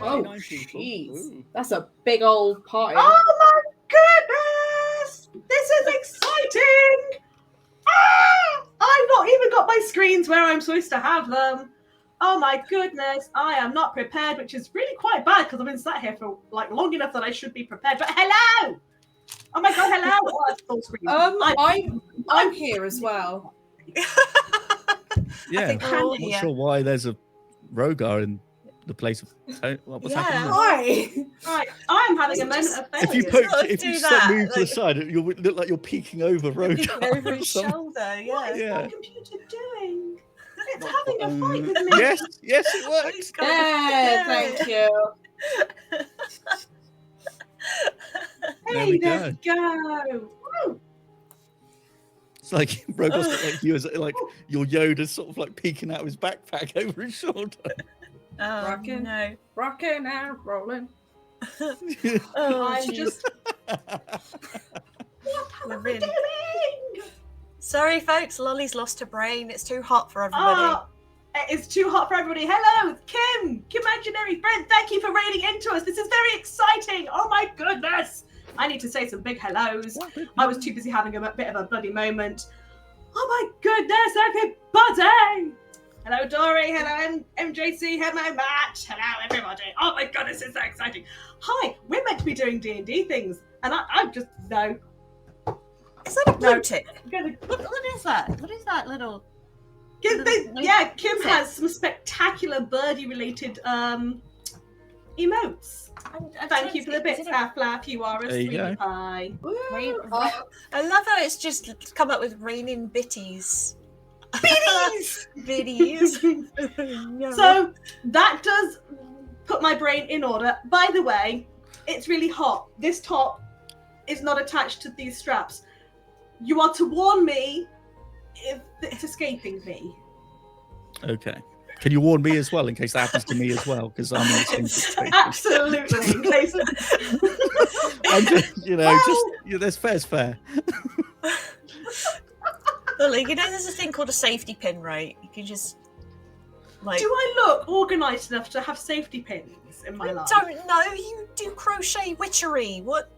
Oh, jeez. That's a big old party. Oh my goodness! This is exciting! Ah! I've not even got my screens where I'm supposed to have them. Oh my goodness, I am not prepared, which is really quite bad because I've been sat here for like long enough that I should be prepared. But hello! Oh my god, hello! Oh, that's full screen. I'm here as well. Yeah, think we're I'm all not here. sure why there's a Rhogar in the place of what's happening there? Why? Right, I'm having a moment of failure. If you Sort of if you do start that, moving to the like- side, you'll look like you're peeking over Rhogar. Peeking over his or something. shoulder, What is yeah. my computer doing? It's having a fight with me. Yes, it works. Yeah, thank you. There Hey, we there go. we go. Woo. It's like Rhogar's got like you as like your Yoda's sort of like peeking out of his backpack over his shoulder. Oh, Rocking. no. Rocking and rolling. Oh, I'm jeez. just. What We're am I really- doing? Sorry, folks. Lolly's lost her brain. It's too hot for everybody. Oh, it's too hot for everybody. Hello, Kim, imaginary friend. Thank you for raiding into us. This is very exciting. Oh my goodness. I need to say some big hellos. I was too busy having a bit of a bloody moment. Oh my goodness, everybody. Hello, Dory. Hello, MJC. Hello, Matt. Hello, everybody. Oh my goodness, it's so exciting. Hi, we're meant to be doing D&D things, and I just know. Is that a blue tick? What What is that? What is that little... Kim has some spectacular birdie-related emotes. Thank you for the bits, Aflaf. You are a There you sweetie go. pie. I love how it's just come up with raining bitties. Biddies! Biddies. No. So that does put my brain in order. By the way, it's really hot. This top is not attached to these straps. You are to warn me if it's escaping me. Okay. Can you warn me as well in case that happens to me as well? Because I'm in the same situation. Absolutely. In case I'm just, there's fair's fair. Lily, you know there's a thing called a safety pin, right? You can just... like... Do I look organised enough to have safety pins in my life? don't know. You do crochet witchery. What?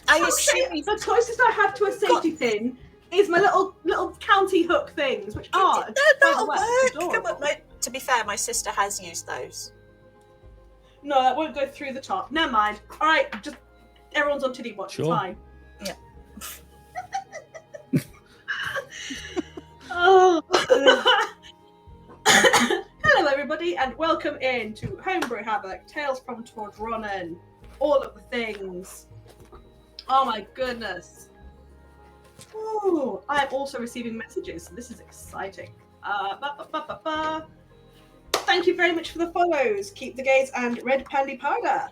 I assume you've... The closest I have to a safety pin is my little county hook things, which are That'll by the way, work. adorable. Come on, like, to be fair, my sister has used those. No, that won't go through the top. Never mind. All right, just everyone's on Titty Watch. Sure. It's fine. Yeah. Oh. Hello, everybody, and welcome in to Homebrew Havoc, Tales from Tordronnen, all of the things. Oh my goodness. Ooh, I am also receiving messages, so this is exciting. Thank you very much for the follows. Keep the gaze and red pandy powder.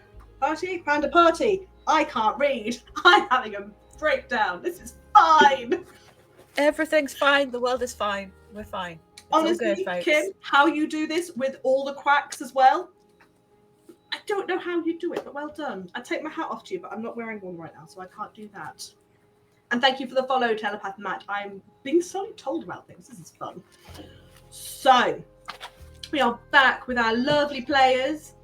Panda party. I can't read. I'm having a breakdown. This is fine. Everything's fine. The world is fine. We're fine. It's Honestly, all good, folks. Kim, how you do this with all the quacks as well, I don't know how you do it, but well done. I take my hat off to you, but I'm not wearing one right now, so I can't do that. And thank you for the follow, Telepath Matt. I'm being slowly told about things. This is fun. So, we are back with our lovely players.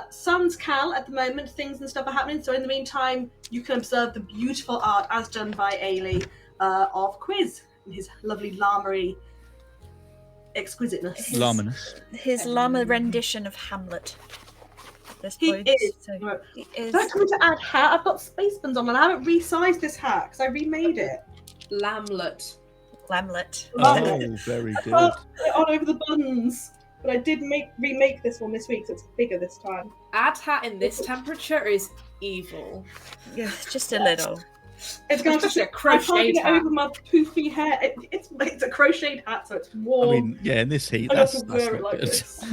Sun's Cal at the moment, things and stuff are happening. So in the meantime, you can observe the beautiful art as done by Aelyrya of Quizz and his lovely llamery exquisiteness. His llama rendition of Hamlet. At this He point. is. So he is. Don't tell me to add hat. I've got space buns on and I haven't resized this hat because I remade it. Lamlet. Lamlet. Oh, very I good. can't put it on over the buns. But I did remake this one this week, so it's bigger this time. Ad hat in this temperature is evil. Yeah, just a little. It's going to Especially a I can't crocheted get it hat. over my poofy hair. It's a crocheted hat, so it's I warm. mean, yeah, in this heat, I have that's to wear it not like good. this.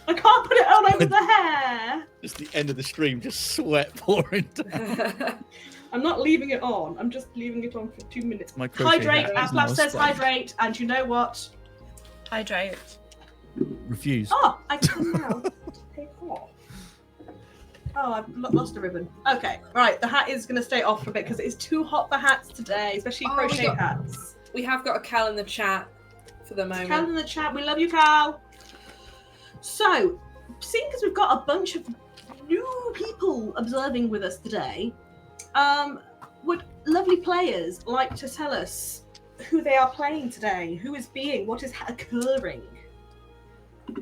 I can't put it on over the hair. Just the end of the stream, just sweat pouring down. I'm not leaving it on. I'm just leaving it on for 2 minutes. My crochet Hydrate. hat is Aslap now says sponge. hydrate, and you know what? Hydrate. Refuse. Oh, I can now take off. Oh, I've lost a ribbon. Okay, right. The hat is going to stay off for a bit because it is too hot for hats today, especially Oh, we crochet got- hats. We have got a Cal in the chat for the moment. Cal in the chat. We love you, Cal. So, seeing as we've got a bunch of new people observing with us today, would lovely players like to tell us who they are playing today, what is occurring.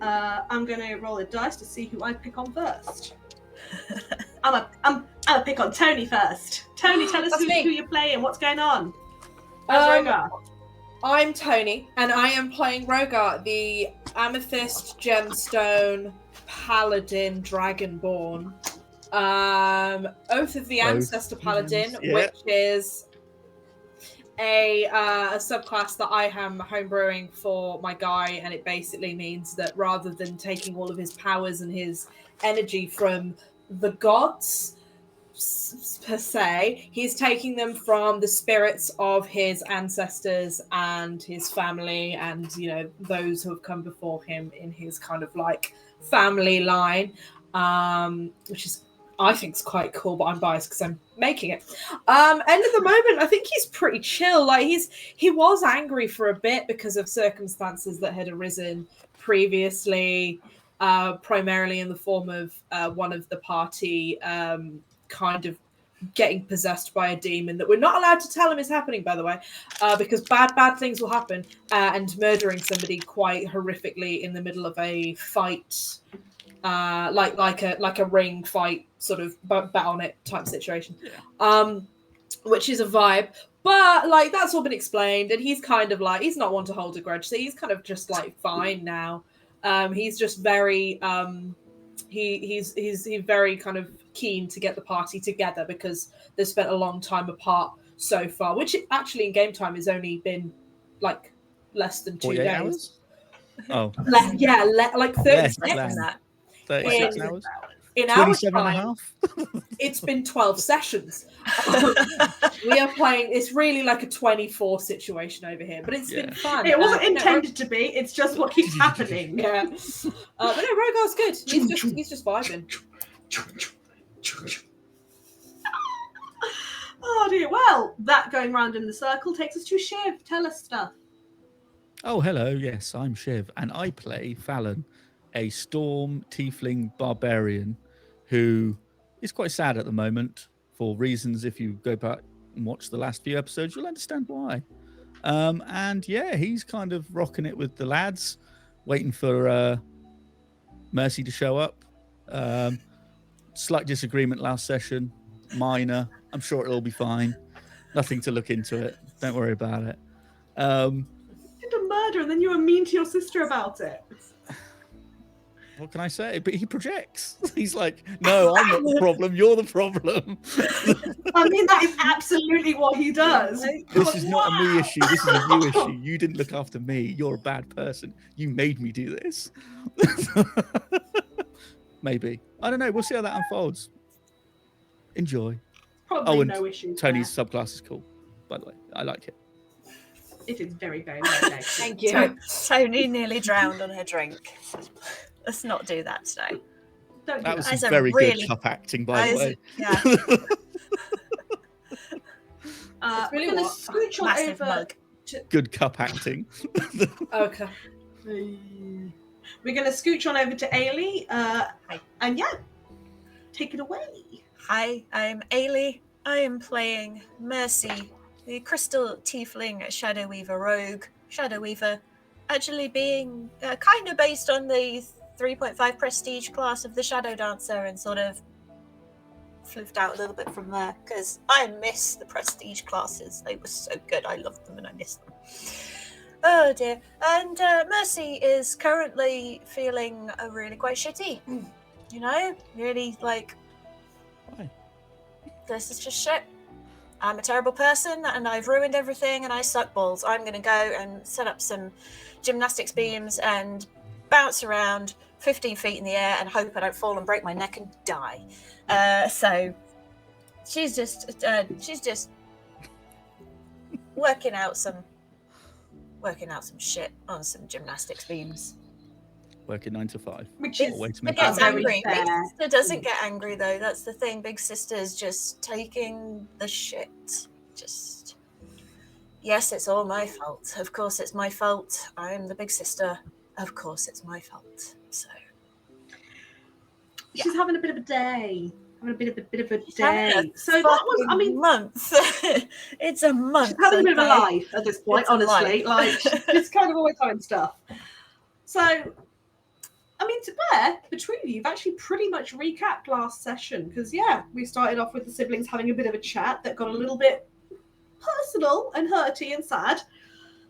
I'm going to roll a dice to see who I pick on first. I'm gonna pick on Toni first. Toni, tell us who you're playing. What's going on? Rhogar. I'm Toni, and I am playing Rhogar, the Amethyst Gemstone Paladin Dragonborn. Oath of the Ancestor Paladin, which is a subclass that I am homebrewing for my guy, and it basically means that rather than taking all of his powers and his energy from the gods per se, he's taking them from the spirits of his ancestors and his family, and those who have come before him in his kind of like family line, which is, I think, is quite cool, but I'm biased because I'm making it. And at the moment, I think he's pretty chill. Like he was angry for a bit because of circumstances that had arisen previously, primarily in the form of one of the party kind of getting possessed by a demon that we're not allowed to tell him is happening, by the way, because bad things will happen, and murdering somebody quite horrifically in the middle of a fight. Like a ring fight, sort of bet on it type situation, which is a vibe. But like that's all been explained, and he's kind of like, he's not one to hold a grudge, so he's kind of just like fine now. He's just very he's very kind of keen to get the party together because they've spent a long time apart so far, which actually in game time has only been like less than 2 days. Hours? Oh, like 36 that. 36 hours? In our 27 time, and a half? It's been 12 sessions. We are playing, it's really like a 24 situation over here, but it's been fun. It wasn't intended to be, it's just what keeps happening. Yeah. But no, Rhogar's good. He's just vibing. Oh dear. Well, that going round in the circle takes us to Shiv. Tell us stuff. Oh, hello. Yes, I'm Shiv, and I play Fallon, a storm tiefling barbarian who is quite sad at the moment for reasons. If you go back and watch the last few episodes, you'll understand why. And yeah, he's kind of rocking it with the lads, waiting for Mercy to show up. Slight disagreement last session, minor. I'm sure it'll all be fine. Nothing to look into it. Don't worry about it. You did a murder and then you were mean to your sister about it. What can I say? But he projects. He's like, no, I'm not the problem. You're the problem. I mean, that is absolutely what he does. This is not a me issue. This is a you issue. You didn't look after me. You're a bad person. You made me do this. Maybe. I don't know. We'll see how that unfolds. Enjoy. Probably no issues. Tony's subclass is cool, by the way. I like it. It is very, very nice. Thank you. Toni nearly drowned on her drink. Let's not do that today. Don't do That was that. some very good cup acting, by the way. Yeah. We're going to scooch on Massive over. mug. Good cup acting. Okay. We're going to scooch on over to Ailey. And yeah, take it away. Hi, I'm Ailey. I am playing Mercy, the Crystal Tiefling Shadow Weaver Rogue. Shadow Weaver actually being kind of based on the 3.5 prestige class of the Shadow Dancer, and sort of flipped out a little bit from there because I miss the prestige classes. They were so good. I loved them and I missed them. Oh dear. And Mercy is currently feeling really quite shitty. You know, really like, Why? this is just shit. I'm a terrible person and I've ruined everything and I suck balls. I'm going to go and set up some gymnastics beams and bounce around 15 feet in the air and hope I don't fall and break my neck and die. So she's just working out some shit on some gymnastics beams. Working 9 to 5. Which is Way to It make gets it angry. fair. Big sister doesn't get angry though. That's the thing. Big sister's just taking the shit. Just, yes, it's all my fault. Of course it's my fault. I'm the big sister. Of course it's my fault. So she's having a bit of a day. having a bit of a She's having day. a So that was, I mean, month. It's a month. she's having a bit of a okay? life at this point, It's a honestly. life. Like, she's kind of always having stuff. So, I mean, to be fair, between you, you've actually pretty much recapped last session. Because, yeah, we started off with the siblings having a bit of a chat that got a little bit personal and hurty and sad.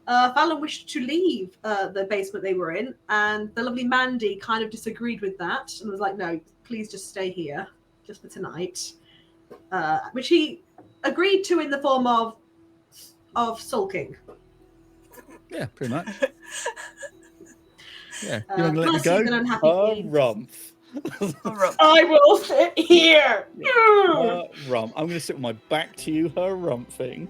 Fallon wished to leave the basement they were in, and the lovely Mandy kind of disagreed with that and was like, no, please just stay here, just for tonight. Which he agreed to in the form of sulking. Yeah, pretty much. Yeah, you want to let me Mercy's go? an unhappy Harumph. I will sit here. Harumph. I'm going to sit with my back to you, harumphing.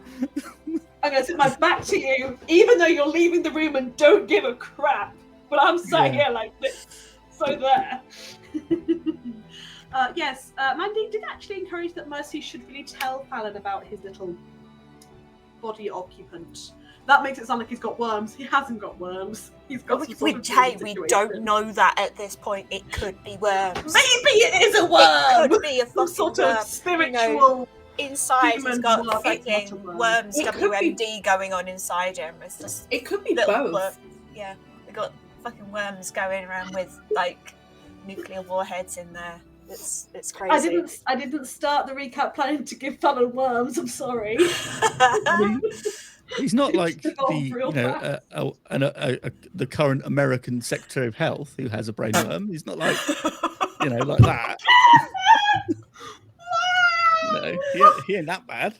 I'm going to sit my back to you, even though you're leaving the room and don't give a crap. But I'm sat here like this. So there. Yes, Mandy did actually encourage that Mercy should really tell Fallon about his little body occupant. That makes it sound like he's got worms. He hasn't got worms. He's got some sort of Hey, we situation. don't know that at this point. It could be worms. Maybe it is a worm. It could be a Some fucking sort worm. of spiritual. You know, inside he's human got worm. It's not a fucking worm. worms, It could be- WMD going on inside him. It's just It could be little both. worms. Yeah, we got fucking worms going around with like nuclear warheads in there. It's crazy. I didn't start the recap planning to give Fallon worms. I'm sorry. He's not like It's all the real the current American Secretary of Health who has a brainworm. He's not like like that. He ain't that bad.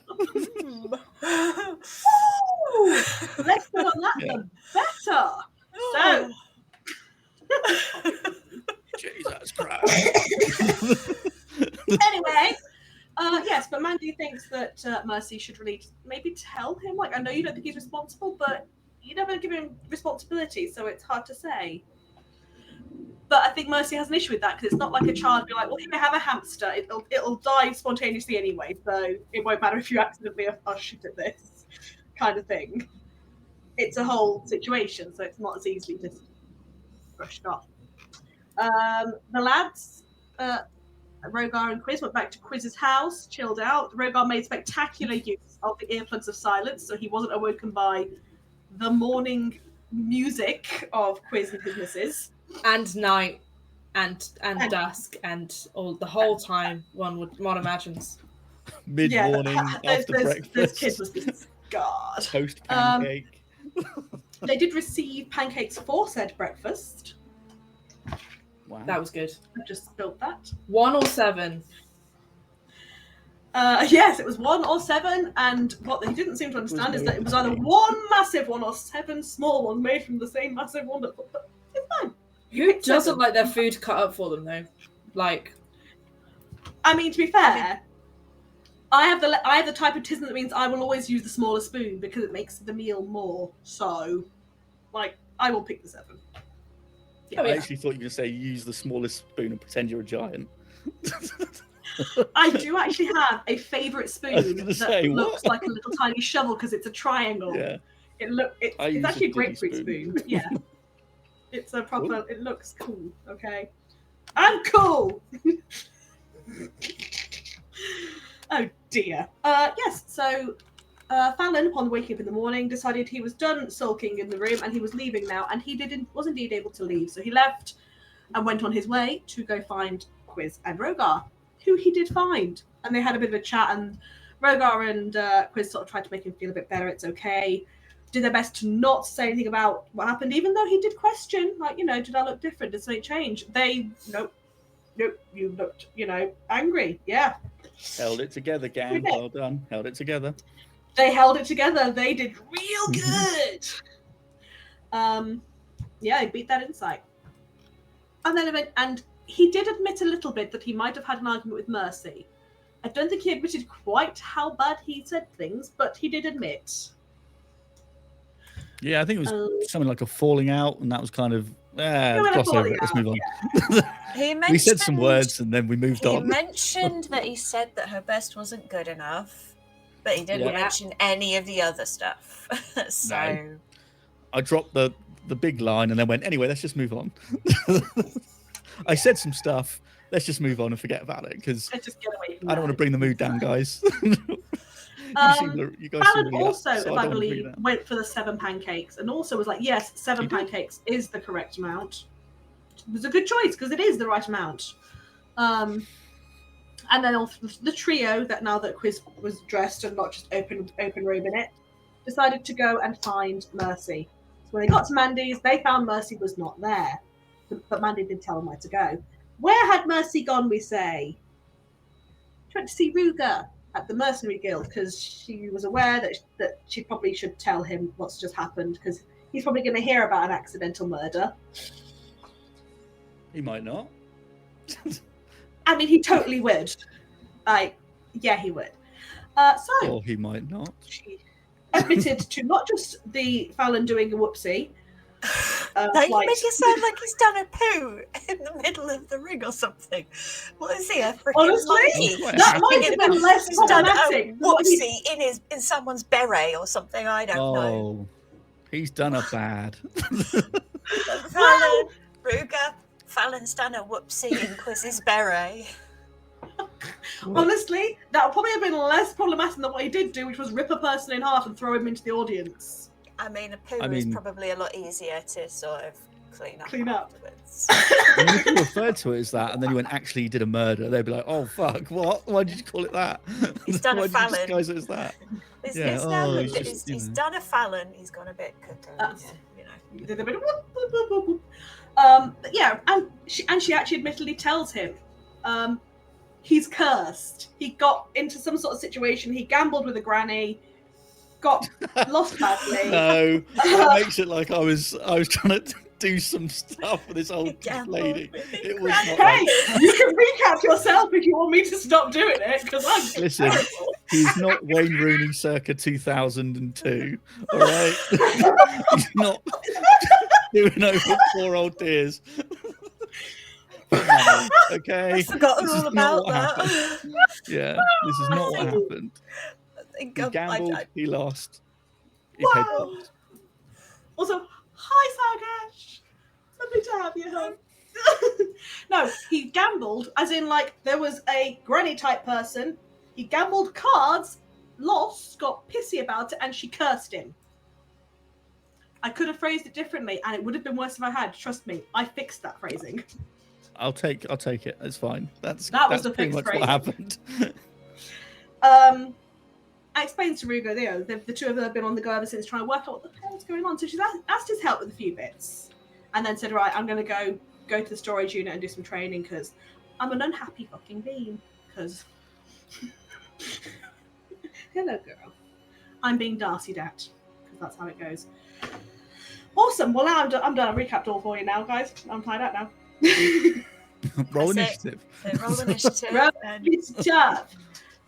Let's put on that the better. So. Jesus Christ. Anyway, yes, but Mandy thinks that Mercy should really maybe tell him. Like, I know you don't think he's responsible, but you never give him responsibility, so it's hard to say. But I think Mercy has an issue with that because it's not like a child be like, well, here, have a hamster. It'll die spontaneously anyway, so it won't matter if you accidentally shoot at this kind of thing. It's a whole situation, so it's not as easily just brushed off. The lads, Rhogar and Quizz, went back to Quizz's house, chilled out. Rhogar made spectacular use of the earplugs of silence, so he wasn't awoken by the morning music of Quizz and his missus. And night, and dusk, and the whole time one imagines. Mid-morning, after breakfast. Those kids must be God. Toast pancake. They did receive pancakes for said breakfast. Wow. That was good. I just spilled that. 1 or 7. Yes, it was 1 or 7, and what they didn't seem to understand is that it was either 1 massive one or 7 small ones made from the same massive one. But it's fine. Who doesn't like their food cut up for them though? Like, I mean, to be fair, I have the type of tism that means I will always use the smaller spoon because it makes the meal more. So, like, I will pick the 7. Oh, I yeah. actually thought you were going to say use the smallest spoon and pretend you're a giant. I do actually have a favourite spoon that say, looks what? like a little tiny shovel because it's a triangle. Yeah. It's use actually a a grapefruit spoon. spoon. Yeah. It's a proper, it looks cool, okay? I'm cool! Oh dear. Yes, so Fallon, upon waking up in the morning, decided he was done sulking in the room and he was leaving now, and he was indeed able to leave. So he left and went on his way to go find Quizz and Rhogar, who he did find. And they had a bit of a chat, and Rhogar and Quizz sort of tried to make him feel a bit better. It's okay. Did their best to not say anything about what happened, even though he did question, like, did I look different? Did something change? Nope, you looked, angry. Yeah. Held it together, gang. Well done. Held it together. They held it together. They did real good. Yeah, they beat that insight. And he did admit a little bit that he might have had an argument with Mercy. I don't think he admitted quite how bad he said things, but he did admit. Yeah, I think it was something like a falling out, and that was kind of gloss over it. Let's move on. We said some words, and then we moved on. He mentioned that he said that her best wasn't good enough, but he didn't mention any of the other stuff. So No. I dropped the big line, and then went, anyway, let's just move on. I said some stuff, let's just move on and forget about it because Let's just get away from I don't want to bring the mood down, guys. You guys Fallon seem really also, up, so if I don't wanna bring believe, that. went for the 7 pancakes and also was like, yes, 7 She did. pancakes is the correct amount. It was a good choice because it is the right amount. And then also the trio that now that Quizz was dressed and not just open room in it, decided to go and find Mercy. So when they got to Mandy's, they found Mercy was not there. But Mandy did tell them where to go. Where had Mercy gone, we say? She went to see Rhogar at the Mercenary Guild because she was aware that she probably should tell him what's just happened because he's probably going to hear about an accidental murder. He might not. I mean, he totally would. Yeah, he would. Or he might not. She admitted to not just the Fallon doing a whoopsie. No, you make it sound like he's done a poo in the middle of the ring or something. What is he, a freaking Honestly, monkey? that might have been less He's done a problematic. than what he- whoopsie in someone's beret or something. I don't know. Oh, he's done a bad. Fallon, Rhogar, Fallon's done a whoopsie in Quizz's beret. Honestly, that would probably have been less problematic than what he did do, which was rip a person in half and throw him into the audience. I mean, a poo is probably a lot easier to sort of clean up. Afterwards. I mean, if you referred to it as that, and then you went, actually, you did a murder, they'd be like, oh, fuck, what? Why did you call it that? He's done a Fallon. Why did you disguise it as that? He's done a Fallon. He's gone a bit cuckoo. He did a bit of whoop, whoop, whoop, whoop, whoop. But yeah, and she actually admittedly tells him he's cursed. He got into some sort of situation. He gambled with a granny, got lost badly. No, that makes it like I was trying to do some stuff with this old lady. It was not. Hey, you can recap yourself if you want me to stop doing it, because I'm Listen, terrible. he's not Wayne Rooney circa 2002, all right? He's not doing over poor old dears. Okay, I've forgotten this is all not about what that. happened. Yeah, this is not what happened. He gambled, he lost. He paid Wow. cost. Also, hi Sargash. Lovely to have you home. No, he gambled, as in like there was a granny type person. He gambled cards, lost, got pissy about it, and she cursed him. I could have phrased it differently, and it would have been worse if I had. Trust me, I fixed that phrasing. I'll take it. It's fine. That was that's the pretty fixed much what happened. I explained to Rhogar, the two of them have been on the go ever since trying to work out what the hell's going on. So she's asked his help with a few bits, and then said, "Right, I'm going to go to the storage unit and do some training because I'm an unhappy fucking bean." Because hello, girl, I'm being Darcy'd at because that's how it goes. Awesome. Well, now I'm done. I recapped all for you now, guys. I'm tired out now. Roll That's initiative. Roll initiative. Roll and It's tough.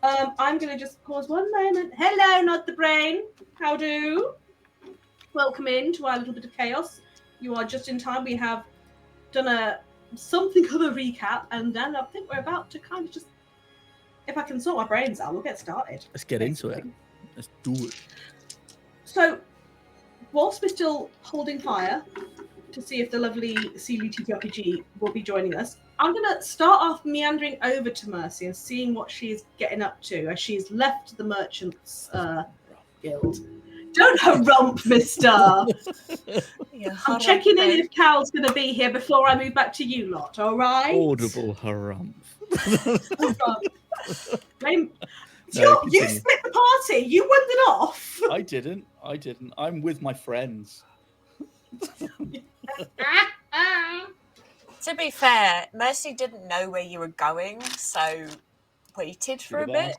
I'm going to just pause one moment. Hello, not the brain. How do? Welcome in to our little bit of chaos. You are just in time. We have done something of a recap, and then I think we're about to kind of just, if I can sort my brains out, we'll get started. Let's get into it. Let's do it. So, whilst we're still holding fire to see if the lovely CLeeTTRPG will be joining us, I'm going to start off meandering over to Mercy and seeing what she's getting up to as she's left the Merchants Guild. Don't harump, mister! I'm checking in if Cal's going to be here before I move back to you lot, all right? Audible harumph. You split the party. You wandered off. I didn't. I'm with my friends. To be fair, Mercy didn't know where you were going, so waited for a bit.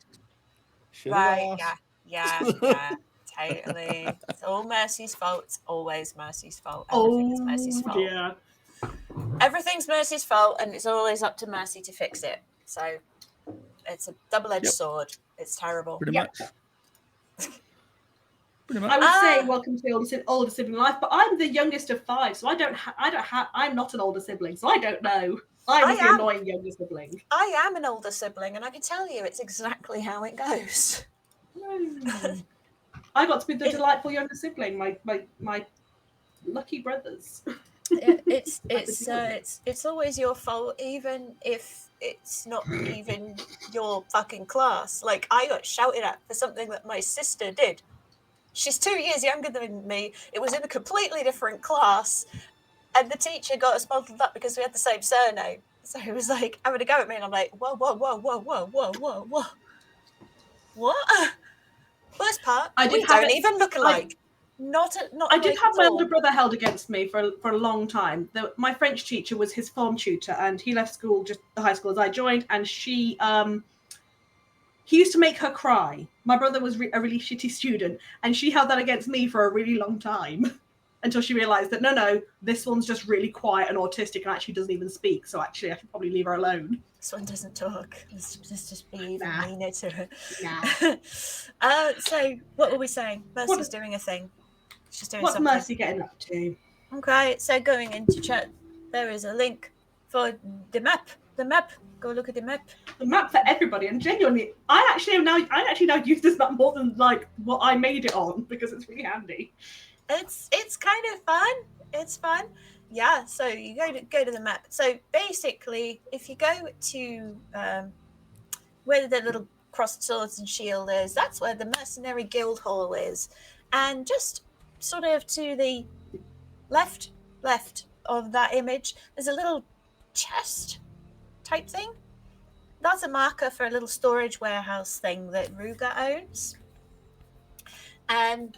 Right, yeah, totally. It's all Mercy's fault. It's always Mercy's fault. Everything's Mercy's fault. Dear. Everything's Mercy's fault, and it's always up to Mercy to fix it. So it's a double-edged sword. It's terrible. Pretty much. I would say welcome to the older sibling life, but I'm the youngest of 5, so I'm not an older sibling, so I don't know. I'm the annoying younger sibling. I am an older sibling, and I can tell you it's exactly how it goes. I got to be the delightful younger sibling, my lucky brothers. It's always your fault, even if it's not even your fucking class. Like, I got shouted at for something that my sister did. She's 2 years younger than me. It was in a completely different class. And the teacher got us muddled up because we had the same surname. So he was like having a go at me, and I'm like, whoa, whoa, whoa, whoa, whoa, whoa, whoa, whoa. What? Worst part, we don't even look alike. I did have my older brother held against me for a long time. My French teacher was his form tutor, and he left school just the high school as I joined, and he used to make her cry. My brother was a really shitty student, and she held that against me for a really long time until she realised that no, this one's just really quiet and autistic and actually doesn't even speak, so actually I should probably leave her alone. This one doesn't talk. Let's just be even meaner to her. Nah. So, what were we saying? Mercy's doing a thing. She's doing What's something. Mercy getting up to? Okay, so going into chat, there is a link for the map. The map. Go look at the map. The map for everybody, and genuinely, I actually now use this map more than like what I made it on because it's really handy. It's kind of fun. It's fun. Yeah. So you go to the map. So basically, if you go to where the little crossed swords and shield is, that's where the mercenary guild hall is, and just sort of to the left of that image, there's a little chest type thing. That's a marker for a little storage warehouse thing that Rhogar owns. And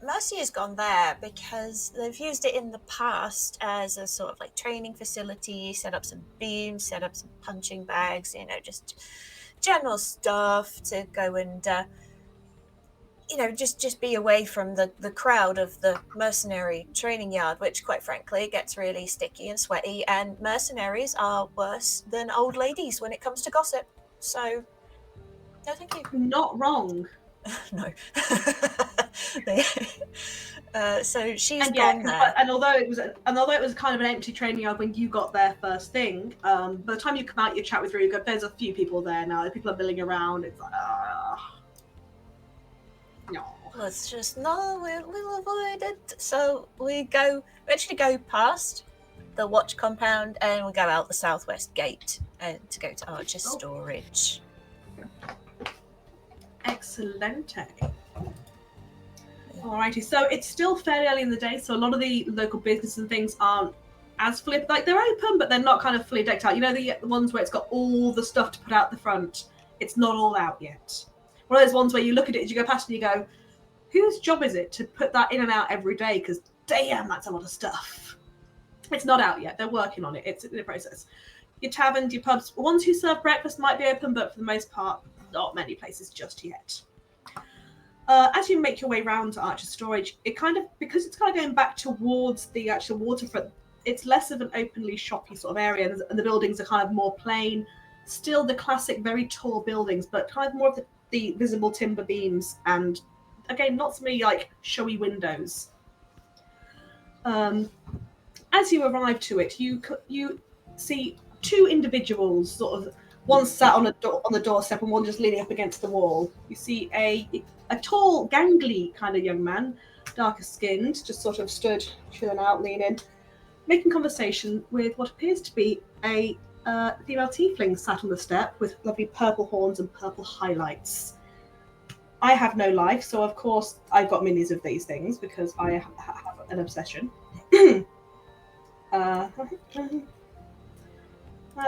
Mercy has gone there because they've used it in the past as a sort of like training facility, set up some beams, set up some punching bags, just general stuff to go and, just be away from the crowd of the mercenary training yard, which quite frankly gets really sticky and sweaty, and mercenaries are worse than old ladies when it comes to gossip. So, no thank you. Not wrong. No. So she's gone there. And although it was kind of an empty training yard when you got there first thing, by the time you come out, you chat with Rhogar, there's a few people there now. People are milling around. It's like, no. Let's just we'll avoid it. So we actually go past the watch compound and we go out the southwest gate to go to Archer's storage. Excellente. Alrighty, so it's still fairly early in the day, so a lot of the local businesses and things aren't as fully, like they're open, but they're not kind of fully decked out. The ones where it's got all the stuff to put out the front, it's not all out yet. One of those ones where you look at it as you go past and you go, whose job is it to put that in and out every day? Because damn, that's a lot of stuff. It's not out yet. They're working on it. It's in the process. Your taverns, your pubs, ones who serve breakfast might be open, but for the most part, not many places just yet. As you make your way round to Archer's storage, because it's kind of going back towards the actual waterfront, it's less of an openly shoppy sort of area, and the buildings are kind of more plain. Still the classic, very tall buildings, but kind of more of the visible timber beams, and again, not so many like showy windows. As you arrive to it, you see two individuals, sort of one sat on the doorstep and one just leaning up against the wall. You see a tall, gangly kind of young man, darker skinned, just sort of stood, chilling out, leaning, making conversation with what appears to be a female tiefling sat on the step with lovely purple horns and purple highlights. I have no life, so of course I've got minis of these things because I have an obsession.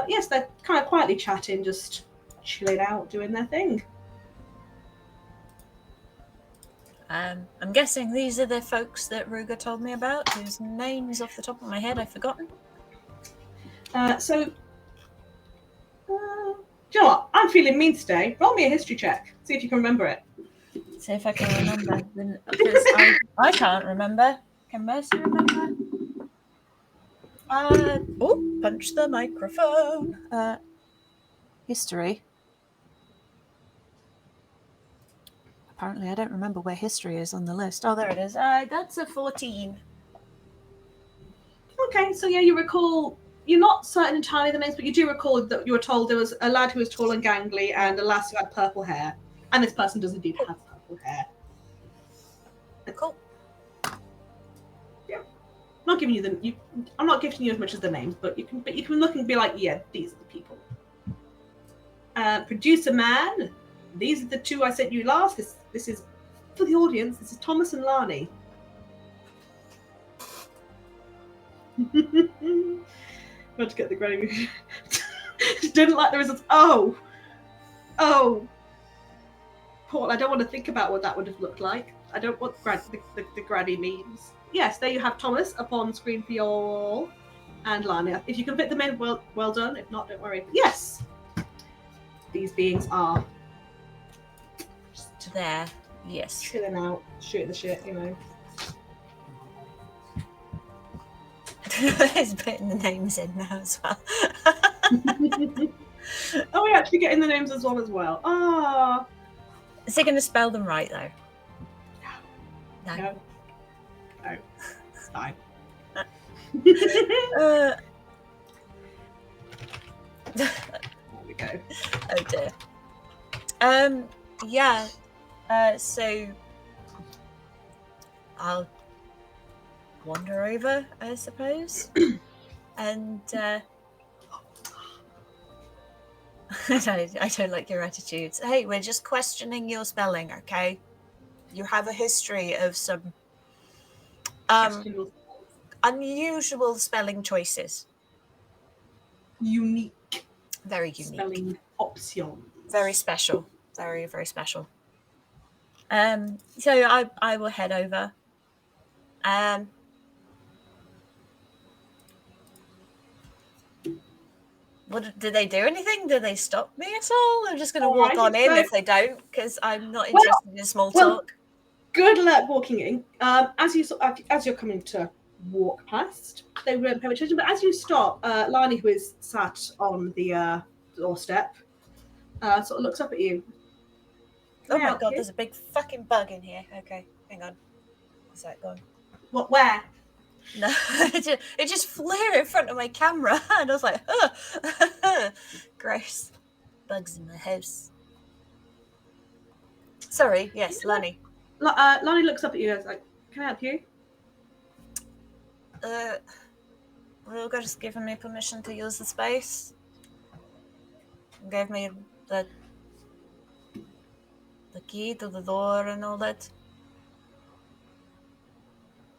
Yes, they're kind of quietly chatting, just chilling out, doing their thing. I'm guessing these are the folks that Rhogar told me about, whose names off the top of my head I've forgotten. Do you know what? I'm feeling mean today. Roll me a history check. See if you can remember it. See if I can remember. Because I can't remember. Can Mercy remember? Punch the microphone. History. Apparently I don't remember where history is on the list. Oh, there it is. That's a 14. Okay, so yeah, you recall, you're not certain entirely the names, but you do recall that you were told there was a lad who was tall and gangly and a lass who had purple hair. And this person does indeed have purple hair. Cool. Yeah. I'm not giving you as much as the names, but you can look and be like, yeah, these are the people. Producer man, these are the two I sent you last. This is for the audience. This is Thomas and Lani. Got to get the granny. Didn't like the results. Oh, Paul. I don't want to think about what that would have looked like. I don't want the granny memes. Yes, there you have Thomas up on screen for you all, and Lani. If you can fit them in, well done. If not, don't worry. Yes, these beings are To there. Yes. chilling out, shooting the shit, you know. He's putting the names in now as well. Oh, we're actually getting the names as well. Ah. Is he going to spell them right, though? No. No. It's fine. There we go. Oh dear. Yeah. So I'll wander over, I suppose, and I don't like your attitudes. Hey, we're just questioning your spelling, okay? You have a history of some unusual spelling choices. Unique. Very unique. Spelling options. Very special. Very, very special. So I will head over. Did they do anything? Did they stop me at all? I'm just going to walk on in if they don't, because I'm not interested in small talk. Good luck walking in. As you're coming to walk past, they won't pay attention. But as you stop, Lani, who is sat on the doorstep, sort of looks up at you. Oh my god, there's a big fucking bug in here. Okay, hang on. Is that gone? What? Where? No, it just flew in front of my camera, and I was like, oh, gross. Bugs in my house. Sorry, yes, Lani. Lani looks up at you and is like, can I help you? Rhogar's given me permission to use the space. Gave me the key to the door and all that.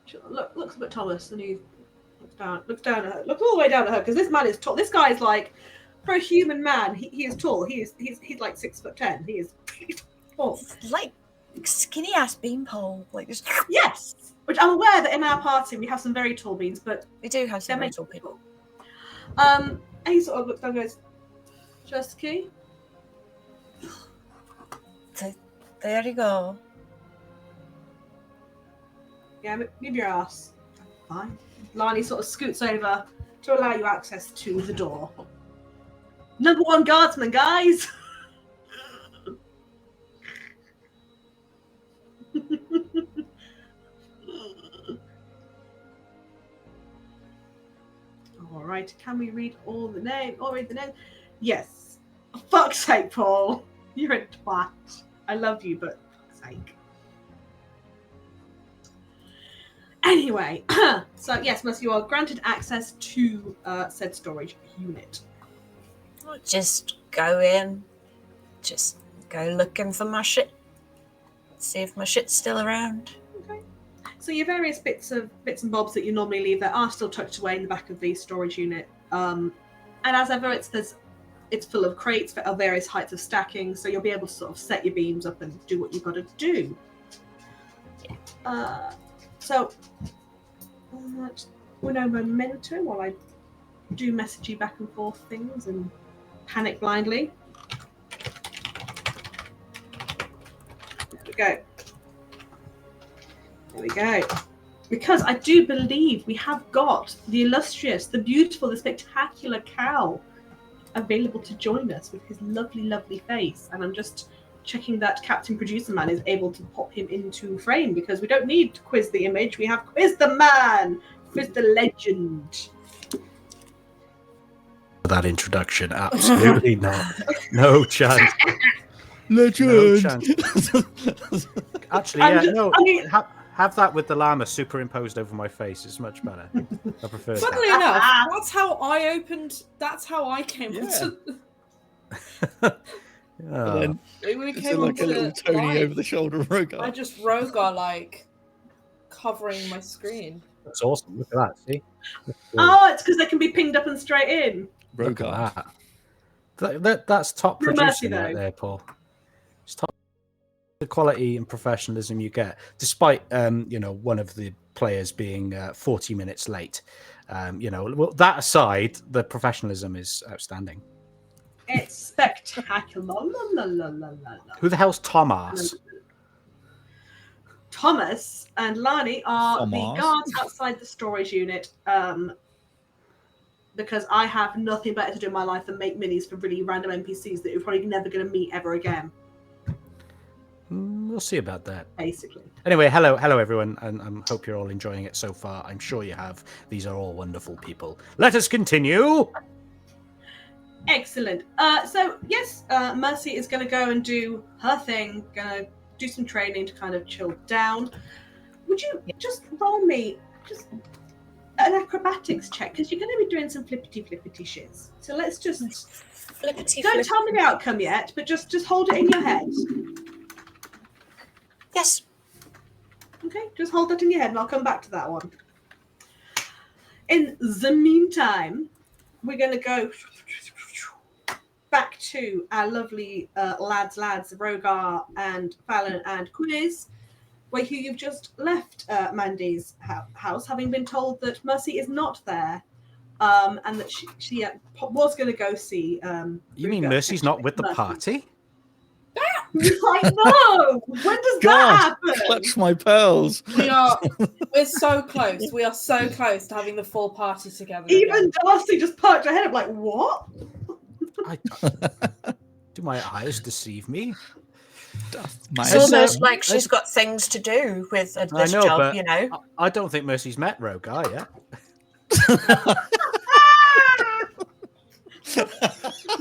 She looks up at Thomas and he looks down at her. Looks all the way down at her because this man is tall. This guy is like, for a human man, he is tall. He's like 6'10". He's tall. It's like skinny ass beanpole. Like just... Yes. Which I'm aware that in our party we have some very tall beans, but we do have some very tall people. And he sort of looks down and goes, just key. There you go. Yeah, move your ass. Fine. Lani sort of scoots over to allow you access to the door. Number 1 guardsman, guys! Alright, can we read all the names? Or read the names? Yes. For fuck's sake, Paul. You're a twat. I love you, but for fuck's sake. Anyway, so yes, Mercy, you are granted access to said storage unit. Just go in. Just go looking for my shit. See if my shit's still around. Okay. So your various bits and bobs that you normally leave there are still tucked away in the back of the storage unit. And as ever, it's full of crates of various heights of stacking, so you'll be able to sort of set your beams up and do what you've got to do. Yeah. So, no momentum while I do messagey back and forth things and panic blindly. There we go. Because I do believe we have got the illustrious, the beautiful, the spectacular Cal available to join us with his lovely, lovely face. And I'm just checking that Captain Producer Man is able to pop him into frame because we don't need to quiz the image. We have Quiz the Man, Quiz the Legend. That introduction, absolutely not. No chance. Legend. No chance. Actually, yeah, have that with the llama superimposed over my face. It's much better. I prefer Funnily that. enough, that's how I came into... Oh. And then We it's came like a onto little Tony live. over the shoulder of Rhogar. I just Rhogar like covering my screen. That's awesome. Look at that. See? Oh, it's because they can be pinged up and straight in. Look Rhogar. at that. That's top No mercy, producing right though. there, Paul. It's top the quality and professionalism you get, despite one of the players being 40 minutes late. Well, that aside, the professionalism is outstanding. It's spectacular. La, la, la, la, la. Who the hell's Thomas? Thomas and Lani are the Thomas. guards outside the storage unit. Because I have nothing better to do in my life than make minis for really random NPCs that you're probably never going to meet ever again. We'll see about that. Basically. Anyway, hello everyone, and I hope you're all enjoying it so far. I'm sure you have. These are all wonderful people. Let us continue. Excellent. So yes, Mercy is going to go and do her thing. Going to do some training to kind of chill down. Would you just roll me just an acrobatics check, because you're going to be doing some flippity shits. So let's just don't tell me the outcome yet, but just hold it in your head. Yes. Okay, just hold that in your head, and I'll come back to that one. In the meantime, we're going to go back to our lovely lads, Rhogar and Fallon and Quizz, where you've just left Mandy's house, having been told that Mercy is not there, and that she was going to go see. You mean Mercy's not with the party? I know. When does that happen? Clutch my pearls. We're so close. We are so close to having the full party together. Even again. Darcy just perked her head up like, what? Do my eyes deceive me? It's almost like she's got things to do with this job, but you know. I don't think Mercy's met Rhogar yet.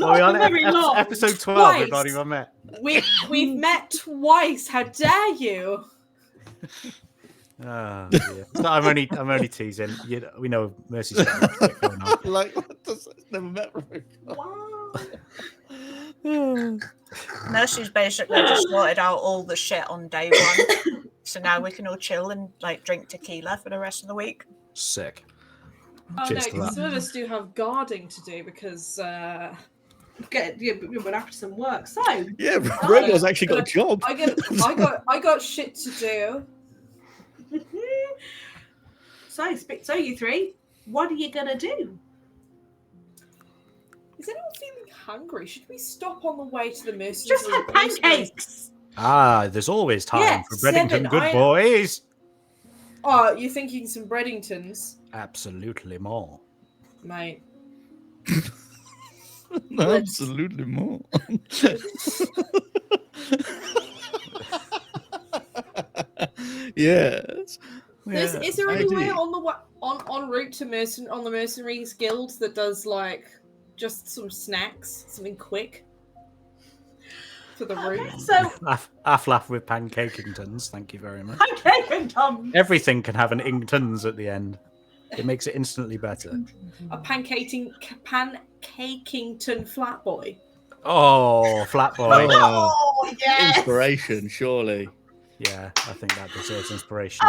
Are we on episode 12? We've not even met. We've met twice. How dare you? Oh, dear. So I'm only teasing. We know Mercy's got shit going on. Like, never met Rhogar. Wow. Mercy's basically just sorted out all the shit on day one. So now we can all chill and like drink tequila for the rest of the week. Sick. Oh Cheers no, to that. some of us do have guarding to do because We're after some work. So Yeah, Rhogar's actually got a job. I got shit to do. So you three, what are you gonna do? Is anyone feeling hungry? Should we stop on the way to the mercenary? Just had pancakes. There's always time Yeah, for Breddington, 7, good boys. Oh, you're thinking some Breddingtons, Absolutely more. mate. Absolutely more. Yes. Is there anywhere on the en route to the Mercenaries Guild that does like just some snacks, something quick for the route? So Laugh with pancakingtons. Thank you very much. pancakington. Everything can have an ingtons at the end. It makes it instantly better. A pancakington flat boy. Oh, flat boy. Oh yes. Inspiration, surely. Yeah, I think that deserves inspiration.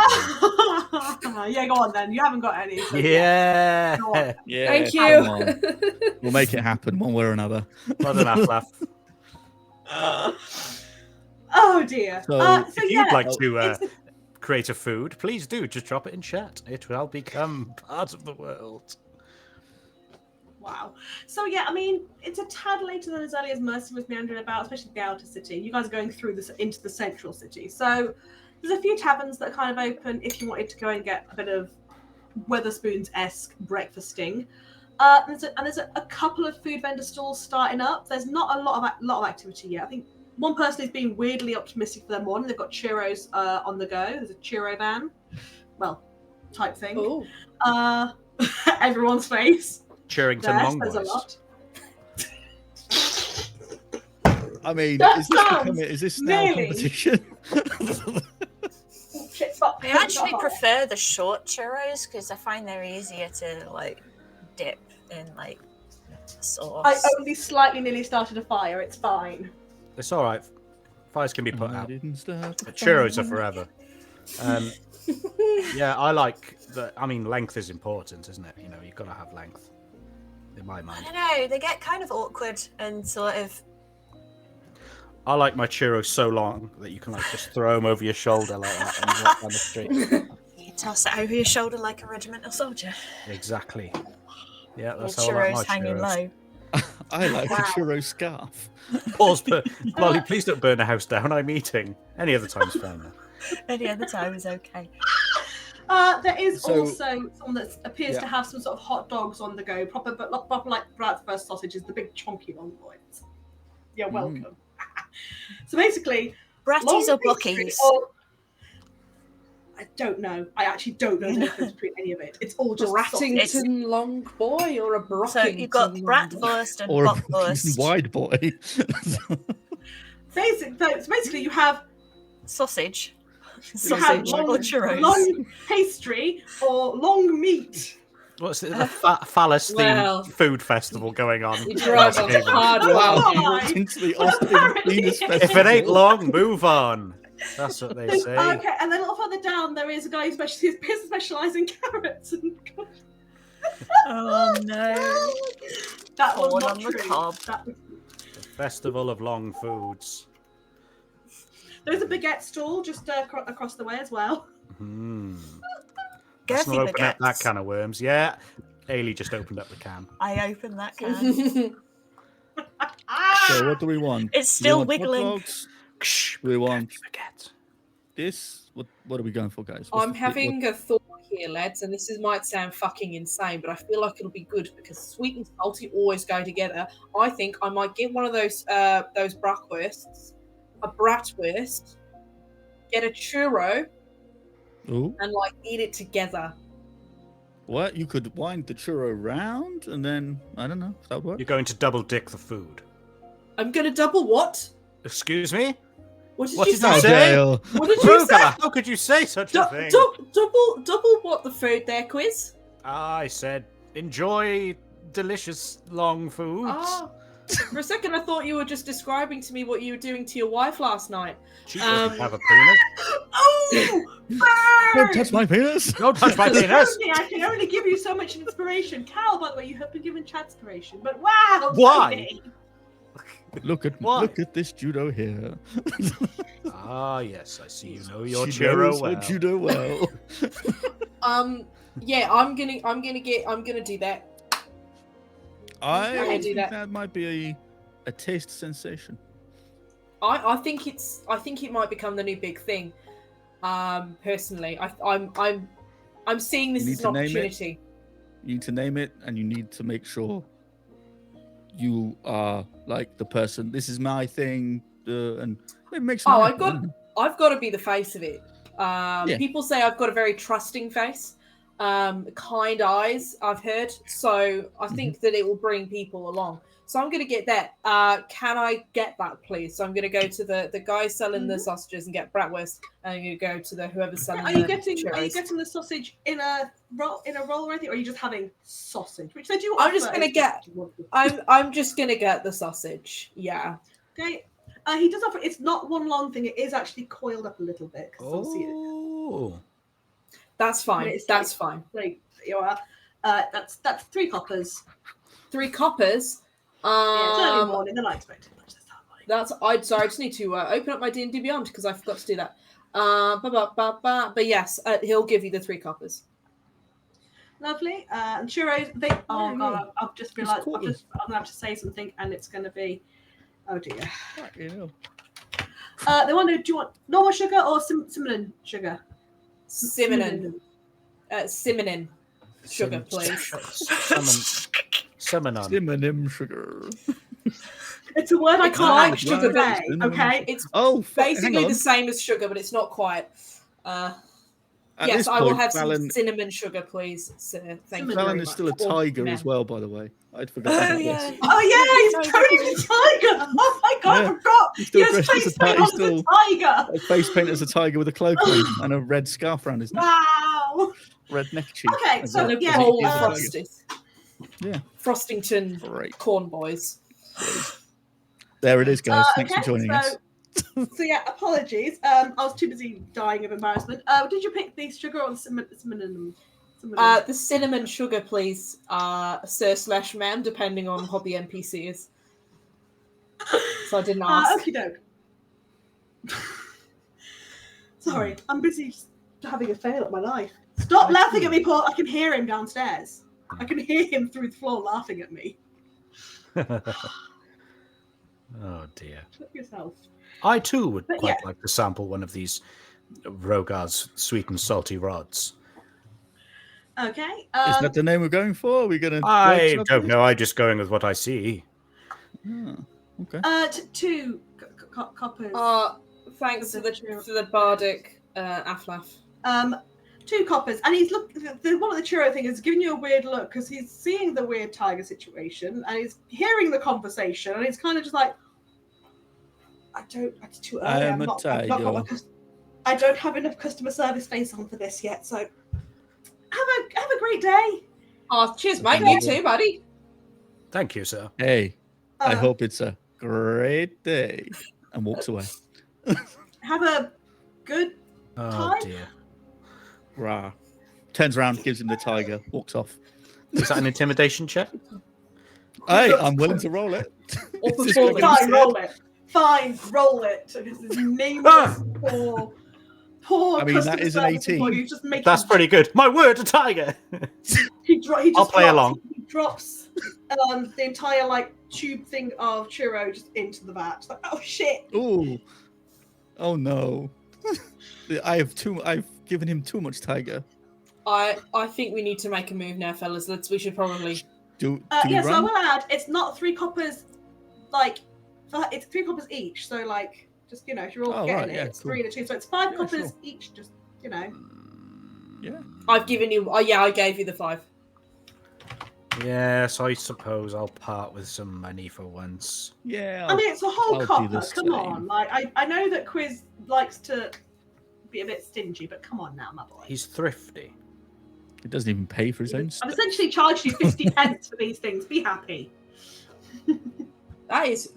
Yeah, go on then. You haven't got any. So Yeah. Go on. Yeah. Thank come you. on. We'll make it happen one way or another. Not enough laugh. Oh dear. So, If you'd like to create a food, please do. Just drop it in chat. It will become part of the world. Wow. So yeah, I mean, it's a tad later than as early as Mercy was meandering about, especially the outer city. You guys are going through this into the central city. So there's a few taverns that are kind of open if you wanted to go and get a bit of Weatherspoons-esque breakfasting. There's a couple of food vendor stalls starting up. There's not a lot of activity yet. I think one person is being weirdly optimistic for their morning. They've got churros on the go. There's a churro van, type thing. Ooh. Everyone's face. Churrington long There's a boys. lot. I mean, That is this now a really- competition? Shit, fuck. I actually prefer the short churros because I find they're easier to like dip in like sauce. I only slightly nearly started a fire. It's fine. It's all right. Fires can be put I out. didn't start the But churros are fire. forever. Yeah, I like that. I mean, length is important, isn't it? You know, you've got to have length. In my I mind, don't know. They get kind of awkward and sort of. I like my churros so long that you can like just throw them over your shoulder like that and walk down the street. You toss it over your shoulder like a regimental soldier. Exactly. Yeah, Your that's how I like my churros hanging churros. low. I like Wow. a churro scarf. Pause. Molly, please don't burn the house down. I'm eating. Any other time's fine. Any other time is okay. There is So- also someone that appears Yeah. to have some sort of hot dogs on the go, proper like bratwurst sausages, the big chunky long ones. You're welcome. So basically, Bratties long or pastry blockies? I don't know. I actually don't know the difference between any of it. It's all just sausage. Brattington long boy or a Brockington So you've got long boy? bratwurst and Or a bockwurst. wide boy. Basically, you have Sausage. you have Sausage or churros. long pastry or long meat. What's the phallus themed Well, food festival going on? You drive on That's hard Wow, one. he walked into the Austin Apparently. Penis If Festival. If it ain't long, move on. That's what they say. Okay, and then a little further down, there is a guy who specialises in carrots. And Oh no. that was Corn not on the true. cob. The festival of long foods. There's a baguette stall just across the way as well. Let's Girthy not open up that baguettes. can of worms. Yeah, Ailey just opened up the can. I opened that can. So what do we want? It's Do we still want hot wiggling. dogs? We want Baguette. this. What are we going for, guys? What's I'm the- having a thought here, lads, and this might sound fucking insane, but I feel like it'll be good because sweet and salty always go together. I think I might get one of those bratwursts, a bratwurst, get a churro, Ooh, and like eat it together. what? You could wind the churro round and then I don't know. If that would work. You're going to double dick the food. I'm gonna double what? Excuse me? What did What you did you say? say? Dale. What did you say? Rhogar, how could you say such a thing? Double what the food there, Quizz? I said, enjoy delicious long foods. Oh, for a second I thought you were just describing to me what you were doing to your wife last night. She doesn't um, have a penis. Oh! Don't touch my penis. Don't touch my penis. Tony, I can only give you so much inspiration. Cal, by the way, you have been given chat inspiration, but wow! Why? Tony. Look at this judo here. Ah, yes, I see you know your She churro knows her well. judo well. Yeah, I'm gonna do that. I gonna do think that. that might be a taste sensation. I think it might become the new big thing. Personally, I'm seeing this You as need an to name it. opportunity. You need to name it, and you need to make sure you are like the person. This is my thing, and it makes. Oh, I've got to be the face of it. Yeah. People say I've got a very trusting face, kind eyes. I've heard, so I think that it will bring people along. So I'm going to get that. Can I get that, please? So I'm going to go to the guy selling the sausages and get bratwurst, and I'm going to go to the whoever's selling. Are you the getting churros. the sausage in a roll or anything, or are you just having sausage? Which they do. I'm just offer gonna if get- you want to. I'm just going to get the sausage. Yeah. Okay. He does offer. It's not one long thing. It is actually coiled up a little bit. 'Cause obviously Oh, That's fine. It's That's fine. like you are. That's 3 coppers. 3 coppers. Yeah, it's early morning. They're not expecting much this time. I just need to open up my D&D Beyond because I forgot to do that. But yes, he'll give you the 3 coppers. Lovely. And churros. Oh god, I've just been It's like, cool. I'm gonna have to say something, and it's gonna be. Oh dear. You know. They wonder, do you want normal sugar or cinnamon sugar? Cinnamon. Cinnamon. Sugar, please. Simonon. Cinnamon sugar. It's a word I It's can't like actually sugar, but say. cinnamon Okay. It's Oh, basically hang on. the same as sugar, but it's not quite. At Yes, this I will point, have Fallon, some cinnamon sugar, please, sir. Thank you Cinnamon Fallon very is much. still a Or tiger men. as well, by the way. I'd forgotten Oh about yeah. this. Oh yeah, he's Tony the tiger. Oh my god, Yeah. I forgot. He's still He has dressed as face a paint tiger. on He's the still tiger. face paint as a tiger with a cloak on and a red scarf around his neck. Wow. Red neck cheek. Okay, as so, well, yeah, as he Whole is a tiger. frosted. Yeah. Frostington Great. Corn Boys. There it is, guys. Thanks for Okay, joining us. So yeah, apologies. I was too busy dying of embarrassment. Did you pick the sugar or the cinnamon? The cinnamon sugar, please, sir/ma'am, depending on what the NPC is. So I didn't ask. Okie doke. Sorry, I'm busy just having a fail at my life. Stop laughing at me, Paul. I can hear him downstairs. I can hear him through the floor laughing at me. Oh dear. Look yourself. I too would But quite yeah. like to sample one of these Rhogar's sweet and salty rods. Okay. Is that the name we're going for? Are we going to? I don't know. I'm just going with what I see. Oh, okay. Two coppers. Thanks for the bardic Aflaf. 2 coppers, and he's one of the churro thing is giving you a weird look because he's seeing the weird tiger situation and he's hearing the conversation and he's kind of just like, it's too early. I am a tiger. I don't have enough customer service face on for this yet, so have a great day. Oh, cheers, mate. You too, buddy. Thank you, sir. Hey, I hope it's a great day. And walks away. Have a good Oh time. dear. Rah. Turns around, gives him the tiger, walks off. Is that an intimidation check? Hey, I'm willing to roll it. Or Just performance. gonna be Fine, roll it. Fine, roll it. Because his nameless poor. I mean, that customer is an service 18. employee who's just making That's pretty good. My word, a tiger. He just I'll play along. He drops the entire tube thing of churro just into the vat. It's like, oh shit! Ooh. Oh no. I've given him too much tiger. I think we need to make a move now, fellas. We should probably Do we Yeah, so I run? will add, it's not 3 coppers. It's 3 coppers each. So just if you're all getting it, it's 3 and a 2. So it's 5 coppers sure. each. Just Yeah. I've given you. I gave you the 5. Yes, I suppose I'll part with some money for once. Yeah. I mean, it's a whole I'll do copper. the Come same. on, I know that Quizz likes to be a bit stingy, but come on now, my boy. He's thrifty. He doesn't even pay for his own I've stuff. essentially charged you 50 pence for these things. Be happy. That is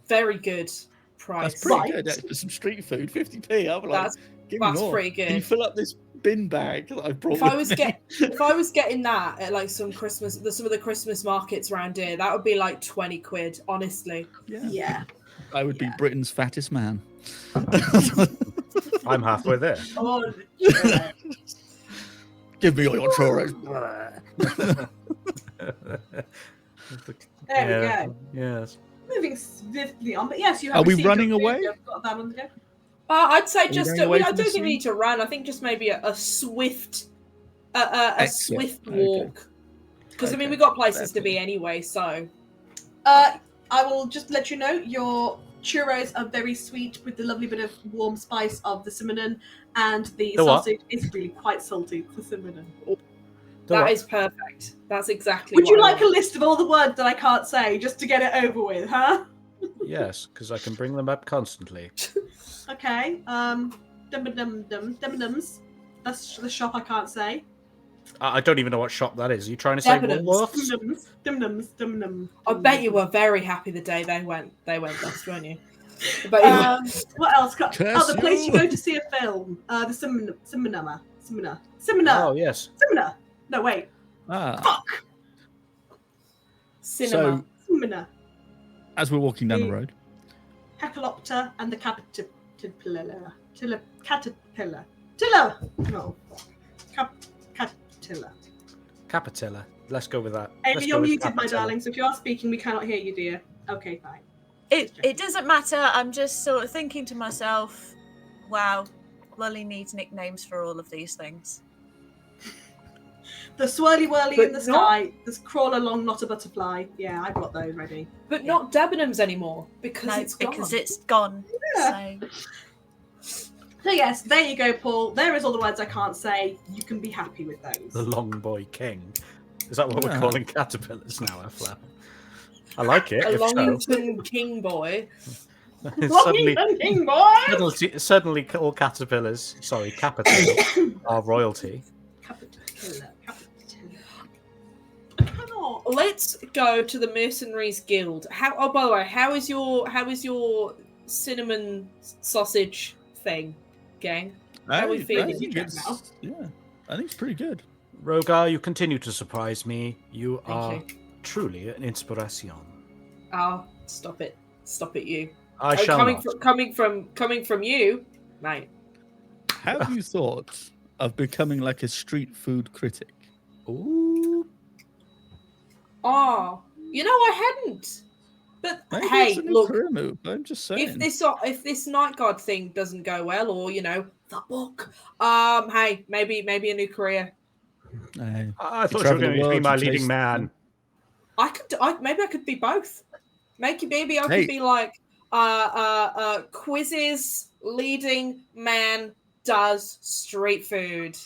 very good price. That's pretty Right. good. That's for some street food, 50p. I'm like, That's give me that's more. pretty Can you good. fill up this bin bag that I brought? If I with was me? if I was getting that at some of the Christmas markets around here, that would be 20 quid, honestly. Yeah. I would be Britain's fattest man. I'm halfway there. Oh, Give me all your churros. there we go. Yes. Moving swiftly on, but yes, you Are have. we received running your food. away? You've got that on the go. I'd say we just. going away I from don't the think we scene? need to run. I think just maybe a swift, Exit. swift Okay. walk. Because Okay. we got places to be anyway. So I will just let you know your churros are very sweet with the lovely bit of warm spice of the cinnamon, and the The what? sausage is really quite salty. The cinnamon. that is perfect. That's exactly. Would what you I like a want. list of all the words that I can't say just to get it over with, huh? Yes, because I can bring them up constantly. Okay. Dum-dum-dum-dums. That's the shop I can't say. I don't even know what shop that is. Are you trying to say Debenhams. Woolworths? Dum-dums. Dum-dum. I bet you were very happy the day they went bust, weren't you? I bet you were. What else? Curse The place you you. go to see a film. The Cinema. Oh, yes. Cinema. No, wait. Fuck. Cinema. Cinema. As we're walking down the road, Hecalopter and the caterpillar. Caterpillar. No. Caterpillar. Capitilla. Let's go with that. Amy, Let's you're go with muted, my Capitilla. darling, so if you are speaking, we cannot hear you, dear. Okay, fine. It doesn't matter. I'm just sort of thinking to myself, wow, Lolly needs nicknames for all of these things. The swirly whirly But in the not- sky. This crawl along, not a butterfly. Yeah, I've got those ready. But not Debenhams anymore because No, it's gone. because it's gone. Yeah. So yes, there you go, Paul. There is all the words I can't say. You can be happy with those. The Long Boy King. Is that what we're Yeah. calling caterpillars now, Aflap? I like it. A If so. Longington King boy. suddenly, King boy! suddenly, all caterpillars, sorry, caterpillars, are royalty. Caterpillar. let's go to the Mercenaries Guild. Oh, by the way, how is your cinnamon sausage thing, gang? How are we feeling? think it's, yeah, I think it's pretty good. Rhogar, you continue to surprise me. You Thank are you. truly an inspiration. Oh, stop it, you. I shall not. Coming from you, mate. Have you thought of becoming like a street food critic? Ooh. Oh, I hadn't. But Maybe hey, it's a new look, career move. I'm just saying. if this night guard thing doesn't go well, or the book, hey, maybe a new career. I thought you were going to be my leading man. Maybe I could be both. Maybe I could be like Quizz's leading man does street food.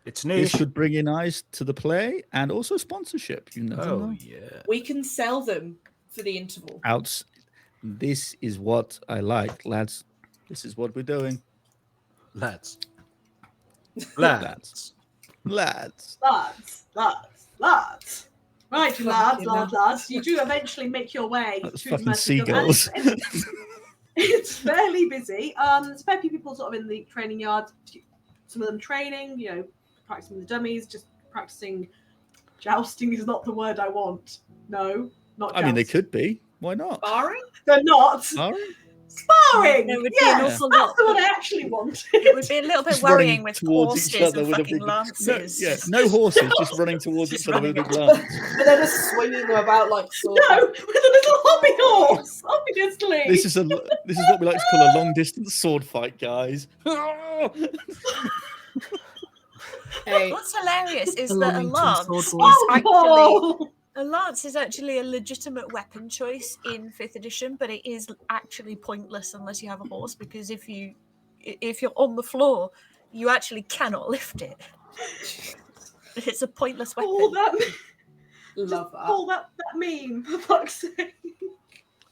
It's niche. This could bring in eyes to the play and also sponsorship. You never know. Yeah. We can sell them for the interval. This is what I like, lads. This is what we're doing. Lads. Lads. Right, lads. You do eventually make your way That's to fucking the seagulls. It's fairly busy. There's a fair few people sort of in the training yard. Some of them training, practicing with the dummies, just practicing. Jousting is not the word I want. No, not jousting. I mean, they could be. Why not? Sparring? They're not. Sparring? Sparring! There would be Yes, an awful that's lot. the one I actually want. It would be a little bit Just running worrying with towards each horses other and with a fucking big- lances. No horses, just running towards Just each other with a big running lance. But they're just swinging them about like swords. No, with a little hobby horse, obviously. This is what we like to call a long distance sword fight, guys. Hey, What's hilarious is The that a Longington lance sword is boys. actually a lance is actually a legitimate weapon choice in 5th edition, but it is actually pointless unless you have a horse, because if you're on the floor, you actually cannot lift it. It's a pointless weapon. love that. Pull that meme, for fuck's sake.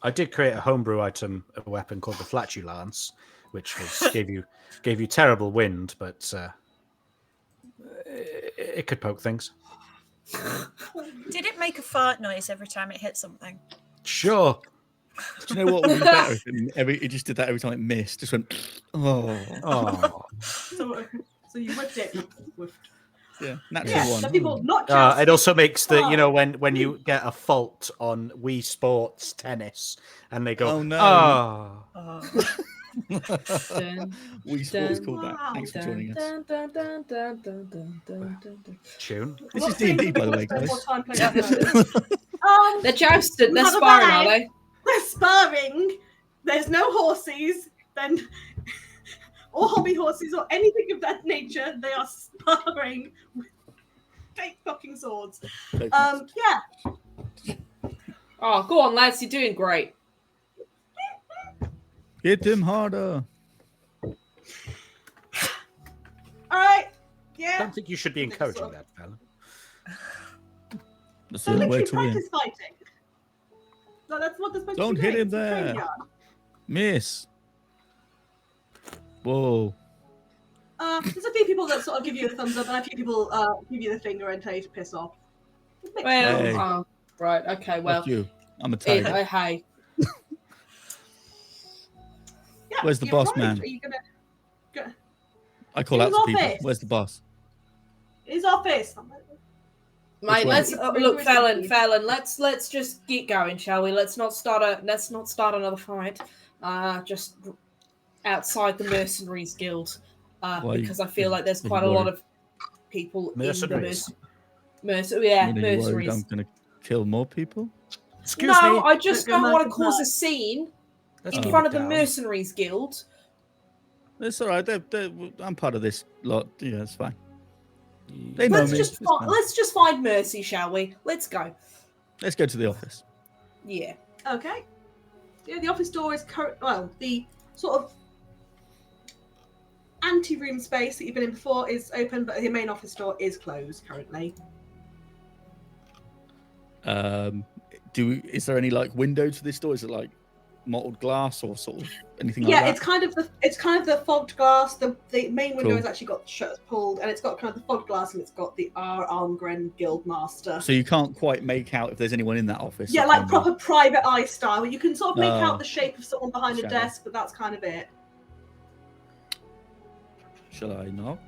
I did create a homebrew item, a weapon called the Flatulence, which gave you terrible wind, but it could poke things. Did it make a fart noise every time it hit something? Sure. Do you know what would be better if it just did that every time it missed? Just went, oh. Oh. So you whipped it. Whiffed. Yeah, natural Yeah, one. some people not It also makes the Oh. when you get a fault on Wii Sports tennis and they go, Oh, no. oh. Oh. We sports dun, call back. Thanks for joining us. Tune. This is D&D, by the way, guys. They're jousting. They're By the sparring, way, are they? They're sparring. There's no horses. Then, or hobby horses or anything of that nature. They are sparring with fake fucking swords. Yeah. Oh, go on, lads. You're doing great. Hit him harder. All right. I Yeah. don't think you should be encouraging that, Fallon. That's So the only way literally to win. practice fighting. No, that's what they're supposed Don't to be hit doing. him It's a training there. yard. Miss. Whoa. There's a few people that sort of give you a thumbs up, and a few people give you the finger and tell you to piss off. Well, Hey. right. Okay. Well, Fuck you. I'm a tiger. hey. Yeah, Where's the you're boss right. man? Are you gonna I call In out his to people. office. Where's the boss? his office? Mate, one? let's look, Fallon. Let's just get going, shall we? Let's not start another fight. Just outside the Mercenaries Guild, because I feel like there's quite a lot of people Mercenaries. in the Mercenaries. mercenaries. I'm going to kill more people. Excuse No, me. I just Don't go don't want to mad. cause a scene Let's in keep front it of the down. Mercenaries Guild. It's all right. I'm part of this lot. Yeah, it's fine. They know Let's me. just It's fine. let's just find Mercy, shall we? Let's go. Let's go to the office. Yeah. Okay. Yeah, the office door is the sort of anti-room space that you've been in before is open, but the main office door is closed currently. Is there any like window to this door? Is it like mottled glass or sort of anything Yeah, like that? it's kind of the fogged glass. The main window Cool. has actually got the shutters pulled, and it's got kind of the fogged glass, and it's got the R. Almgren Guildmaster. So you can't quite make out if there's anyone in that office. Yeah, It like can be- proper private eye style. You can sort of make out Oh. the shape of someone behind a Shadow. desk, but that's kind of it. Shall I knock?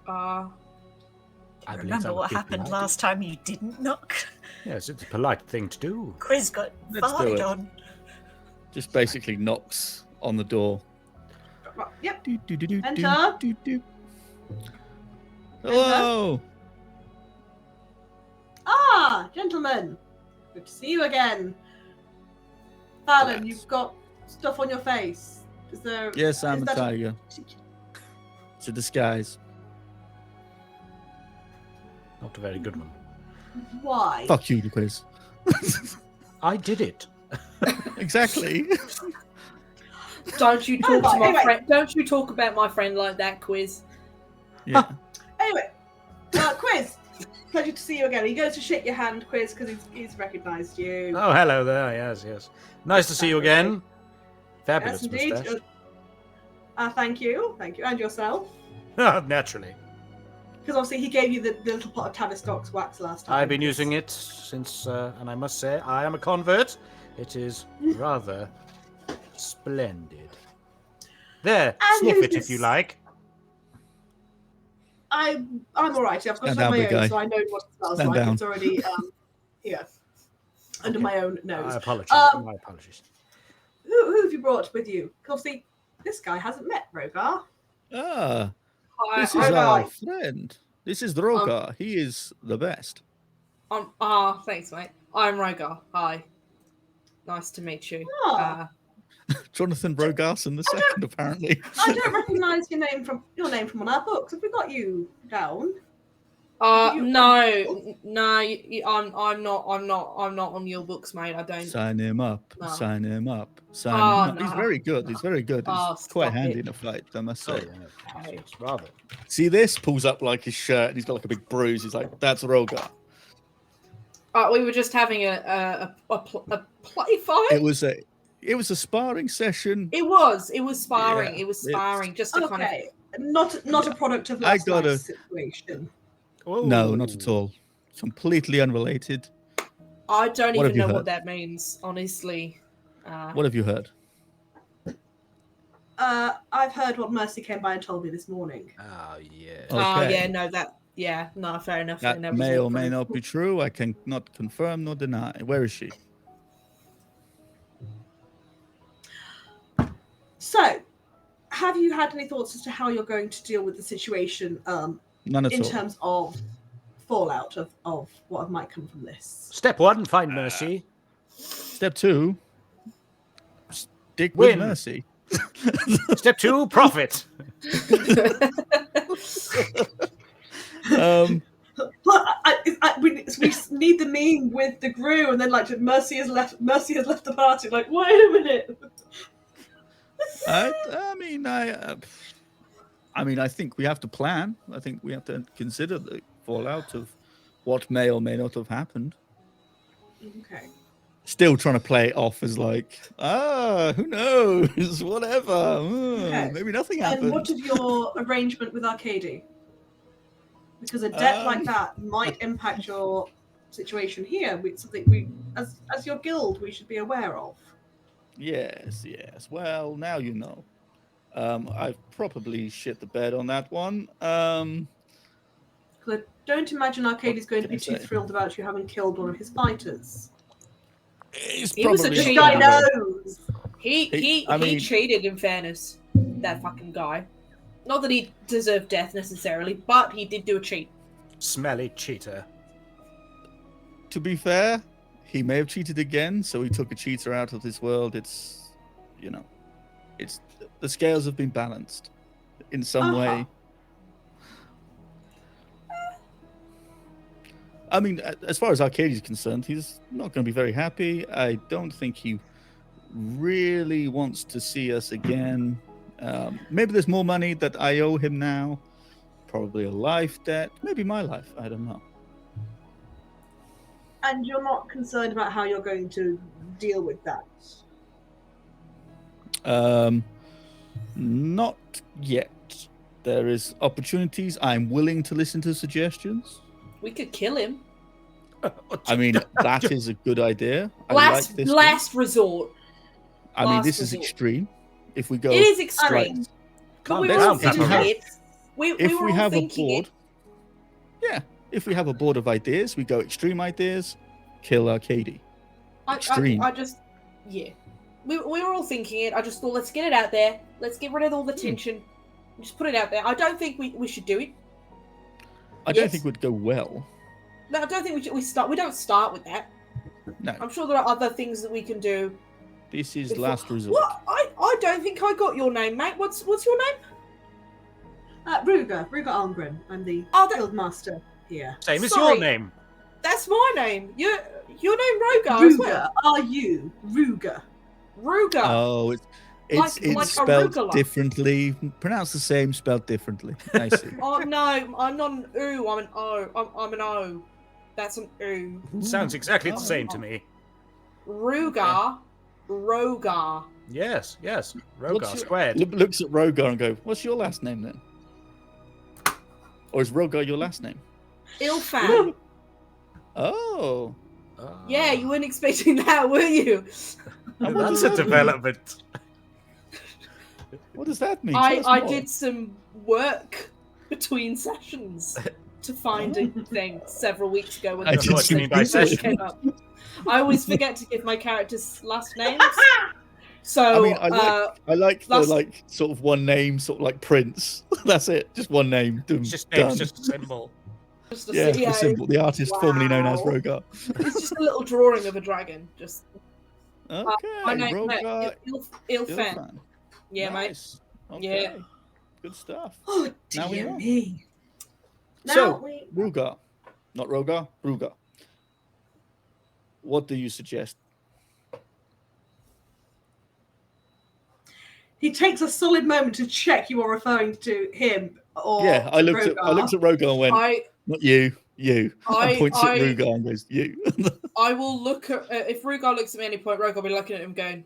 I believe Remember that would what be happened polite. last time you didn't knock? Yes, it's a polite thing to do. Quizz got Let's do farted it. on. Just basically knocks on the door. Right, yep. Do, do, do, do, Enter. do, do. Hello. Ah, gentlemen. Good to see you again. Fallon, Yes. you've got stuff on your face. Is there... Yes, I'm is a that tiger. It's a disguise. Not a very good one. Why? Fuck you, Quiz. I did it. Exactly. Don't you talk to my Anyway. friend. Don't you talk about my friend like that, Quiz. Yeah. Anyway, Quizz, pleasure to see you again. He goes to shake your hand, Quizz, because he's recognised you. Oh, hello there. Yes, yes. Nice to see you again. Fabulous Yes, indeed. moustache. Thank you, and yourself. Naturally. Because obviously he gave you the little pot of Tavistock's wax last time. I've been using it since, and I must say, I am a convert. It is rather splendid. There, And sniff who's it if this? you like. I'm all right. I've got Stand it on down, my big own, guy. so I know what it smells Stand like. down. It's already here under Okay. my own nose. I apologize. My apologies. Who have you brought with you? Because obviously this guy hasn't met Rhogar. Ah, Hi, this is Rhogar. our friend. This is Rhogar. He is the best. Thanks, mate. I'm Rhogar. Hi. Nice to meet you. Oh. Jonathan Rogarson the second, apparently. I don't recognise your name from one of our books. Have we got you down? No, You- I'm not on your books, mate. I don't. Sign him up. No. Sign him up. Sign Oh, him up. He's no. very good. He's very good. He's Oh, quite stop handy it. in a fight, I must Oh, say. yeah. Okay. Yes, rather. See this? Pulls up like his shirt and he's got like a big bruise. He's like, that's Rhogar. We were just having a play fight. It was a sparring session. It was sparring. Yeah, It was it's- sparring. Just to kind of. Okay, not a product of I last gotta- night's situation. No, not at all. Completely unrelated. I don't What have even you know what heard? that means, honestly. What have you heard? I've heard what Mercy came by and told me this morning. Oh, yeah. Oh. Okay. Yeah, no, that. Yeah, no, fair enough. That And was may or may from- not be true. I can not confirm nor deny. Where is she? So, have you had any thoughts as to how you're going to deal with the situation None at in all. terms of fallout of what might come from this? Step one, find Mercy. Step 2, stick Win. with Mercy. Step two, profit. But we need the meme with the Gru, and then like Mercy has left the party. Like, wait a minute. I mean, I think we have to plan. I think we have to consider the fallout of what may or may not have happened. Okay. Still trying to play it off as like, who knows, whatever. Okay. Maybe nothing And happened. what of your arrangement with Arcady? Because a debt like that might impact your situation here. Something we, as your guild, we should be aware of. Yes. Well, now you know. I've probably shit the bed on that one. Because I don't imagine Arcady's going to be can I too say? thrilled about you having killed one of his fighters. He's He was a probably This cheater. guy gonna- knows. He I mean- cheated. In fairness, that fucking guy. Not that he deserved death necessarily, but he did do a cheat. Smelly cheater. To be fair, he may have cheated again, so he took a cheater out of this world. It's the scales have been balanced in some way. I mean, as far as Arcady is concerned, he's not going to be very happy. I don't think he really wants to see us again. Maybe there's more money that I owe him now. Probably a life debt. Maybe my life. I don't know. And you're not concerned about how you're going to deal with that. Not yet. There is opportunities. I'm willing to listen to suggestions. We could kill him. I mean, that is a good idea. I like this one. Last resort. I mean, last this is resort. extreme. If we go, It is extreme. But we were all down, thinking Pepper. it. We if were we all have a thinking board, it. yeah. If we have a board of ideas, we go extreme ideas, kill Arcady. Extreme. I just, yeah. We were all thinking it. I just thought, let's get it out there. Let's get rid of all the tension. Just put it out there. I don't think we should do it. I don't think it would go well. No, I don't think we don't start with that. No. I'm sure there are other things that we can do. This is before. last resort. What? I don't think I got your name, mate. What's your name? Rhogar Almgren. I'm the guild master here. Same as Sorry. your name. That's my name. Your name Rhogar as Rhogar. well. Are you Rhogar? Rhogar. Oh, it's Like spelled arugula. differently, pronounced the same, spelled differently. I see. Oh no, I'm not an oo. I'm an o. I'm an o. That's an oo. Sounds exactly the same to me. Rhogar. Rhogar. Yes. What's Rhogar your- squared. Looks at Rhogar and go, "What's your last name then?" Or is Rhogar your last name? Ilfan. Oh, Yeah, you weren't expecting that, were you? And what does That's a that mean? development. What does that mean? Tell us I more. did some work between sessions to find a thing several weeks ago when I the did what you mean by conversation session. came up. I always forget to give my characters last names. So I mean, I like the last- sort of one name, sort of like Prince. That's it, just one name. It's just done. just a symbol. just a, Yeah, the symbol, the artist formerly known as Wow. Rhogar. It's just a little drawing of a dragon. Just Okay, my name, Rhogar. Ilfan. Ilfan. Yeah, mate. Nice. Okay. Yeah. Good stuff. Oh Now we dear know. me. Now So, we. Rhogar. Not Rhogar, Rhogar. What do you suggest? He takes a solid moment to check you are referring to him or Yeah, I looked at Rhogar and went, I not you, you. I- And points at I- Rhogar and goes, you. I will look at if Rhogar looks at me at any point, Rhogar will be looking at him going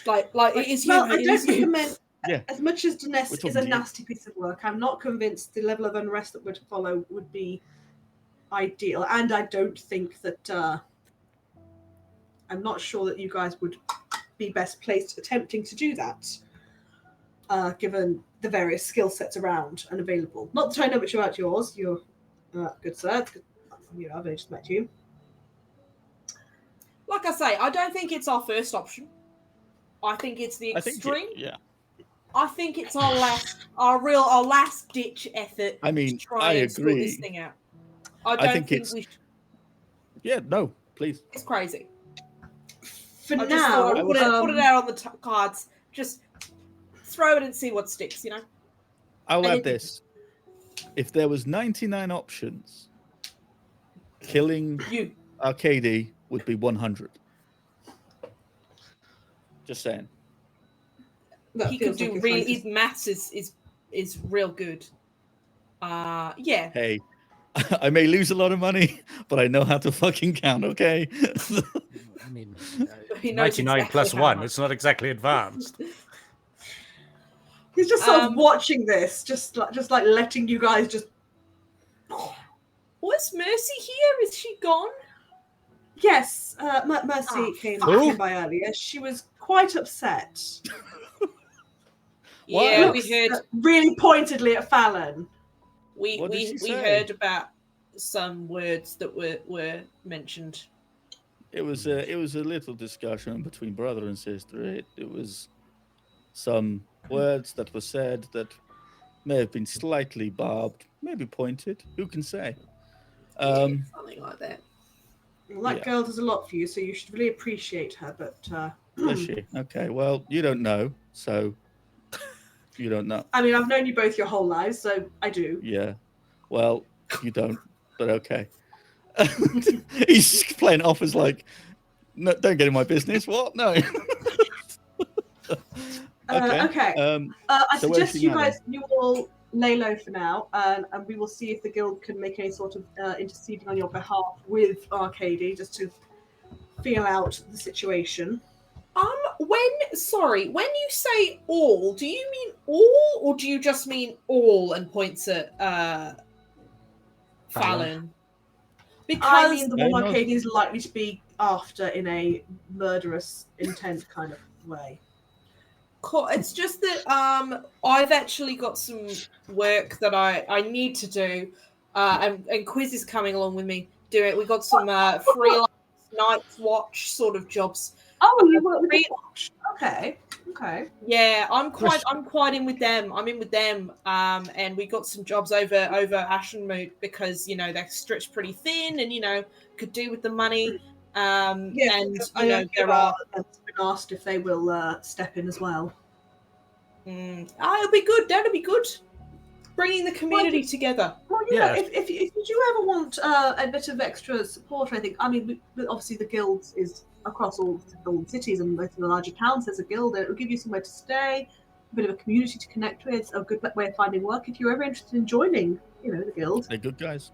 like it is Well, you. I It don't is you. recommend. Yeah. As much as We're Doness talking is a to you. nasty piece of work, I'm not convinced the level of unrest that would follow would be ideal, and I don't think that. I'm not sure that you guys would be best placed attempting to do that, given the various skill sets around and available. Not that I know much about yours. You're good, sir. I've only just met you. Like I say, I don't think it's our first option. I think it's the I think, extreme. yeah. I think it's our last ditch effort I mean, to try I and sort agree. this thing out. I don't think think it's- we should, Yeah, no, please. it's crazy. For I just now, thought I'd put it out on the cards. Just throw it and see what sticks, you know? I'll I add didn't- this. If there was 99 options, killing You. Arcady would be 100. Just saying. that He could feels like do a really. fantasy- His maths is real good. Yeah. Hey, I may lose a lot of money, but I know how to fucking count, okay? I mean, He knows 99 exactly plus how 1. much. It's not exactly advanced. He's just sort of Um, watching this, just like letting you guys just. Was Mercy here? Is she gone? Yes, Mercy Oh, came fuck. by earlier. She was quite upset. What Yeah, else? we heard. Really pointedly at Fallon. We What did we, she we say? heard about some words that were mentioned. It was a little discussion between brother and sister. It was some words that were said that may have been slightly barbed, maybe pointed. Who can say? Something like that. Well, that Yeah. girl does a lot for you, so you should really appreciate her. But Does she? Okay. Well, you don't know, so you don't know. I mean, I've known you both your whole lives, so I do. Yeah. Well, you don't, but okay. He's just playing it off as like, no, don't get in my business. What? No. Okay. I so where's suggest she you now, guys you all lay low for now, and we will see if the guild can make any sort of interceding on your behalf with Arcady, just to feel out the situation. When you say all, do you mean all, or do you just mean all and points at Fallon? Because I mean, the one No, Arcadia is likely to be after in a murderous intent kind of way. it's just that I've actually got some work that I need to do, and Quizz is coming along with me. We got some freelance Night's Watch sort of jobs. Oh, you work with the watch. Okay. Yeah, I'm quite in with them. I'm in with them. And we got some jobs over Ashenmoot because they're stretched pretty thin, and could do with the money. And there are. Been asked if they will step in as well. It'll be good. That'll be good. Bringing the community together. Well, if you do ever want a bit of extra support, I think. I mean, obviously the guilds is across all the cities and most of the larger towns. There's a guild, and it will give you somewhere to stay, a bit of a community to connect with, a good way of finding work. If you're ever interested in joining, the guild. They're good guys.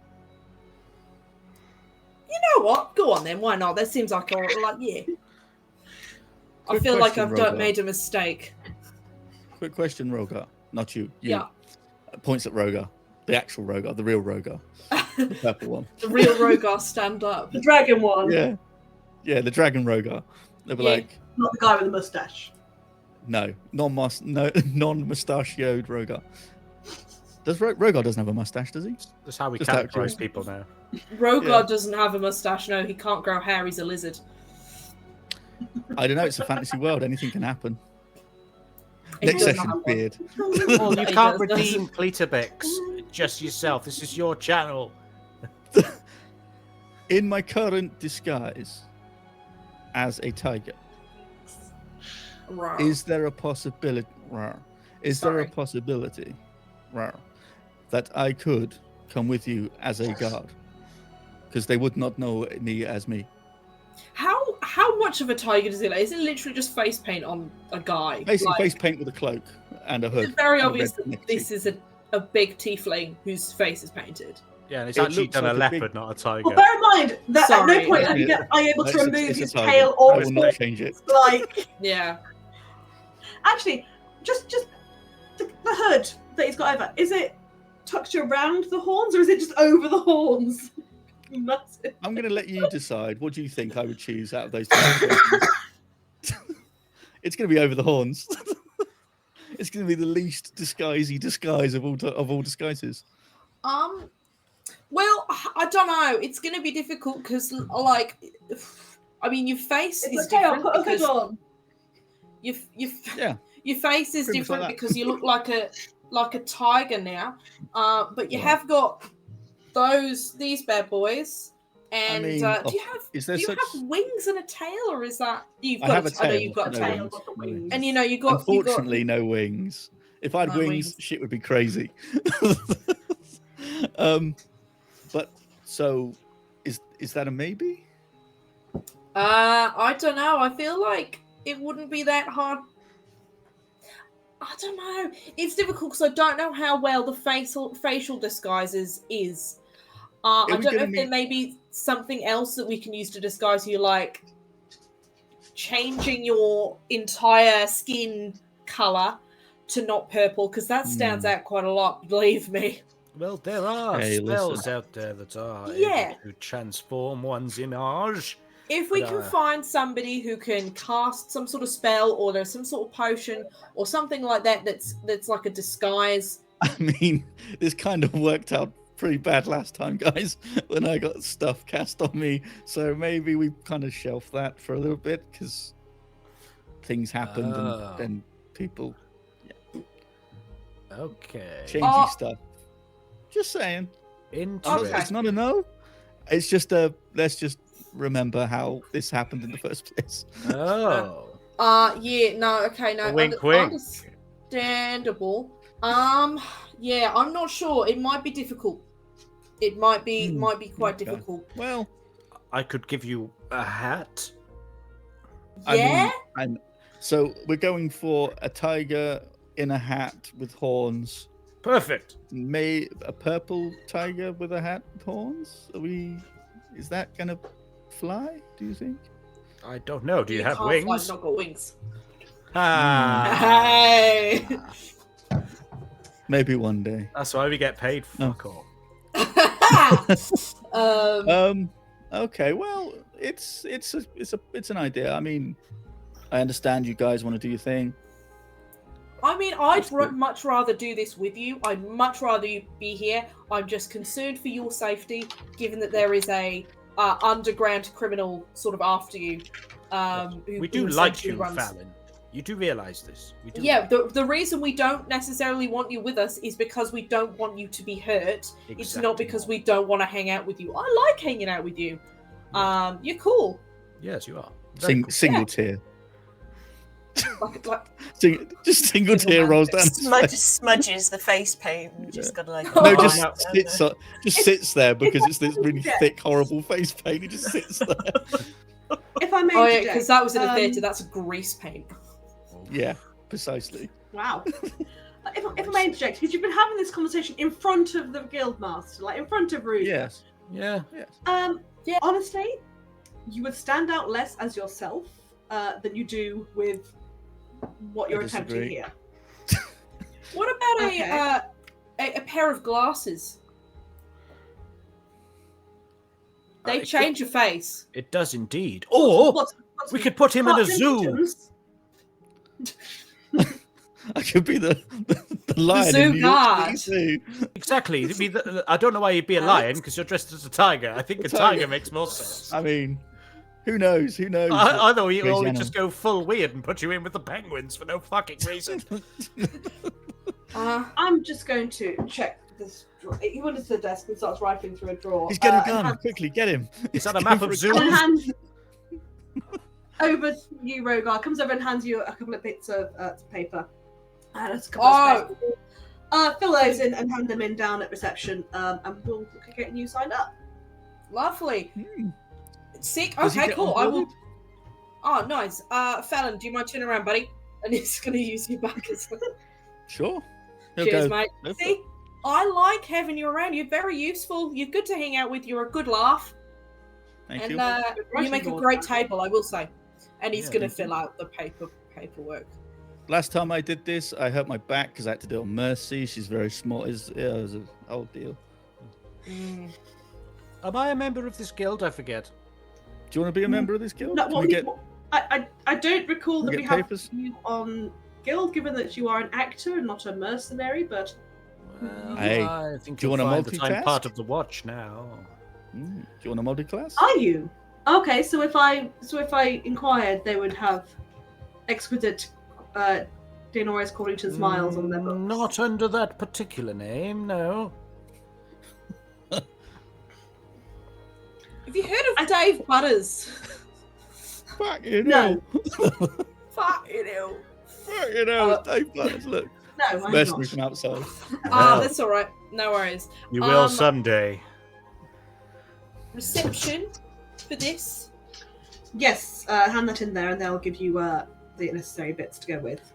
You know what? Go on then. Why not? That seems like yeah. I feel like I've made a mistake. Quick question, Rhogar. Not you. Yeah. Points at Rhogar. The actual Rhogar. The real Rhogar. The purple one. The real Rhogar, stand up. The dragon one. Yeah, the dragon Rhogar. They were like... Not the guy with the mustache. No, non-mustachioed Rhogar. Rhogar doesn't have a mustache, does he? That's how we Just categorize people now. Rhogar doesn't have a mustache. No, he can't grow hair. He's a lizard. I don't know. It's a fantasy world. Anything can happen. Next session, beard. Well, you can't redeem CLeeTTRPG just yourself. This is your channel. In my current disguise as a tiger, Rawr. is there a possibility? That I could come with you as a guard? Because they would not know me as me. How much of a tiger does it like? Is it literally just face paint on a guy? Basically, face paint with a cloak and a hood. It's very and a obvious red that this is a big tiefling whose face is painted. Yeah, and it's It actually looks done like a a leopard, big- not a tiger. Well, bear in mind that at no Sorry. point are you able to remove his tail or I his will not horns. change it. Like, Yeah. actually, just the hood that he's got over. Is it tucked around the horns or is it just over the horns? Massive. I'm going to let you decide. What do you think I would choose out of those two options? It's going to be over the horns. It's going to be the least disguisey disguise of all disguises. Well, I don't know. It's going to be difficult because, like, I mean, your face is Okay, I'll different put a hood because on. your face is Pretty much like different that. because you look like a tiger now. But you have got these bad boys. And I mean, do you have wings and a tail, or is that you've I got? have a I know tail, you've got a no tail, wings. Got the wings. and you got. Unfortunately, no wings. If I had No wings, wings. shit would be crazy. But so, is that a maybe? I don't know. I feel like it wouldn't be that hard. I don't know. It's difficult because I don't know how well the facial disguises is. I don't know if there may be something else that we can use to disguise you, like changing your entire skin color to not purple, because that stands out quite a lot, believe me. Well, there are Hey, spells listen. out there that are Yeah. able to transform one's image. If we But, can find somebody who can cast some sort of spell, or there's some sort of potion or something like that that's like a disguise. I mean, this kind of worked out pretty bad last time, guys, when I got stuff cast on me. So maybe we kind of shelf that for a little bit because things happened Oh. and people Okay. changing stuff. Just saying. Interesting. It's not a no. It's just let's just remember how this happened in the first place. Oh. Yeah, no, okay, no. Wink, wink. Understandable. Yeah, I'm not sure. It might be difficult. It might be quite okay. difficult. Well, I could give you a hat. Yeah? So we're going for a tiger in a hat with horns. Perfect. A purple tiger with a hat with horns? Is that gonna fly, do you think? I don't know. Do you have can't fly, wings? not got wings. Ah, Hey. Maybe one day. that's why we get paid. No. Fuck all. Okay. Well, it's an idea. I mean, I understand you guys want to do your thing. I mean, I'd That's good. much rather do this with you. I'd much rather you be here. I'm just concerned for your safety, given that there is a underground criminal sort of after you. We do like you, Fallon. You do realise this. We do. Yeah, the reason we don't necessarily want you with us is because we don't want you to be hurt. It's not because we don't want to hang out with you. I like hanging out with you. You're cool. Yes, you are. Very cool. Single tear. Like, Just single tear rolls down. Smudges the face paint. And just gotta like. No, Oh, just sits there because it's this really thick, horrible face paint. He just sits there. If I may oh yeah, interject, because that was in a theatre. That's grease paint. Yeah, precisely. Wow. If I may interject, because you've been having this conversation in front of the guildmaster, like in front of Rhogar. Yes. Yeah. Yeah. Honestly, you would stand out less as yourself than you do with what you're attempting disagree. here. What about Okay. a pair of glasses? They change your face. It does indeed. Or What's we could put him in a Park zoo. Symptoms? I could be the lion zoo in New York guard. City. Exactly. It'd be I don't know why you'd be a lion because you're dressed as a tiger. I think a tiger makes more sense. I mean, who knows? Who knows? I thought you Crazy only animal. just go full weird and put you in with the penguins for no fucking reason. I'm just going to check this drawer. He went to the desk and starts rifling through a drawer. He's getting a and gun. Quickly, get him. Is that a map of zoo? And hands over to you, Rhogar. Comes over and hands you a couple of bits of paper. And a couple of spares. Fill those in and hand them in down at reception. And we'll look at getting you signed up. Lovely. Sick. Does he Okay, get cool. on I board? will. Oh, nice. Fallon, do you mind turning around, buddy? And he's going to use you back as well. Sure. He'll Cheers, go. mate. Go for See, it. I like having you around. You're very useful. You're good to hang out with. You're a good laugh. Thank And you. you make a great table, I will say. And he's Yeah, going to thank you. fill out the paperwork. Last time I did this, I hurt my back because I had to do it on Mercy. She's very small. It was a whole deal. Mm. Am I a member of this guild? I forget. Do you want to be a member of this guild? No, Can well, we get, I don't recall we that get we have papers? you on guild, given that you are an actor and not a mercenary. But Well, Hey, I think do you you'll wanna find that I'm multitask? part of the watch now. Do you want a multi-class? are you okay? So if I inquired, they would have exquisite Denori's Corrington smiles on their books. Not under that particular name, no. Have you heard of Dave Butters? Fucking No. hell. Fucking hell. Fucking hell. Dave Butters, look. No, I'm Mercenary not. from outside. Ah, that's all right. No worries. You will Um, someday. Reception for this. Yes, hand that in there, and they'll give you the necessary bits to go with.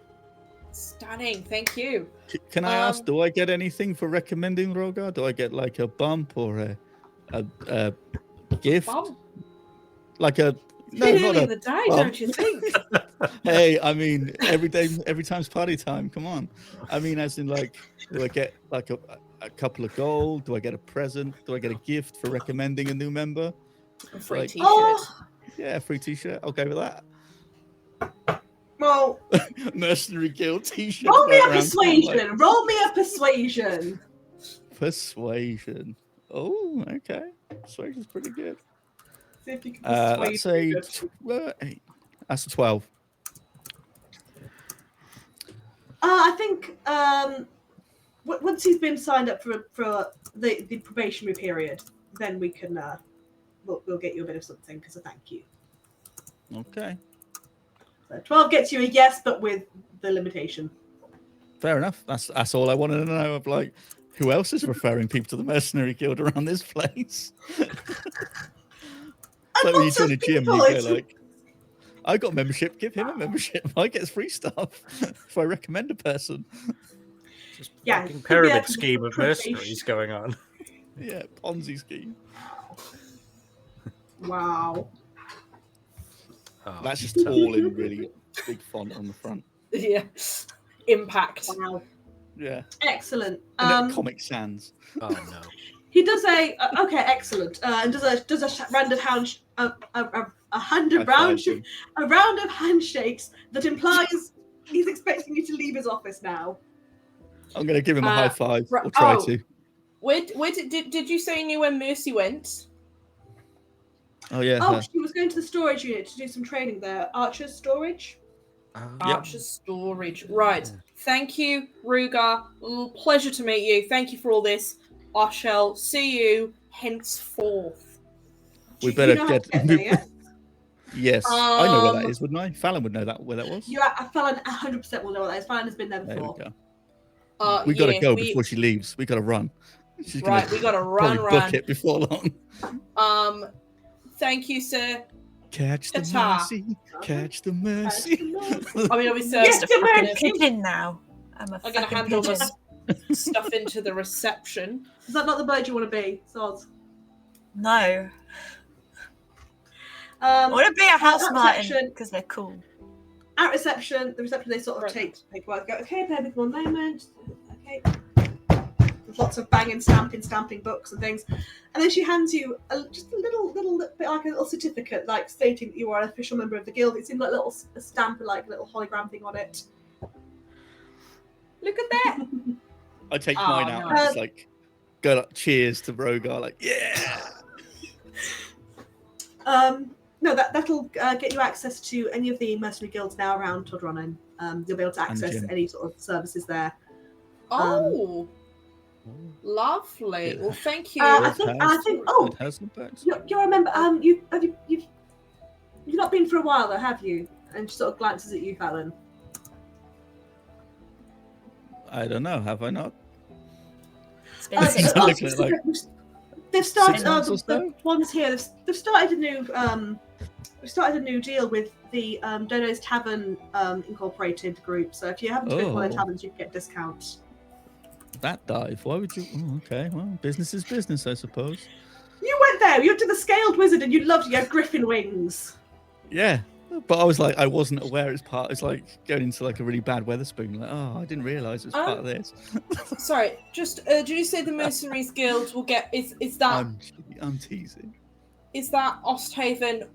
Stunning. Thank you. Can I ask, do I get anything for recommending Rhogar? Do I get like a bump or a gift? Bum. Like a no, Bit not early a in the day, bum. don't you think? Hey, I mean, every time's party time. Come on. I mean, as in, like, do I get like a couple of gold? Do I get a present? Do I get a gift for recommending a new member? A free Like- t-shirt. Oh, Yeah, a free T-shirt. I'll go with that. well, Mercenary Guild T-shirt. roll me a going around town, like, persuasion. Roll me a persuasion. Persuasion. Oh, okay. Persuasion's pretty good. See if you can Let's say persuade. that's a 12. I think once he's been signed up for the probationary period, then we can we'll get you a bit of something as a thank you. Okay. So 12 gets you a yes, but with the limitation. Fair enough. That's all I wanted to know. Of like, who else is referring people to the Mercenary Guild around this place? Like when you join a gym, you go like, I got membership, give him a membership. I get free stuff if I recommend a person. Just Yeah, fucking could be pyramid a scheme of probation. mercenaries going on. Yeah, Ponzi scheme. Wow. Oh. That's just all in really big font on the front. Yeah. Impact. Wow. Yeah. Excellent. And then Comic Sans. Oh no. He does a okay, excellent, and does a random a round of handshakes that implies he's expecting you to leave his office now. I'm going to give him a high five, right- or try oh. to. Where did you say you knew where Mercy went? Oh yeah. Oh, her. she was going to the storage unit to do some training there. Archer's storage. Archer's storage. Right. Thank you, Rhogar. Pleasure to meet you. Thank you for all this. I shall see you henceforth. We better you know how get. to get there, yeah? Yes, I know where that is, wouldn't I? Fallon would know that where that was. Fallon 100% will know what that is. Fallon has been there There before. we go. We gotta go before she leaves. We gotta run. She's gonna Right, we gotta probably run. book it before long. Thank you, sir. Catch the Ta-ta. mercy. Catch the mercy. I mean, obviously, Yes, I'm the a mercy. pigeon now. I'm I'm gonna hand all pigeon. this stuff into the reception. Is that not the bird you want to be, Soz? No. I want to be a house at martin reception- because they're cool. At reception, they sort of Right. take paperwork. Go, okay, bear with me one moment. Okay. There's lots of banging, stamping books and things, and then she hands you just a little bit like a little certificate, like stating that you are an official member of the guild. It's in like a stamp, like a little hologram thing on it. Look at that. I take Oh, mine out and nice. just like go like cheers to Rhogar, like yeah. No, that'll get you access to any of the mercenary guilds now around Tordronnen. You'll be able to And the access gym. any sort of services there. Oh, lovely. Yeah. Well, thank you. I think. Oh, It has no perks. you remember? You've not been for a while though, have you? And she sort of glances at you, Fallon. I don't know. Have I not? It's been 6 oh, months. Looking at, like, they've started. 6 months or so? The ones here. They've started a new. We've started a new deal with the Dodo's Tavern Incorporated group. So if you happen to go to one of Oh. their taverns, you can get discounts. That dive. Why would you? Oh, okay. Well, business is business, I suppose. You went there. You went to the Scaled Wizard, and you loved it. You had griffin wings. Yeah. But I was like, I wasn't aware it's part. It's like going into like a really bad Weatherspoon. Like, oh, I didn't realise it was part of this. Sorry, just did you say the Mercenaries Guild will get? Is that I'm teasing. is that Osthaven,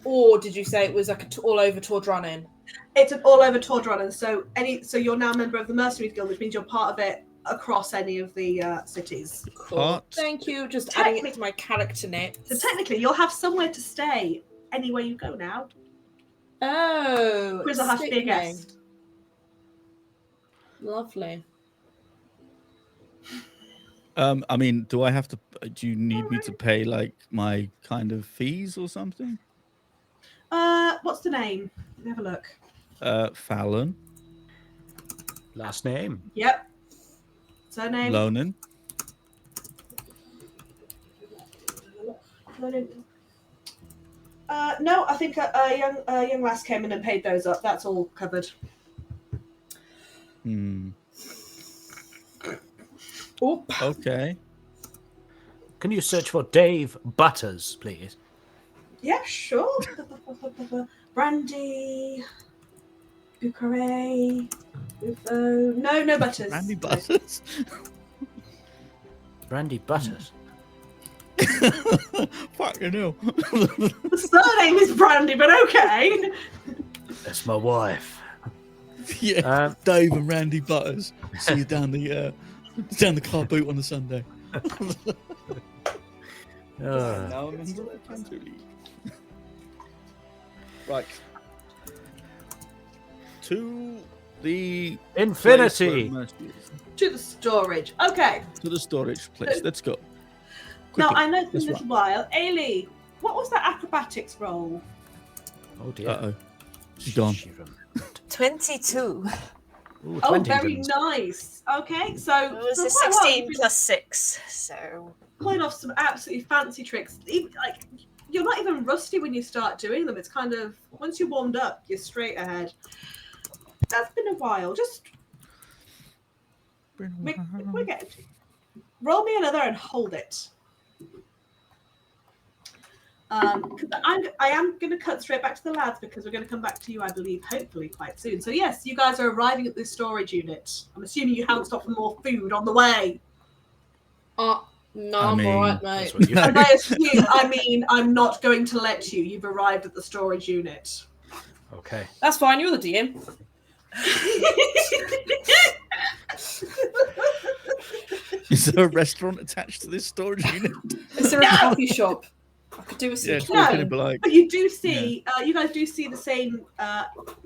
or did you say it was like all over Tordronnen? It's an all over Tordronnen. So you're now a member of the Mercenaries Guild, which means you're part of it across any of the cities. Cool. Part- Thank you. Just adding it to my character notes. So technically, you'll have somewhere to stay anywhere you go now. Oh, Quizz will have to be a sickening. guest. Lovely. I mean, do I have to? Do you need me to pay like my kind of fees or something? What's the name? Let me have a look. Fallon, Last name. Yep. Surname. Lonan. No, I think a young lass came in and paid those up. That's all covered. Hmm. Oop. Okay. Can you search for Dave Butters, please? Yeah, sure. Brandy. Bucare. Bufo. No butters. Randy Butters. Brandy Butters. Fucking hell. The surname is Brandy, but okay. That's my wife. Yeah. Dave and Randy Butters. See you down the car boot on the Sunday. Now I'm in the Canto League. Right. To the Infinity. place where Mercy is. To the storage. Okay. To the storage place. Let's go. Now, Quickly. I know it's been a Let's little while. Ailey, what was that acrobatics roll? Oh dear. Uh-oh. She's gone. She remembered. 22. Ooh, Oh, 20 very didn't. nice. Okay, so It was for a quite while, 16 you've been plus 6, so... pulling off some absolutely fancy tricks. Even, like, you're not even rusty when you start doing them. It's kind of, once you're warmed up, you're straight ahead. That's been a while. Just, we're getting. Roll me another and hold it. I am going to cut straight back to the lads because we're going to come back to you, I believe, hopefully quite soon. So yes, you guys are arriving at this storage unit. I'm assuming you haven't stopped for more food on the way. No, I'm alright, mate. That's what you And by assume, I mean I'm not going to let you. You've arrived at the storage unit. Okay. That's fine, you're the DM. Is there a restaurant attached to this storage unit? Is there a coffee shop? I could do with some Yeah, tea. talking about like, But you do see, you guys do see the same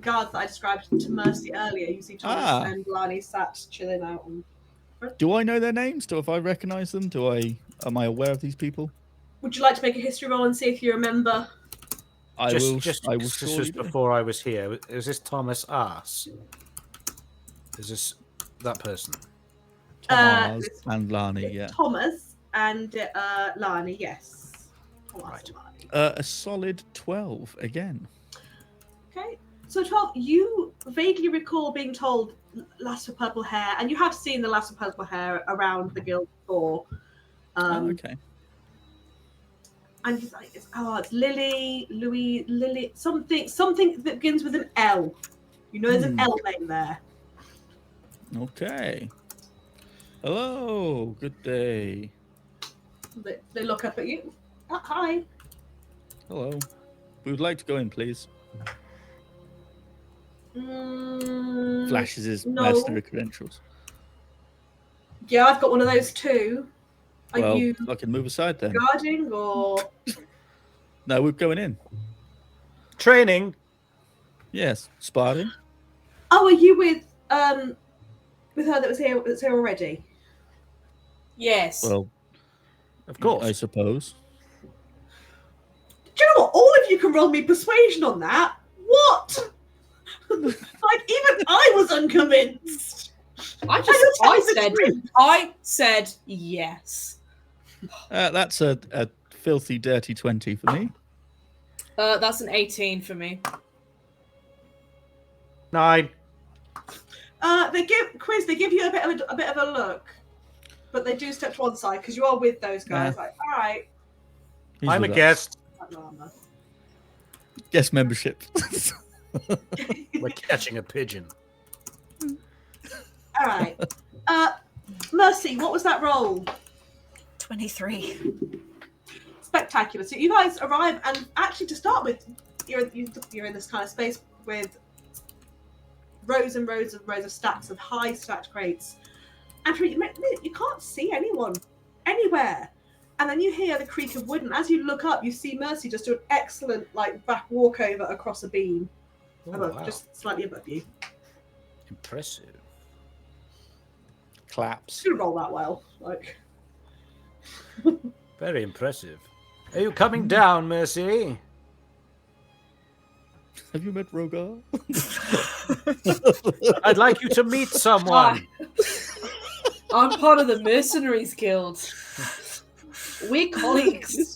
guards that I described to Mercy earlier. You see Thomas and Lani sat chilling out. do I know their names? If I recognise them? Am I aware of these people? Would you like to make a history roll and see if you remember? I will. This surely was do. before I was here. Is this Thomas Arse? Is this that person? Thomas and Lani, yeah. Thomas and Lani, yes. Thomas Right. and Lani. A solid 12 again. Okay. So 12, you vaguely recall being told lass with purple hair, and you have seen the lass with purple hair around the guild before. Okay. And it's like, it's Lily, Louis, Lily, something that begins with an L. You know there's an L name there. Okay. Hello. Good day. They look up at you. Hi. Hello. We would like to go in, please. Flashes his no. mercenary credentials. Yeah, I've got one of those too. Are Well, you I can move aside then. guarding or? No, we're going in. Training. Yes, sparring. Oh, are you with her that's here already? Yes. Well, Of course. I suppose. Do you know what? All of you can roll me persuasion on that. What? Like even I was unconvinced. I said yes. That's a filthy, dirty 20 for me. That's an 18 for me. 9. They give you a bit of a look, but they do step to one side because you are with those guys. Yeah. Like, all right. He's I'm a with us. guest. Guest membership. We're catching a pigeon. All right. Mercy, what was that roll? 23. Spectacular. So you guys arrive, and actually, to start with, you're in this kind of space with rows and rows of stacks of high stacked crates, and you can't see anyone anywhere. And then you hear the creak of wood, and as you look up, you see Mercy just do an excellent back walkover across a beam, Wow. just slightly above you. Impressive. Claps. She didn't roll that well. Very impressive. Are you coming down, Mercy? Have you met Rhogar? I'd like you to meet someone. I'm part of the Mercenaries Guild. We're colleagues.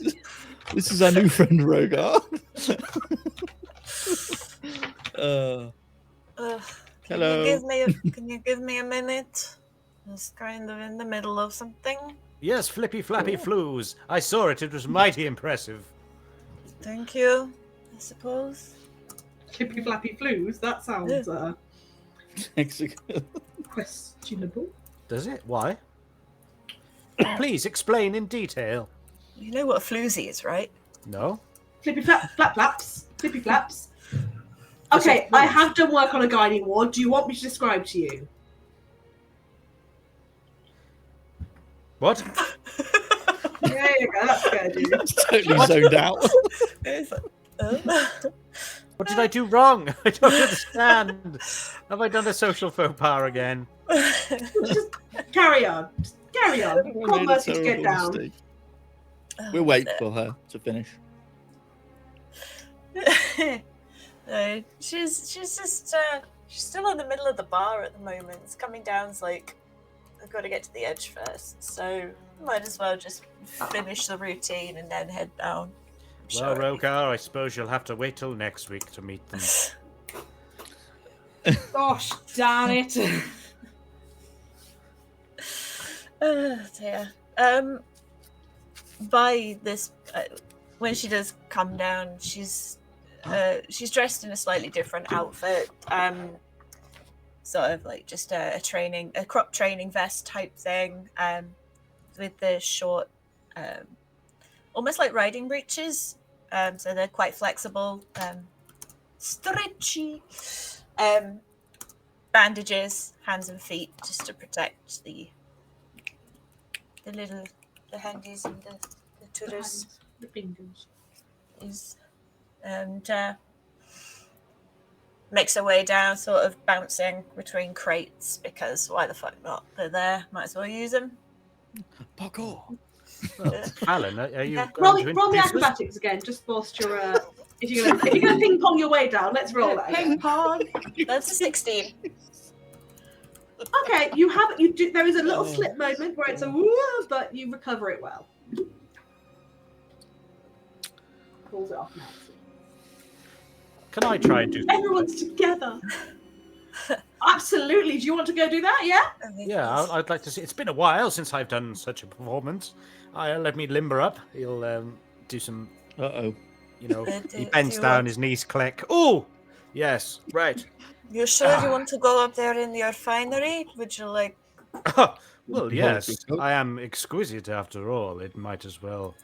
This is our new friend Rhogar. Hello. Can you give me a minute? Just kind of in the middle of something. Yes, flippy flappy flues. I saw it. It was mighty impressive. Thank you, I suppose. Flippy flappy flues. That sounds questionable. Does it? Why? Please explain in detail. You know what a floozy is, right? No? Flippy flaps. Flippy flaps. Okay, I have done work on a guiding ward. Do you want me to describe to you? What? There you go. That's good, dude. Totally zoned out. What did I do wrong? I don't understand. Have I done a social faux pas again? Just carry on. Just carry on. I Call made a Mercy to get terrible down. mistake. We'll wait for her to finish. No, she's just she's still in the middle of the bar at the moment. It's coming down's like, I've got to get to the edge first, so might as well just finish the routine and then head down. Well, Rhogar, I suppose you'll have to wait till next week to meet them. Gosh, damn it. Dear. By this, when she does come down, she's dressed in a slightly different outfit. Sort of like just a crop training vest type thing, with the short, almost like riding breeches. So they're quite flexible, stretchy. Bandages, hands and feet, just to protect the handies and the tooters. The fingers. And makes her way down, sort of bouncing between crates, because why the fuck not? They're there, might as well use them. Parkour. Fallon, are you? Roll me acrobatics again, just whilst you're. If you're gonna ping pong your way down, let's roll that. Ping pong. That's a 16. Okay, you do. There is a little slip moment where it's a woo, but you recover it well. Pulls it off now. Can I try and do? Everyone's together. Absolutely. Do you want to go do that? Yeah. Yeah, I'd like to see. It's been a while since I've done such a performance. Let me limber up. He'll do some. Uh-oh. You know, he bends down, his knees click. Oh, yes, right. You sure you want to go up there in your finery? Would you like? Well, yes. I am exquisite after all. It might as well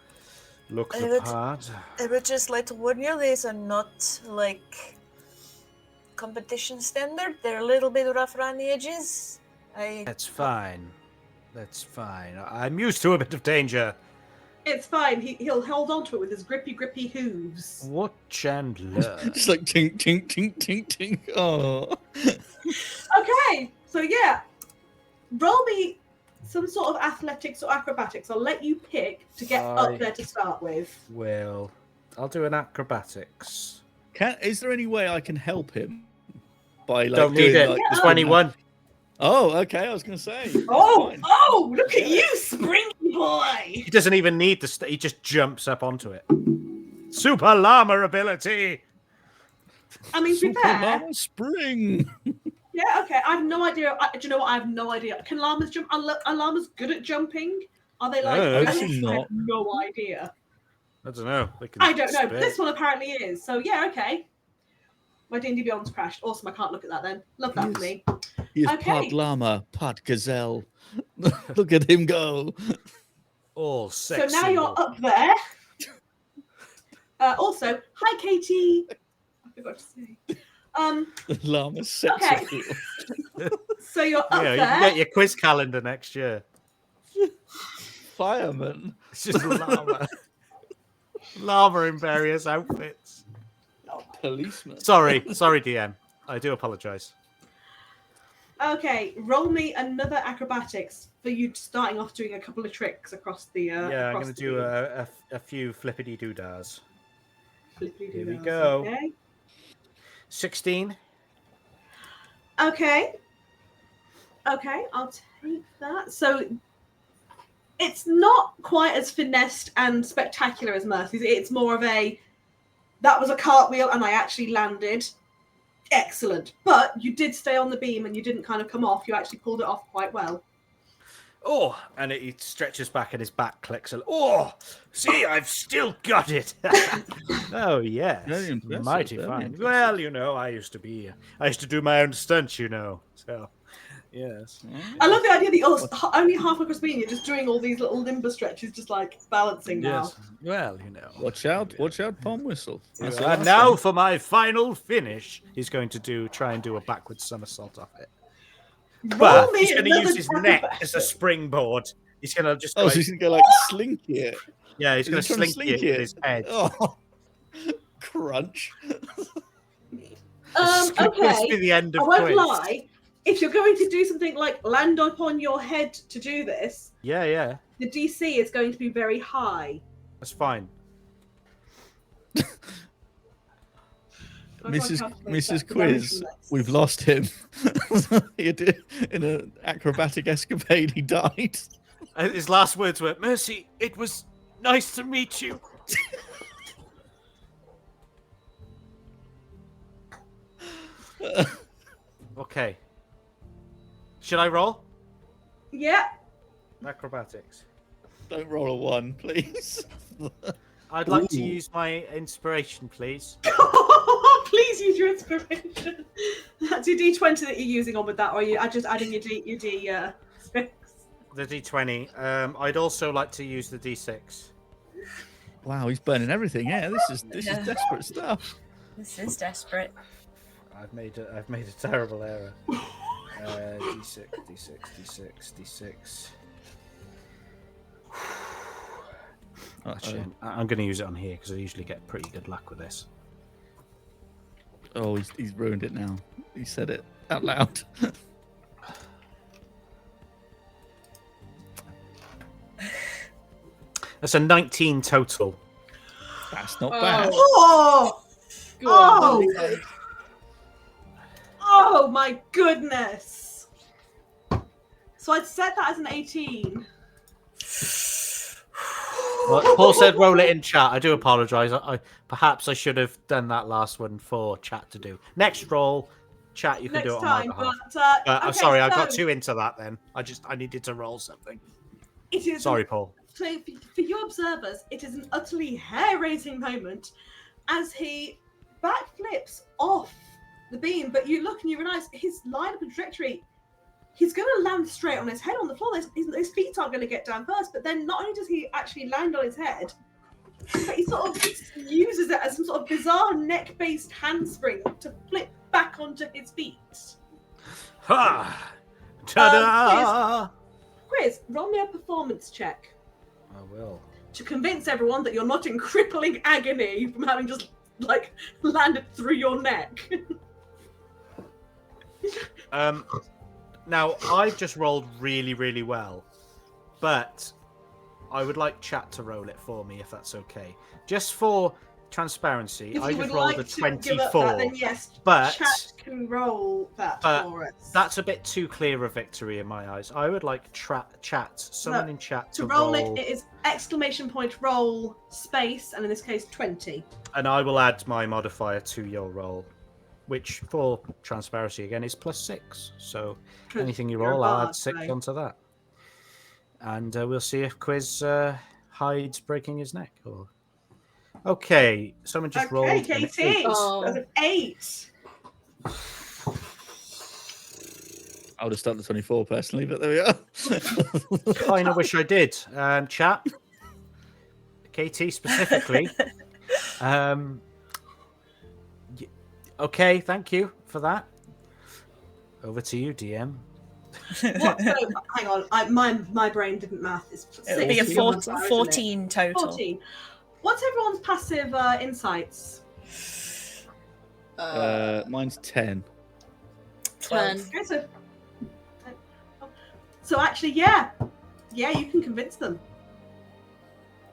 look the part. I would just like to warn you, these are not like competition standard. They're a little bit rough around the edges. That's fine. That's fine. I'm used to a bit of danger. It's fine. He'll hold on to it with his grippy hooves. Watch and learn. Just like tink, tink, tink, tink, tink. Oh. Okay, so yeah. Roll me some sort of athletics or acrobatics. I'll let you pick to get up there to start with. Well, I'll do an acrobatics. Is there any way I can help him? By like Don't need it. Like, It's 21. Oh, okay. I was going to say. Oh, look at you, springy boy. He doesn't even need the. He just jumps up onto it. Super llama ability. I mean, to be Super fair. Llama Spring. Yeah, okay. I have no idea. Do you know what? I have no idea. Can llamas jump? Are llamas good at jumping? Are they like? No, actually I not. have no idea. I don't know. I don't know. But this one apparently is. So yeah, okay. My D&D Beyond's crashed. Awesome. I can't look at that then. Love that for me. He is Okay. part llama, part gazelle. Look at him go. All sexy. So now you're up there. Also, hi Katie. I forgot to say. The llama sex Okay. appeal. So you're up Yeah, you there. can get your quiz calendar next year. Fireman. It's just llama. Llama in various outfits. Policeman. Sorry, DM. I do apologise. Okay, roll me another acrobatics for you starting off doing a couple of tricks across the. Yeah, I'm across going to the do field. a few flippity doodahs. Flippity Here we doodahs, go. Okay. 16. Okay, I'll take that. So it's not quite as finessed and spectacular as Mercy's. It's more of that was a cartwheel and I actually landed. Excellent. But you did stay on the beam and you didn't kind of come off. You actually pulled it off quite well. Oh, and he stretches back and his back clicks. Oh, see, I've still got it. Oh, yes. Very impressive, Mighty very fine. impressive. Well, you know, I used to do my own stunts, you know. So, yes. I love the idea that only half across beam, you're just doing all these little limber stretches, just like balancing now. Yes. Well, you know. Watch out, Palm Whistle. That's what And I now say. for my final finish. He's going to try and do a backwards somersault off it. Roll But me he's going to another use his neck acrobatics. as a springboard. He's going to just Oh, go so he's going to go like slinky it. yeah, he's going Is to he trying to slink it with his head. Oh. Crunch. This could be Okay. the end I of won't quiz. lie. If you're going to do something like land upon your head to do this, Yeah, the DC is going to be very high. that's fine. I'm trying to Mrs. calculate Mrs. the Quiz, dimension we've lost him. In an acrobatic escapade, he died. His last words were, "Mercy, it was nice to meet you." Okay. Should I roll? Yeah. Acrobatics. Don't roll a 1, please. I'd like to Ooh. use my inspiration, please. Please use your inspiration. That's your D20 that you're using on with that, or are you just adding your D6? The D20. I'd also like to use the D6. Wow, he's burning everything. Yeah, this is desperate stuff. This is desperate. I've made a terrible error. D6. Actually, I'm going to use it on here because I usually get pretty good luck with this. Oh, he's ruined it now. He said it out loud. That's a 19 total. That's not bad. Oh! Go on, Oh! Holly. Oh my goodness! So I'd set that as an 18. Well, Paul said roll it in chat. I do apologise. Perhaps I should have done that last one for chat to do. Next roll, chat, you can do it on my behalf. I'm okay, sorry, I got so too into that then. I needed to roll something. it is Sorry, Paul. So for you observers, it is an utterly hair-raising moment as he backflips off the beam, but you look and you realise his line of trajectory, he's going to land straight on his head on the floor. His feet aren't going to get down first, but then not only does he actually land on his head, but he sort of uses it as some sort of bizarre neck-based handspring to flip back onto his feet. Ha! Ta-da! Quizz, roll me a performance check I will. to convince everyone that you're not in crippling agony from having just, like, landed through your neck. Now, I've just rolled really, really well, but I would like chat to roll it for me, if that's okay. Just for transparency, If I you just would rolled like a to give up 24. that, then yes, but chat can roll that for us. that's a bit too clear a victory in my eyes. I would like someone No, in chat to to roll it is !roll space, and in this case 20. and I will add my modifier to your roll, which for transparency again is +6. So anything you You're a roll, I'll bard, add 6 so- onto that, and we'll see if Quizz hides breaking his neck. Or okay, someone just rolled. Okay, an KT, 8. Oh. that's an 8. I would have started the 24 personally, but there we are. Kind of wish I did. Chat, KT specifically. Okay, thank you for that. Over to you, DM. What? So, hang on, my brain didn't math. It's It would be a 14 total. 14. What's everyone's passive insights? Mine's 10. 10. Okay, so actually, yeah, you can convince them.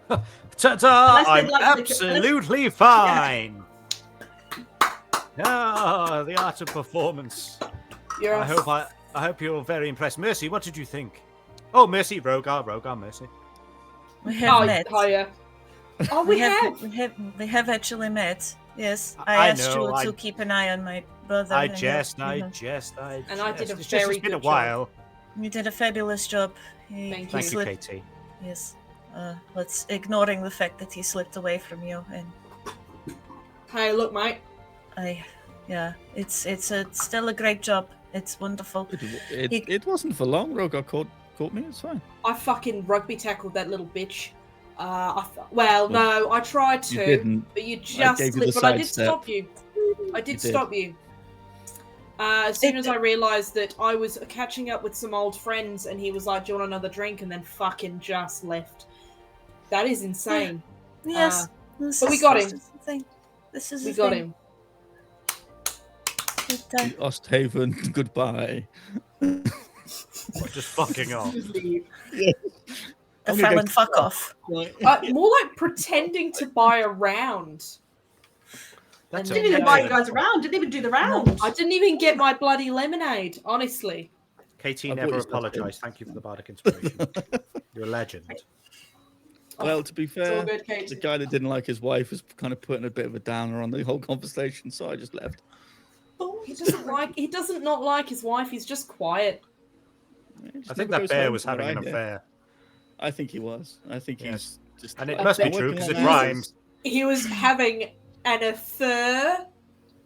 Ta-da! Unless they'd I'm like to- absolutely fine. Ah, the art of performance. You're I hope you're very impressed. Mercy, what did you think? Oh, Mercy, Rhogar, Mercy. We have met. Hiya. Oh, we have. We have actually met. Yes, I I asked know, you to keep an eye on my brother. I and jest. you And I did a it's very it's been a good job. while. You did a fabulous job. He Thank Thank you, slipped. KT. Yes. Let's ignoring the fact that he slipped away from you, and Hey, look, mate. it's still a great job. It's wonderful. It wasn't for long. Rhogar caught me. It's fine. I fucking rugby tackled that little bitch. No, I tried to, You didn't. but you I just gave you the slipped. But I did sidestep. stop you. I did You did. stop you. As soon as I realised that I was catching up with some old friends, and he was like, "Do you want another drink?" and then fucking just left. That is insane. Yes, but we got him. This is the thing. This is We the got thing. him. The Osthaven, goodbye. Just fucking off. Just leave. The I'm gonna go Fallon fuck off. More like pretending to buy a round. That's Didn't even buy you guys around. Didn't even do the round. I didn't even get my bloody lemonade, honestly. KT I never thought you said apologised. Thank you for the bardic inspiration. You're a legend. Well, to be It's all fair, good, Kate. the guy that didn't like his wife was kind of putting a bit of a downer on the whole conversation, so I just left. He doesn't not like his wife. He's just quiet. I think that bear was having an affair. I think he was. I think Yes. Just And it I must be think true because it working on rhymes. He was having an affair.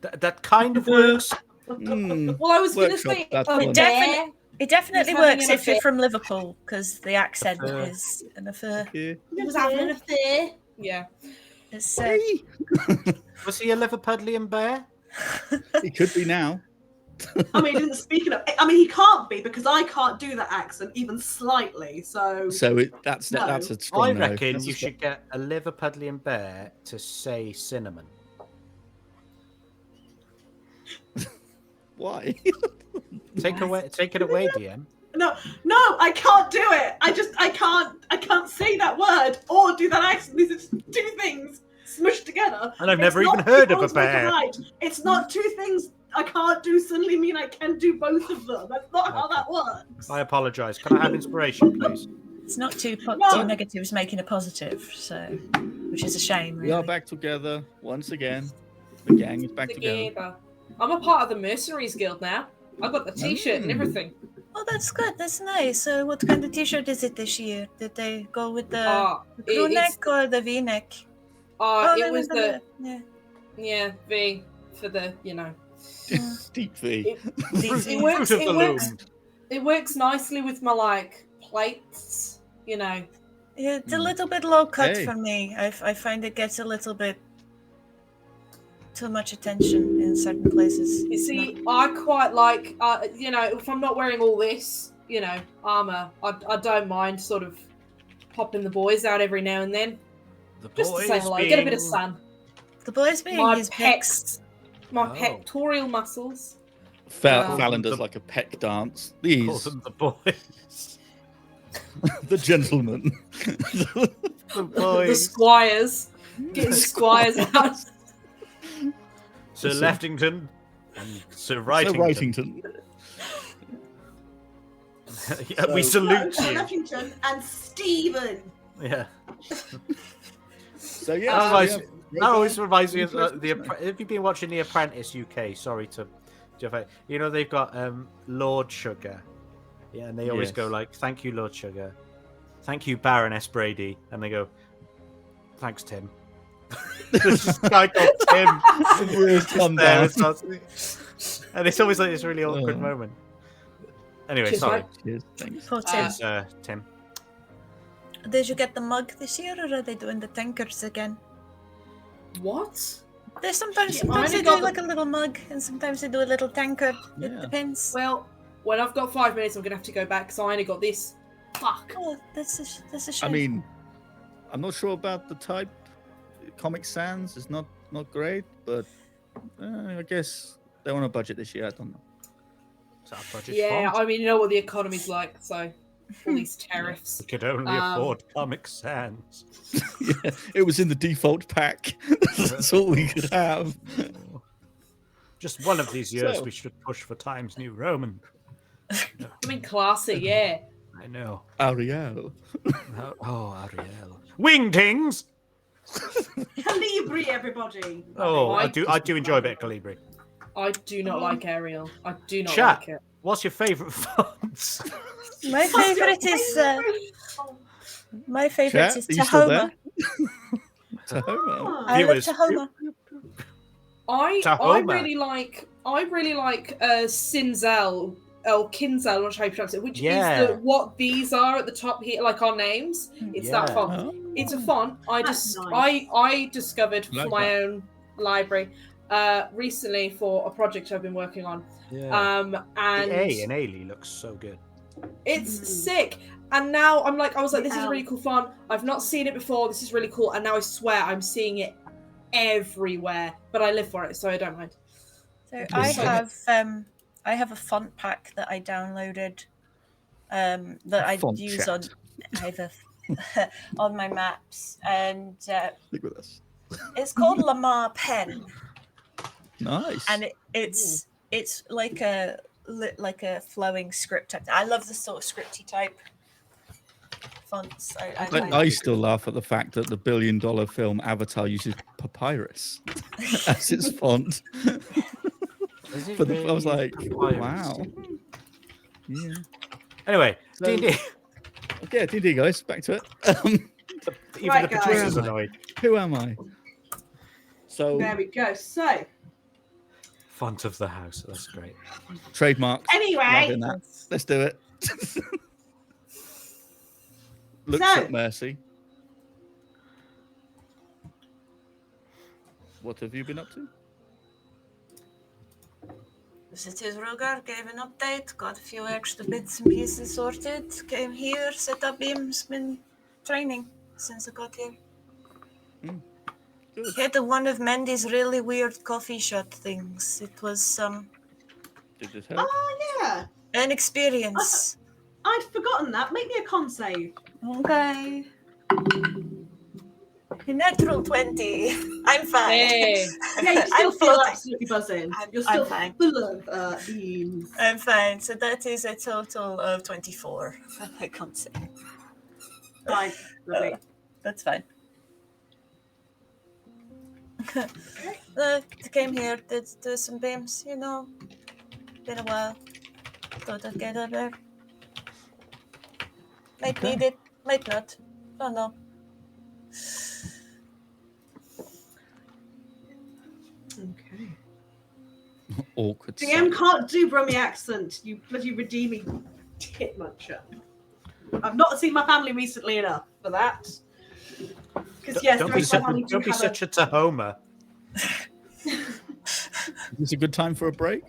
That kind of works. Mm, Well, I was going to Workshop, say that's a fun. bear. It definitely having works an if you're affair. from Liverpool, because the accent Affair. is an affair. yeah. He was having an affair. Yeah. It's, Hey, Was he a Liverpudlian bear? he could be now. I mean, he didn't speak it. I mean, he can't be because I can't do that accent even slightly. So So that's No. a strong I no. reckon That's a you strong- should get a Liverpudlian bear to say cinnamon. Why? Take it away, DM. no, I can't do it. I can't say that word or do that accent. These are two things smushed together. And I've It's never even not heard of a because I can bear. write. It's not two things I can't do suddenly mean I can do both of them. That's not how that works. I apologise. Can I have inspiration, please? it's not two No. negatives making a positive, so which is a shame. We are Really. back together once again. The gang is back together. Together. I'm a part of the Mercenaries Guild now. I've got the T-shirt and everything. Oh, that's good. That's nice. So, what kind of T-shirt is it this year? Did they go with the crew neck or the V-neck? It was the yeah. V for the Deep V. It works. Fruit of the loom. It works nicely with my like plates. Yeah, it's a little bit low cut Hey. for me. I find it gets a little bit too much attention in certain places. You see, I quite like if I'm not wearing all this armor, I don't mind sort of popping the boys out every now and then just to say hello, get a bit of sun. The boys being My his pecs, my Oh. pectoral muscles. Fallon does like a peck dance. Call These, them the boys. the gentlemen. The The boys. squires, getting squires out. Sir Sir- Leftington and Sir So Wrightington. Wrightington. Yeah, we salute you. Leffington and Stephen. Yeah. So That yeah, reminds- we have That always reminds me of Christmas, the. isn't it? Have you been watching The Apprentice UK? Sorry to, they've got Lord Sugar, yeah, and they always Yes. go like, "Thank you, Lord Sugar, thank you, Baroness Brady," and they go, "Thanks, Tim." There's this guy called Tim. Wheels Just come there, down. it's not- and it's always like this really awkward Oh. moment. Anyway, Cheers, sorry, Cheers, thanks. Poor Tim. it's Tim. Did you get the mug this year, or are they doing the tankers again? What? They sometimes Yeah, sometimes I they got do like a little mug, and sometimes they do a little tanker. It Yeah. depends. Well, when I've got 5 minutes, I'm gonna have to go back because I only got this. Fuck. Oh, that's a I shame. mean, I'm not sure about the type. Comic Sans is not great, but I guess they want a budget this year. I don't know. Is that a budget Yeah, font? I mean, you know what the economy's like, so all these tariffs. We could only afford Comic Sans. Yeah, it was in the default pack. That's all we could have. Just one of these years, So- we should push for Times New Roman. I mean, classy, yeah. I know. Ariel. Oh, Ariel. Wingtings! Calibri, everybody. Oh, I I do enjoy a bit of Calibri. I do not like Ariel. I do not Chat. like it. What's your favourite fonts? my favorite is my favorite Chat, is are you still Tahoma. there? Tahoma. I love Viewers. Tahoma. I Tahoma. really like Sinzel Kinzel, I'm not sure how you pronounce it, which Yeah. is what these are at the top here, like our names. It's that Yeah. font. Oh. It's a font That's nice. I discovered for Like my that. own library recently for a project I've been working on. Yeah. And the A in Ailey looks so good. it's sick. And now I was like, The this is a L. really cool font. I've not seen it before. This is really cool. And now I swear I'm seeing it everywhere. But I live for it, so I don't mind. So Okay. I have a font pack that I downloaded that I Font use chat. on I have a, on my maps, and Stick with us. it's called Lamar Pen, Nice. and it's like a flowing script type. I love the sort of scripty type fonts. I But like I it. still laugh at the fact that the billion-dollar film Avatar uses papyrus as its font. Is it But I was really like, papyrus? wow. Yeah. Anyway, So- D&D. Okay, D&D guys, back to it. Even Right, the guys. producer's Where am I? annoyed. Who am I? So There we go. So, Font of the house. That's great. trademarks. anyway, Loving that. Let's do it. Looks So- at Mercy. What have you been up to? Visited Rhogar, gave an update, got a few extra bits and pieces sorted, came here, set up beams, been training since I got here. Good. Hit one of Mendy's really weird coffee shop things. It was Did it help? yeah, an experience. I'd forgotten that. Make me a con save. Okay. Natural 20. I'm fine. Hey. Yeah, you still I'm feel floating. absolutely buzzing. You're I'm still fine. full of beans. I'm fine. So that is a total of 24. I can't say. Fine, lovely. That's fine. Came here, did do some beams, you know. Been a while. Thought I'd get up there. Might Okay. need it, might not. Don't know. Okay. Awkward. DM silence. can't do Brummy accent. You bloody redeeming tit muncher. I've not seen my family recently enough for that. Because yes, Don't the be rest of my family don't be do have such a Tahoma. Is this a good time for a break?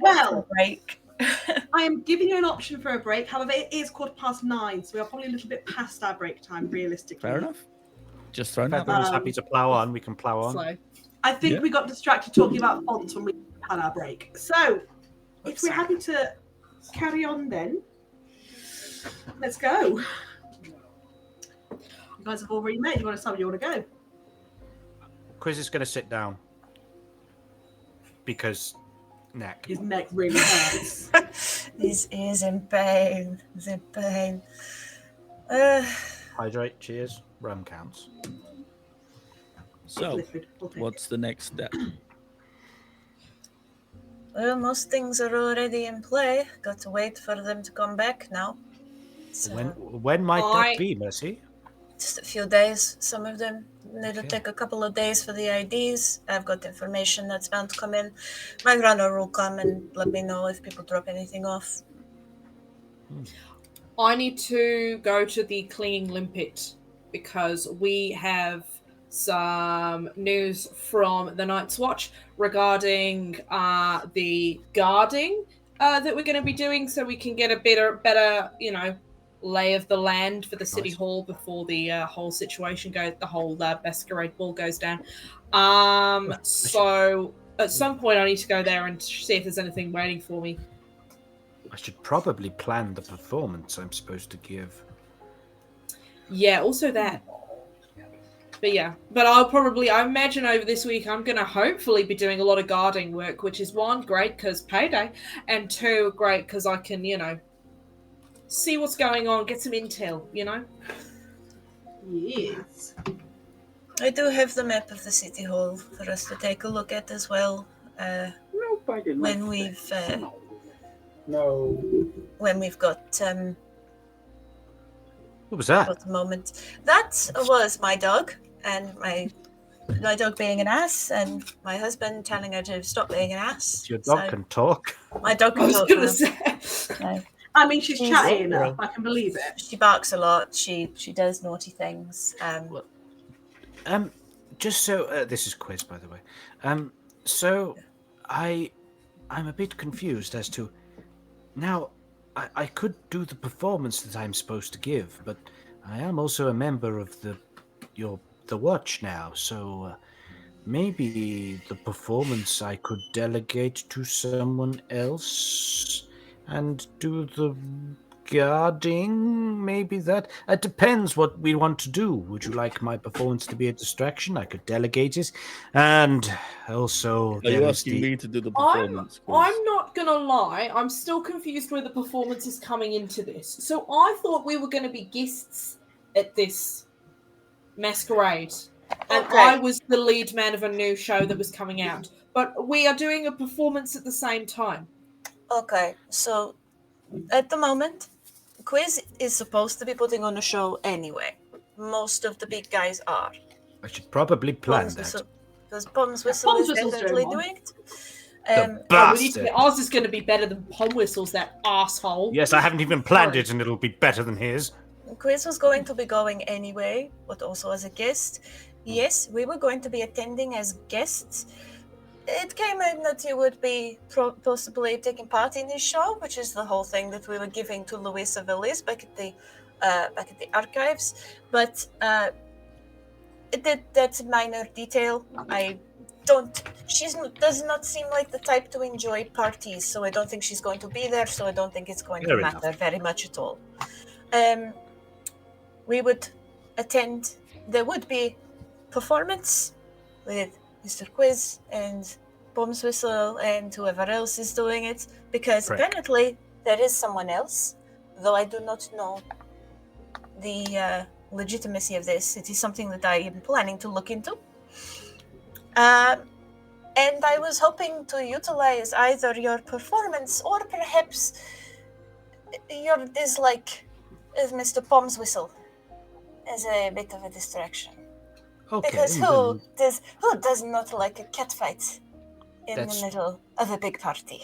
well, Break. I am giving you an option for a break. However, it is 9:15, so we are probably a little bit past our break time, realistically. Fair enough. Just throwing If out there. everyone's happy to plow on, we can plow on. Slow. I think Yeah. we got distracted talking about fonts when we had our break. So, if we're happy to carry on then, let's go. You guys have already met. You want to tell me you want to go? Quizz is going to sit down. Because neck. His neck really hurts. This is in pain. He's in pain. Hydrate, cheers, rum counts. So, Liquid, we'll take what's the next step? Well, most things are already in play. Got to wait for them to come back now. So, When might that be, Mercy? just a few days. Some of them it'll Okay. take a couple of days for the IDs. I've got information that's bound to come in. My runner will come and let me know if people drop anything off. I need to go to the cleaning limpet because we have some news from the Night's Watch regarding the guarding that we're going to be doing, so we can get a better, lay of the land for the city Nice. hall before the whole situation goes, the whole masquerade ball goes down. So at some point, I need to go there and see if there's anything waiting for me. I should probably plan the performance I'm supposed to give. Yeah, also that. But yeah, but I imagine over this week I'm going to hopefully be doing a lot of guarding work, which is one, great because payday, and two, great because I can, see what's going on, get some intel, Yes. I do have the map of the city hall for us to take a look at as well. When we've got What was that? got a moment. That was my dog, and my dog being an ass, and my husband telling her to stop being an ass. Your dog can talk. My dog I can was talk going to now. say. No. I mean, she's She's chatty a enough. I can believe it. She barks a lot. She does naughty things. Just so this is Quizz, by the way. So I'm a bit confused as to now. I could do the performance that I'm supposed to give, but I am also a member of the watch now. So maybe the performance I could delegate to someone else and do the guarding. Maybe that. It depends what we want to do. Would you like my performance to be a distraction? I could delegate it, and also Are you there is asking the- me to do the performance? I'm not going to lie, I'm still confused where the performance is coming into this. So I thought we were going to be guests at this masquerade. And Okay. I was the lead man of a new show that was coming out. But we are doing a performance at the same time. Okay, so at the moment, Quizz is supposed to be putting on a show anyway. Most of the big guys are. I should probably plan Bombs that. Whistle, because Bombs Whistle Bombs is Whistle's definitely doing one. doing it. The Oh, we need to bastard. get, ours is going to be better than Pom Whistle's, that asshole. Yes, I haven't even planned Sorry. it, and it'll be better than his. Quizz was going to be going anyway, but also as a guest. Yes, we were going to be attending as guests. It came in that you would be possibly taking part in his show, which is the whole thing that we were giving to Louisa Villis back at the archives. But that's a minor detail. She does not seem like the type to enjoy parties, so I don't think she's going to be there. So I don't think it's going Fair to enough. matter very much at all. We would attend. There would be performance with Mr. Quizz and Bombs Whistle and whoever else is doing it, because Correct. apparently there is someone else, though I do not know the legitimacy of this. It is something that I am planning to look into. And I was hoping to utilize either your performance or perhaps your dislike of Mr. Bombs Whistle as a bit of a distraction. Okay. Because who does not like a cat fight in That's- the middle of a big party?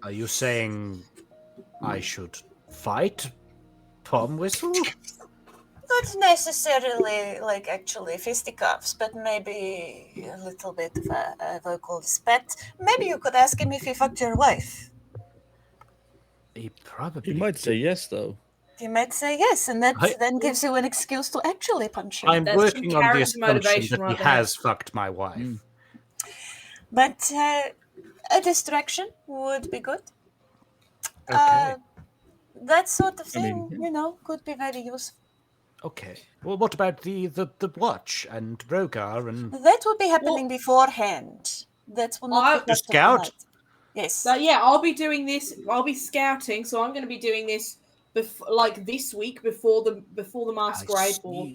Are you saying I should fight Pom Whistle? Not necessarily like actually fisticuffs, but maybe a little bit of a vocal spat. Maybe you could ask him if he fucked your wife. He probably. You might say yes, though. You might say yes, and that I- then gives you an excuse to actually punch him. I'm That's some working on the character assumption motivation that he right there. has fucked my wife. Mm. But a distraction would be good. Okay. That sort of I thing, mean, could be very useful. Okay. Well, what about the watch and Rhogar and That would be happening beforehand. That will not be The part of scout? night. Yes. So yeah, I'll be doing this. I'll be scouting, so I'm going to be doing this this week before the masquerade ball.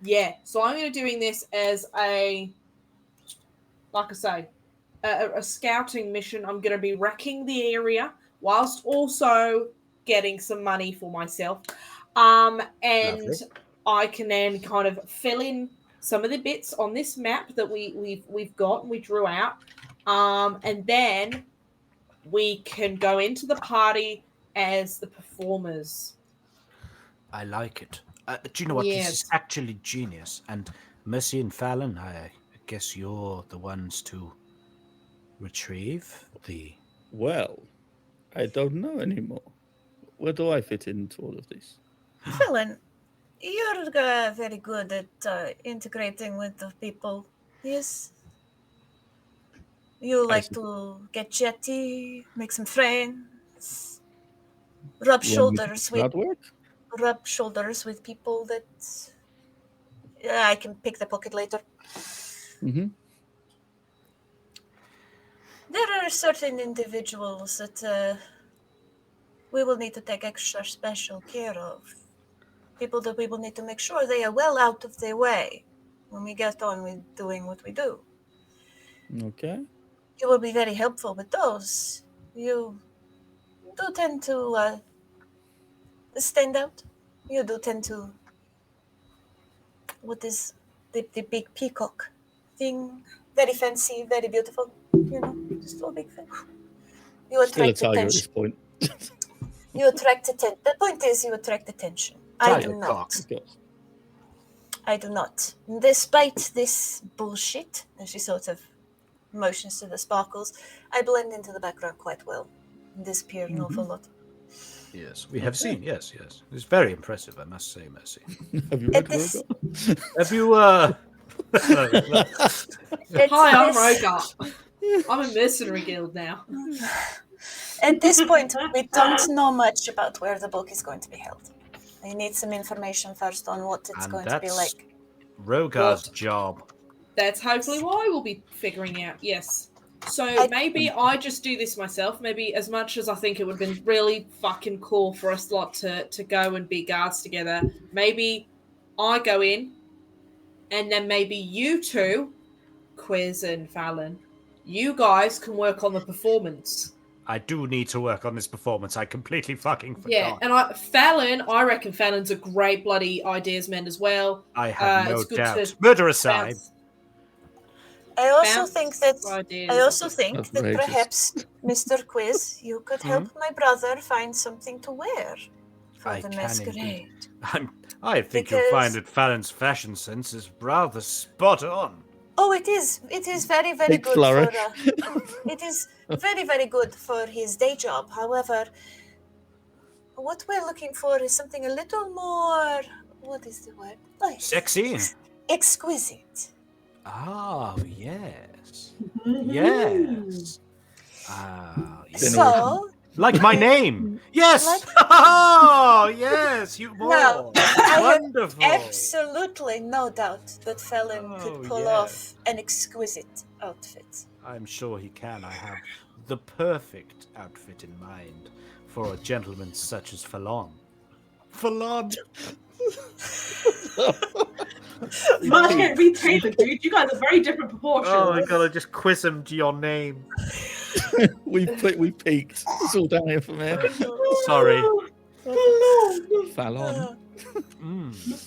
Yeah, so I'm going to be doing this as a scouting mission. I'm going to be wrecking the area whilst also getting some money for myself. And Lovely. I can then kind of fill in some of the bits on this map that we've got and we drew out. And then we can go into the party as the performers. I like it. Do you know what? This Yes. is actually genius. And Mercy and Fallon, I guess you're the ones to retrieve the. Well, I don't know anymore. Where do I fit into all of this? Fallon, you're very good at integrating with the people. Yes. You like see. to get chatty, make some friends, rub You want me to shoulders crowd with work? people that I can pick the pocket later. Mm-hmm. There are certain individuals that we will need to take extra special care of. People that we will need to make sure they are well out of their way when we get on with doing what we do. Okay. You will be very helpful with those. You do tend to stand out. You do tend to. What is the big peacock thing? Very fancy, very beautiful. Just all big fan. You Still a attract tiger at this attention. point. You attract attention. The point is, you attract attention. I do Tiger not. cock. Of course. I do not. Despite this bullshit, and she sort of motions to the sparkles, I blend into the background quite well. And disappear an awful lot. Yes, we have seen. Yes. It's very impressive, I must say, Mercy. Have you At read this- Rhogar? Have you? Hi, I'm This- Rhogar. I'm a mercenary guild now. At this point, we don't know much about where the book is going to be held. We need some information first on what it's And going to be that's- like. Rhogar's What? job. That's hopefully what I will be figuring out. Yes. So maybe I just do this myself. Maybe as much as I think it would have been really fucking cool for us lot to go and be guards together, maybe I go in and then maybe you two, Quizz and Fallon, you guys can work on the performance. I do need to work on this performance. I completely fucking forgot. Yeah, and Fallon, I reckon Fallon's a great bloody ideas man as well. I have no it's good doubt. to Murder aside. bounce- I also bounce think that ideas. Outrageous. perhaps, Mr. Quizz, you could help my brother find something to wear for I the can masquerade. I think you'll find that Fallon's fashion sense is rather spot on. Oh, it is. It is very, very Big good flourish. for. It is very, very good for his day job. However, what we're looking for is something a little more. What is the word? Like, Sexy? exquisite. Oh, yes. Yes. Ah, yes. So, Like my name. Yes. Like- Oh, yes. You more. No, I have Wonderful. absolutely no doubt that Fallon Oh, could pull yeah. off an exquisite outfit. I'm sure he can. I have the perfect outfit in mind for a gentleman such as Fallon. Fallon. Might get retailored, dude. You guys are very different proportions. Oh my god! I just quizzed your name. we peaked. It's all down here from here. Sorry. Fallon.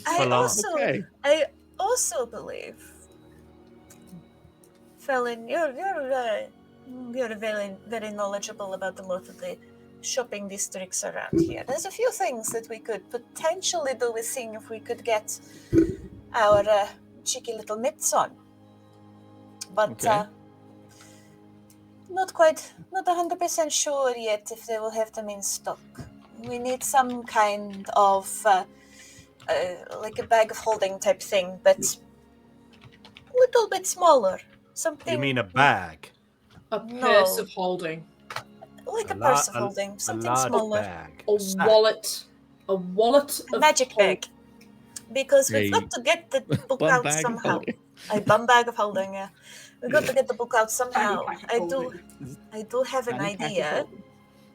Fallon. Okay. I also believe, Fallon, you're very, very knowledgeable about a lot of the shopping districts around here. There's a few things that we could potentially do with seeing if we could get our cheeky little mitts on. But Okay. not 100% sure yet if they will have them in stock. We need some kind of like a bag of holding type thing, but a little bit smaller. Something You mean a bag? A No. purse of holding, like a la- purse of holding, A something large smaller. bag. a Sack. wallet, a wallet A of magic hold- bag. Because we've A got to get the book Bum out bag of somehow. holding. A bum bag of holding, yeah. We've got Yeah. to get the book out somehow. Tiny pack of I do holding. I do have an Tiny pack of idea, holding.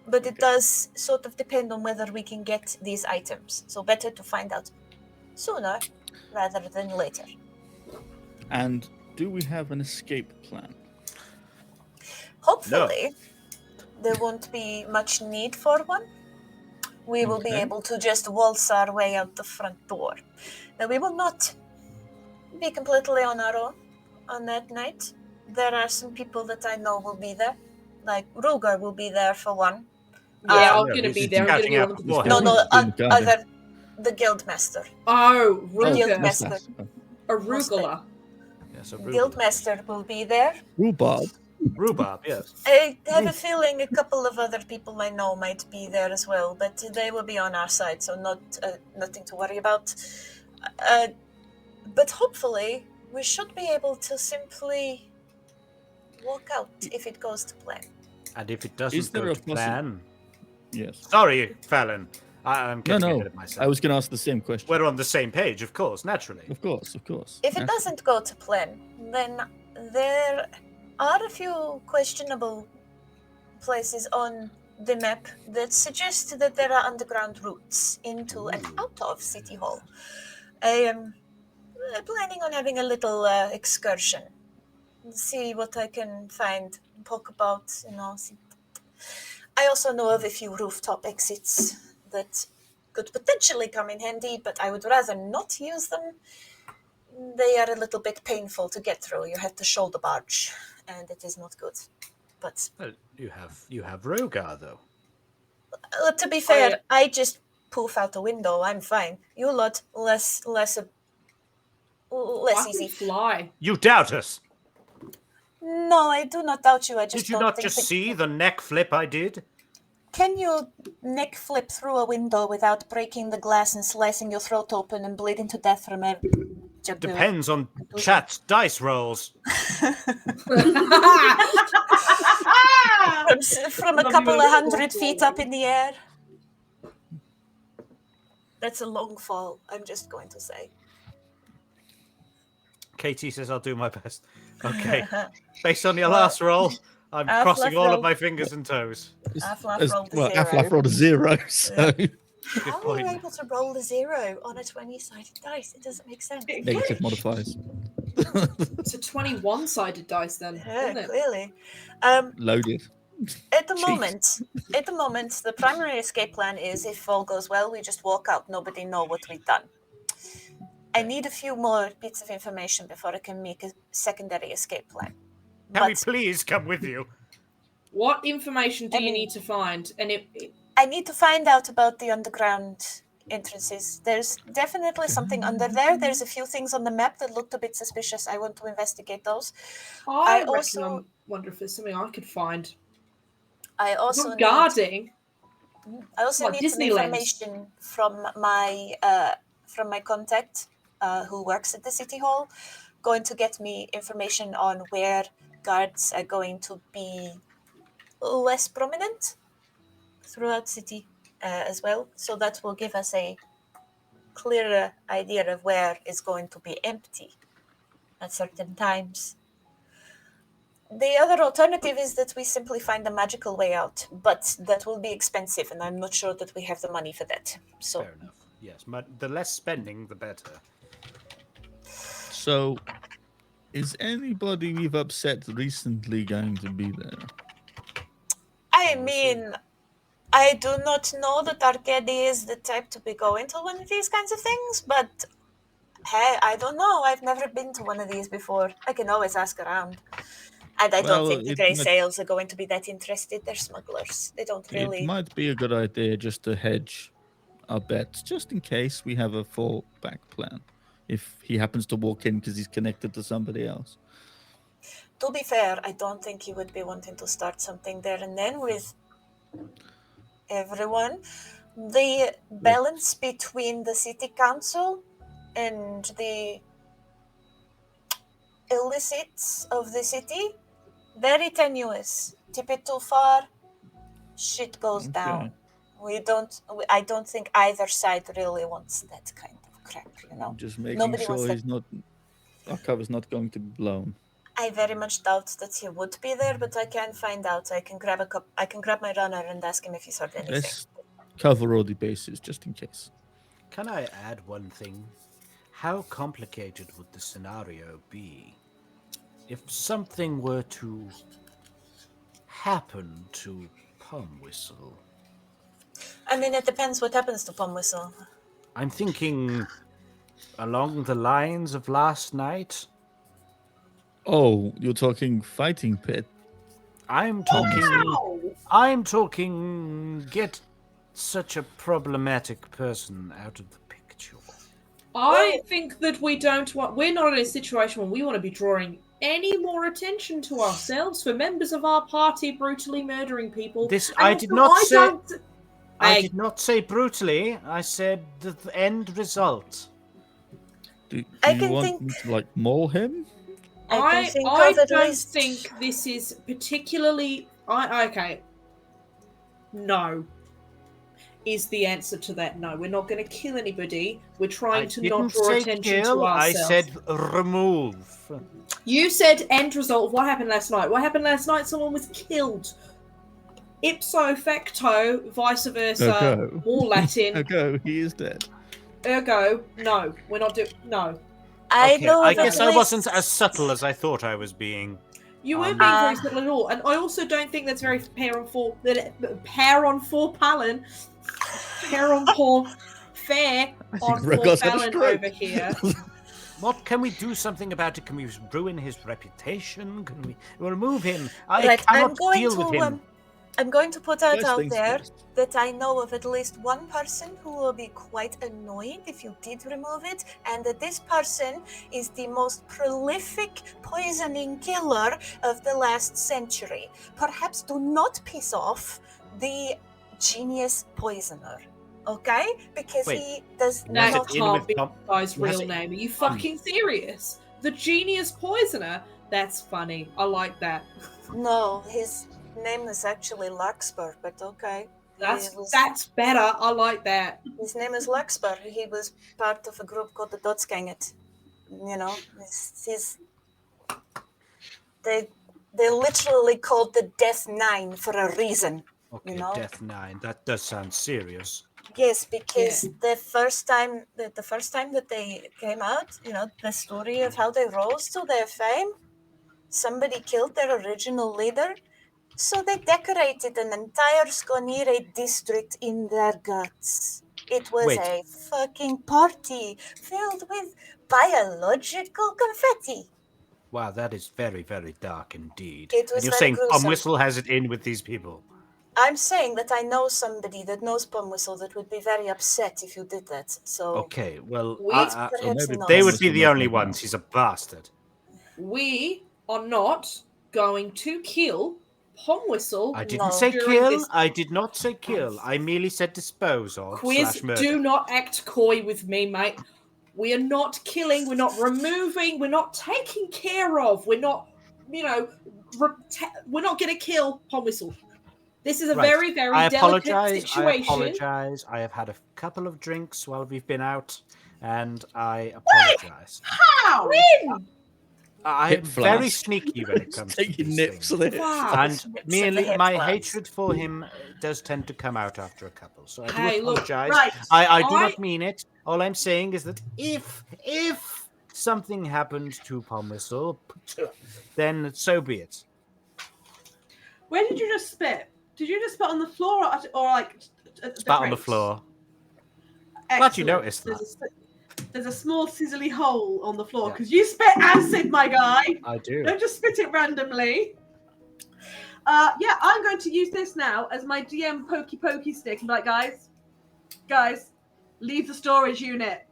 but it does sort of depend on whether we can get these items. So better to find out sooner rather than later. And do we have an escape plan? Hopefully, there won't be much need for one. We will be Okay. able to just waltz our way out the front door. Now, we will not be completely on our own on that night. There are some people that I know will be there. Like, Rhogar will be there for one. Yeah, Um, I'm no, gonna he's be there. I'm gonna scouting be out on the beforehand. No, Doing the garden. other, the Guildmaster. Oh, Oh, Rhogar, Guildmaster. that's that. arugula. Yes, a Guildmaster will be there. Rhubarb. Rhubarb, yes. I have a feeling a couple of other people I know might be there as well, but they will be on our side, so nothing to worry about. But hopefully, we should be able to simply walk out if it goes to plan. And if it Is doesn't there go a to plan... Yes. Sorry, Fallon. I'm getting No. ahead of myself. I was going to ask the same question. We're on the same page, of course, naturally. Of course. If it Yes. doesn't go to plan, then there are a few questionable places on the map that suggest that there are underground routes into and out of City Hall. I am planning on having a little excursion. See what I can find, poke about, see. I also know of a few rooftop exits that could potentially come in handy, but I would rather not use them. They are a little bit painful to get through. You have to shoulder barge, and it is not good. But Well, you have Rhogar, though. to be fair, yeah. I just poof out the window. I'm fine. You lot less I easy. can fly. You doubt us! No, I do not doubt you. I just Did you don't not think just that- see the neck flip I did? Can you neck flip through a window without breaking the glass and slicing your throat open and bleeding to death from a Depends on chat's dice rolls. from a couple of 100 feet up in the air? That's a long fall, I'm just going to say. Katie says I'll do my best. Okay. Based on your last roll, I'm I've crossing left all roll. of my fingers and toes. Aflaf rolled a zero. Aflaf rolled a 0, so How are you able to roll a 0 on a 20-sided dice? It doesn't make sense. negative modifiers. It's a 21-sided dice then, Yeah, isn't it? clearly. Loaded. At the Jeez. moment, the primary escape plan is if all goes well, we just walk out. Nobody know what we've done. I need a few more bits of information before I can make a secondary escape plan. Can we please come with you? What information do I you mean- need to find? And I need to find out about the underground entrances. There's definitely something under there. There's a few things on the map that looked a bit suspicious. I want to investigate those. I also- wonder if there's something I could find. I also Not need, guarding. I also What, need some Disneyland? information from my contact who works at the city hall. Going to get me information on where guards are going to be less prominent throughout city as well. So that will give us a clearer idea of where it's going to be empty at certain times. The other alternative is that we simply find a magical way out, but that will be expensive, and I'm not sure that we have the money for that. So, Fair enough. Yes, but the less spending, the better. So, is anybody we've upset recently going to be there? I mean, I do not know that Arcady is the type to be going to one of these kinds of things, but hey, I don't know. I've never been to one of these before. I can always ask around. And I don't Well, think the it Grey might- Sails are going to be that interested. They're smugglers. They don't really. It might be a good idea just to hedge our bets, just in case we have a fallback plan. If he happens to walk in because he's connected to somebody else. To be fair, I don't think he would be wanting to start something there and then with everyone. The balance between the city council and the illicits of the city, very tenuous. Tip it too far, shit goes down. I don't think either side really wants that kind of crap, you know. Just making Nobody wants sure that. he's not. Our cover's not going to be blown. I very much doubt that he would be there, but I can find out. I can grab my runner and ask him if he's heard anything. Let's cover all the bases just in case. Can I add one thing? How complicated would the scenario be if something were to happen to Palm Whistle? I mean, it depends what happens to Palm Whistle. I'm thinking along the lines of last night. Oh, you're talking fighting pit. I'm talking. Wow. I'm talking. Get such a problematic person out of the picture. I think that we don't want. We're not in a situation where we want to be drawing any more attention to ourselves for members of our party brutally murdering people. This And I also, did not say. don't- I Hey. did not say brutally. I said the end result. Do I you can want think- me to like maul him? I can think I of at don't least- think this is particularly. Okay. No. Is the answer to that? No, we're not going to kill anybody. We're trying I to didn't not draw say attention kill, to ourselves. I said remove. You said end result of what happened last night. What happened last night? Someone was killed. Ipso facto, vice versa, Ergo. more Latin. Ergo, he is dead. Ergo, no, we're not doing. No, I Okay, know I that guess at I least- wasn't as subtle as I thought I was being. you weren't being very Ah. subtle at all. And I also don't think that's very pair on four Fallon. Pair on four fair I think on four Rhogar's had a Fallon stroke. over here. What can we do something about it? Can we ruin his reputation? Can we remove him? I Right, cannot deal with him. I'm going to put out First things there first. that I know of at least one person who will be quite annoyed if you did remove it, and that this person is the most prolific poisoning killer of the last century. Perhaps do not piss off the genius poisoner, okay? Because Wait, he does That Was not. it in can't with be Tom- the guy's was real it- name. Are you fucking serious? The genius poisoner? That's funny. I like that. No, his name is actually Larkspur, but okay. That's better. I like that. His name is Larkspur. He was part of a group called the Dödsganget. You know, they literally called the Death Nine for a reason. Okay, You know? Death 9. That does sound serious. Yes, because the first time that they came out, you know, the story of how they rose to their fame, somebody killed their original leader, So they decorated an entire Skonire district in their guts. It was Wait. a fucking party filled with biological confetti. Wow, that is very, very dark indeed. It was and you're very saying gruesome. Tom Whistle has it in with these people? I'm saying that I know somebody that knows Pum Whistle that would be very upset if you did that. So Okay, well, perhaps maybe not. they Tom would be Whistle the must only make ones. that. He's a bastard. We are not going to kill Pom Whistle. I didn't No. say During kill. this- I did not say kill. I merely said dispose of Quizz, /murder. do not act coy with me, mate. We are not killing, we're not removing, we're not taking care of, we're not, we're not going to kill Pom Whistle. This is a Right. very, very I delicate apologize. situation. I apologize. I have had a couple of drinks while we've been out, and I apologize. How? Win! I'm Hip very flask. sneaky when it comes to Taking these nips things. of it. Wow. And Nips of the merely hip my flask. hatred for him does tend to come out after a couple. So I do Hey, look, apologize. Right. I do I- not mean it. All I'm saying is that if something happened to Pom Whistle, then so be it. Where did you just spit? Did you just spit on the floor or like at the Spat on the crate? floor. Excellent. Glad you noticed that. There's a small sizzly hole on the floor Yeah. because you spit acid, my guy. I do. Don't just spit it randomly. Yeah, I'm going to use this now as my DM pokey stick and be like, guys, leave the storage unit.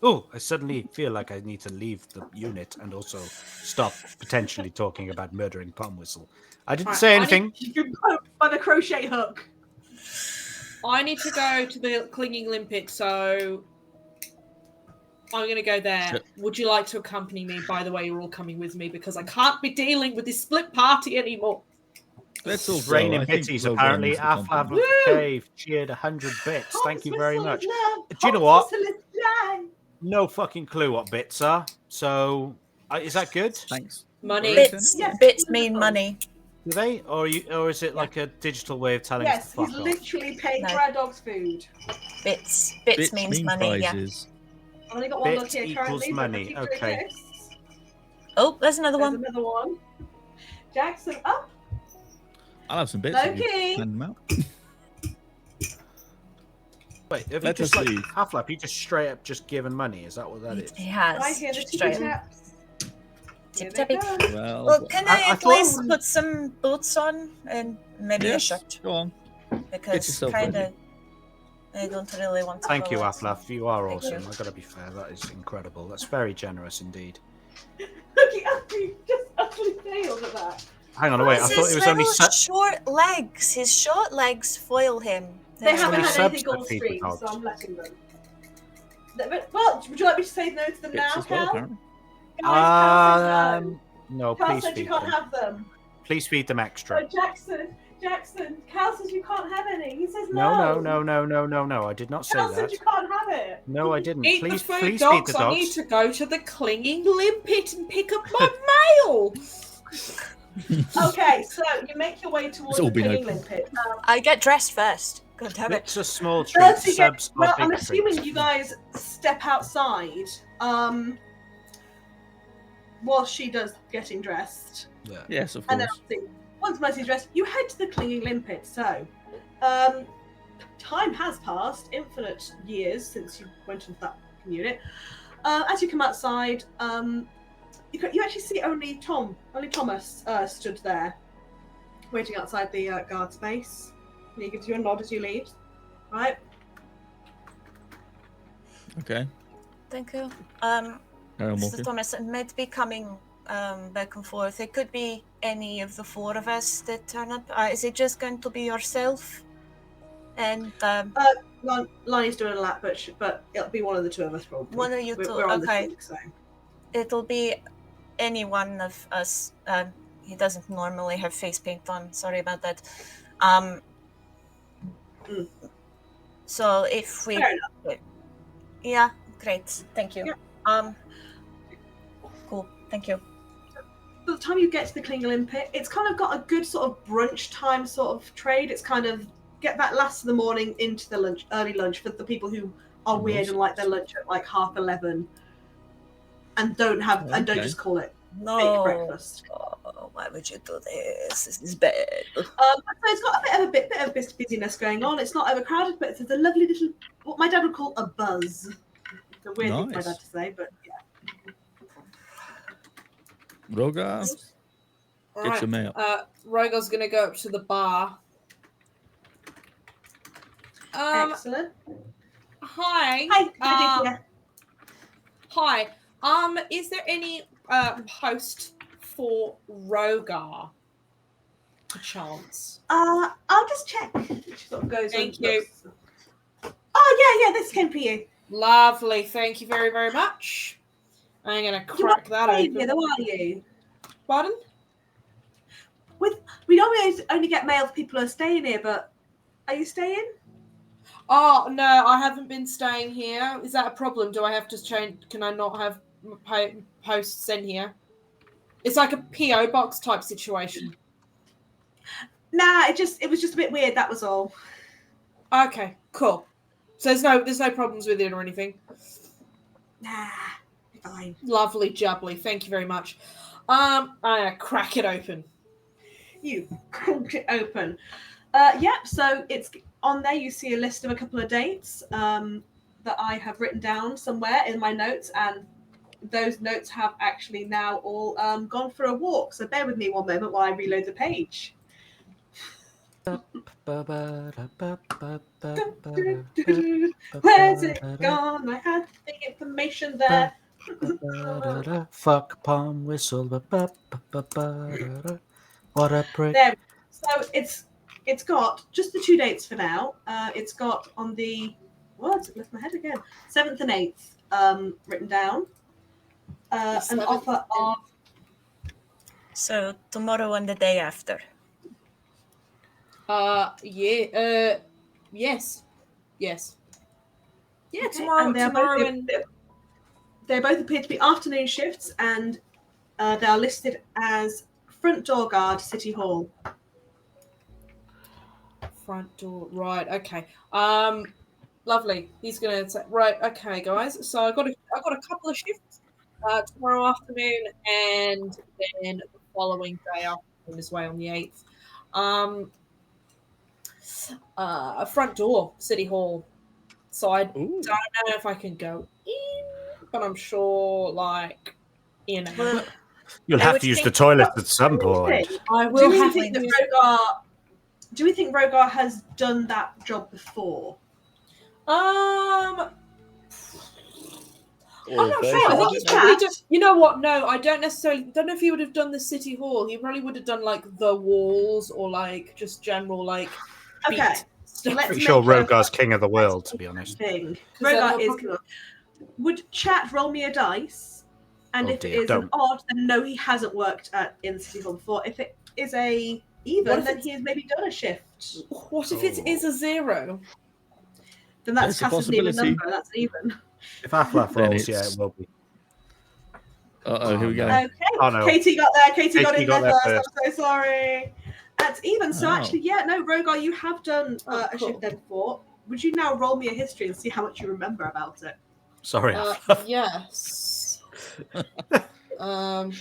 Oh, I suddenly feel like I need to leave the unit and also stop potentially talking about murdering Pom Whistle. I didn't Right, say I need- anything. You've been poked by the crochet hook. I need to go to the clinging limpet, so I'm going to go there. Sure. Would you like to accompany me? By the way, you're all coming with me because I can't be dealing with this split party anymore. Let's all Rain go. in I think bitties, Rhogar apparently. needs to Aflav come. of the Cave cheered 100 bits. Thank you very much. Do you know Hot what? whistle is live. No fucking clue what bits are. So, is that good? Thanks. Money. Bits, Yes, bits mean wonderful. money. Do they? Or is it like a digital way of telling us Yes, to he's fuck off? literally paying No. for our dog's food. Bits Bits means mean money. Yeah. prizes. I've only got one look Bit here equals currently. money, But I keep doing okay. this. Oh, there's another There's one. another one. Jackson up. I'll have some bits. if you Loki. hand them out. Wait, have you Let just us like leave. Half-Life, you just straight up just given money? Is that what that is? He has. I hear the just tippy straight. taps. Here Tip they tappy. go. Well, Well, can I I at thought- least put some boots on and maybe a yes, shirt? go on. Because yourself kind of, ready. I don't really want to. Thank you, go out. Aflaf. You are Thank awesome. you. I've got to be fair. That is incredible. That's very generous indeed. Look, he just utterly failed at that. Hang on, wait. I It's thought his it was only little short legs. His short legs foil him. They That's haven't only why. had anything subs on that feed the stream, so dogs. I'm letting them. Well, would you like me to say no to them Bits now, as well, Cal? apparently. Guys, Cal says no. No, Cal please said you feed can't them. have them. Please feed them So extra. Jackson, Cal says you can't have any. He says no. No. I did not say Cal said that. you can't have it. No, I didn't. Eat Please, the food, please feed dogs. the I need dogs. to go to the clinging limpet and pick up my mail. Okay, so you make your way towards all the been clinging open. limpet. I get dressed first. God damn it. It's a small treat. First you get, Subs well, are I'm big assuming treats. you guys step outside while she does getting dressed. Yeah. Yes, of And then course. obviously, once Mercy's dressed, you head to the clinging limpet. So, time has passed, infinite years since you went into that unit. As you come outside, you actually see only Thomas stood there, waiting outside the guard space. And he gives you a nod as you leave. Right? Okay. Thank you. Carry on Mr. walking. Thomas, it might be coming back and forth. It could be any of the four of us that turn up. Is it just going to be yourself? And Lonnie's doing a lap, but it'll be one of the two of us probably. One of you two, We're on okay. the sync, so. it'll be any one of us. He doesn't normally have face paint on. Sorry about that. So if we, Fair yeah, great. Thank you. Yeah. Cool. Thank you. By the time you get to the clinging limpet, it's kind of got a good sort of brunch time sort of trade. It's kind of get that last of the morning into the early lunch for the people who are weird and like their lunch at like 11:30 and don't Okay. just call it No. breakfast. Oh, why would you do this? This is bad. So it's got a bit of busyness going on. It's not overcrowded, but it's a lovely little, what my dad would call a buzz. It's a weird thing for my Nice. dad to say, but yeah. Rhogar, All get right. your mail. Rhogar's gonna go up to the bar. Excellent. Hi. Hi. Hi. Is there any post for Rhogar? Chance. I'll just check. She sort of goes. Thank and you. looks. Oh yeah, this came for you. Lovely. Thank you very, very much. I'm gonna crack that open. Here, though, are you? Pardon? We normally only get mail if people are staying here, but are you staying? Oh no, I haven't been staying here. Is that a problem? Do I have to change? Can I not have posts sent here? It's like a PO box type situation. Nah, it was just a bit weird. That was all. Okay, cool. So there's no problems with it or anything. Nah, fine. Lovely jubbly. Thank you very much. I crack it open. You cranked it open. Yep. So it's on there. You see a list of a couple of dates that I have written down somewhere in my notes, and those notes have actually now all gone for a walk. So bear with me one moment while I reload the page. Where's it gone? I had the information there. Fuck, palm whistle. What a prick. There. So it's got just the 2 dates for now. It's got on the it left my head again. 7th and 8th written down. An offer of. So tomorrow and the day after. Yes. Yeah, Okay, tomorrow. and they both appear to be afternoon shifts, and they are listed as front door guard, City Hall. Front door. Right. Okay. Lovely. He's gonna say, right. Okay, guys. So I got a couple of shifts tomorrow afternoon, and then the following day afternoon as well on the 8th. A front door, City Hall. So I don't know if I can go in, but I'm sure, like, you know. Well, You'll I have would to use the think- toilet at some point. I Do will we have think to. that Do we think Rhogar has done that job before? I'm not Although- sure. I think he's Chat. probably done. You know what? No, I don't know if he would have done the City Hall. He probably would have done like the walls or like just general like. Okay. beat stuff. Let's Pretty make sure a Rhogar's king of the world, to be honest. thing. that Rhogar will is probably- king. Would chat roll me a dice? And Oh if it dear, is an don't. odd, then no, he hasn't worked in City Hall before. If it is a even, What if then it's- he has maybe done a shift. What if it is a 0? Then that's There's a classed as an even possibility. number. That's even. If Aflaf Then rolls, yeah, it's- it will be. Here we go. Okay. Oh, no. Katie got there. Katie got Katie in got there there first. I'm so sorry. That's even. So Oh. actually, yeah, no, Rhogar, you have done Oh, a cool. shift there before. Would you now roll me a history and see how much you remember about it? Sorry. Yes. Oh,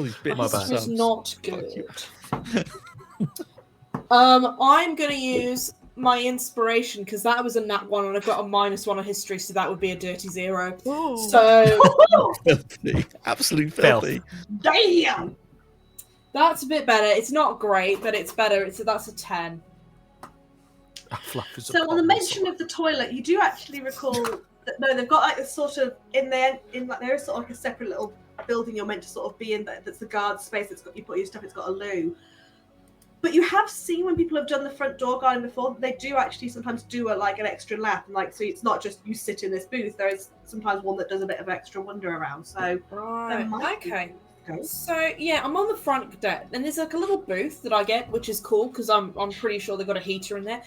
these bits My of bad. subs. Not Fuck you. good. I'm gonna use my inspiration because that was a nat 1 and I've got a -1 on history, so that would be a dirty 0. So Filthy. Absolute filthy. Damn! that's a bit better. It's not great, but it's better. That's a 10. Aflaf is a So on the palm mention whistle. of the toilet, you do actually recall that no, they've got like this sort of there is sort of like a separate little building you're meant to sort of be in that's the guard space. That's got you put your stuff. It's got a loo. But you have seen when people have done the front door guarding before, they do actually sometimes do an extra lap, and so it's not just you sit in this booth. There is sometimes one that does a bit of extra wander around. So Right. might be- Okay. Okay. So yeah, I'm on the front deck, and there's like a little booth that I get, which is cool because I'm pretty sure they've got a heater in there.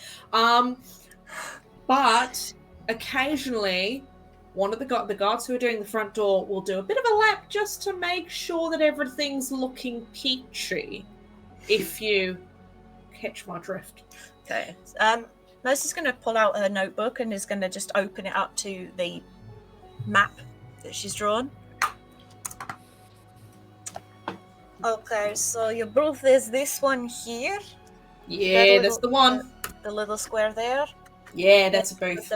But occasionally, one of the guards who are doing the front door will do a bit of a lap just to make sure that everything's looking peachy. If you catch my drift. Okay. Mercy's going to pull out her notebook and is going to just open it up to the map that she's drawn. Okay, so your booth is this one here. Yeah, that's the one. The little square there. Yeah, that's a Then booth.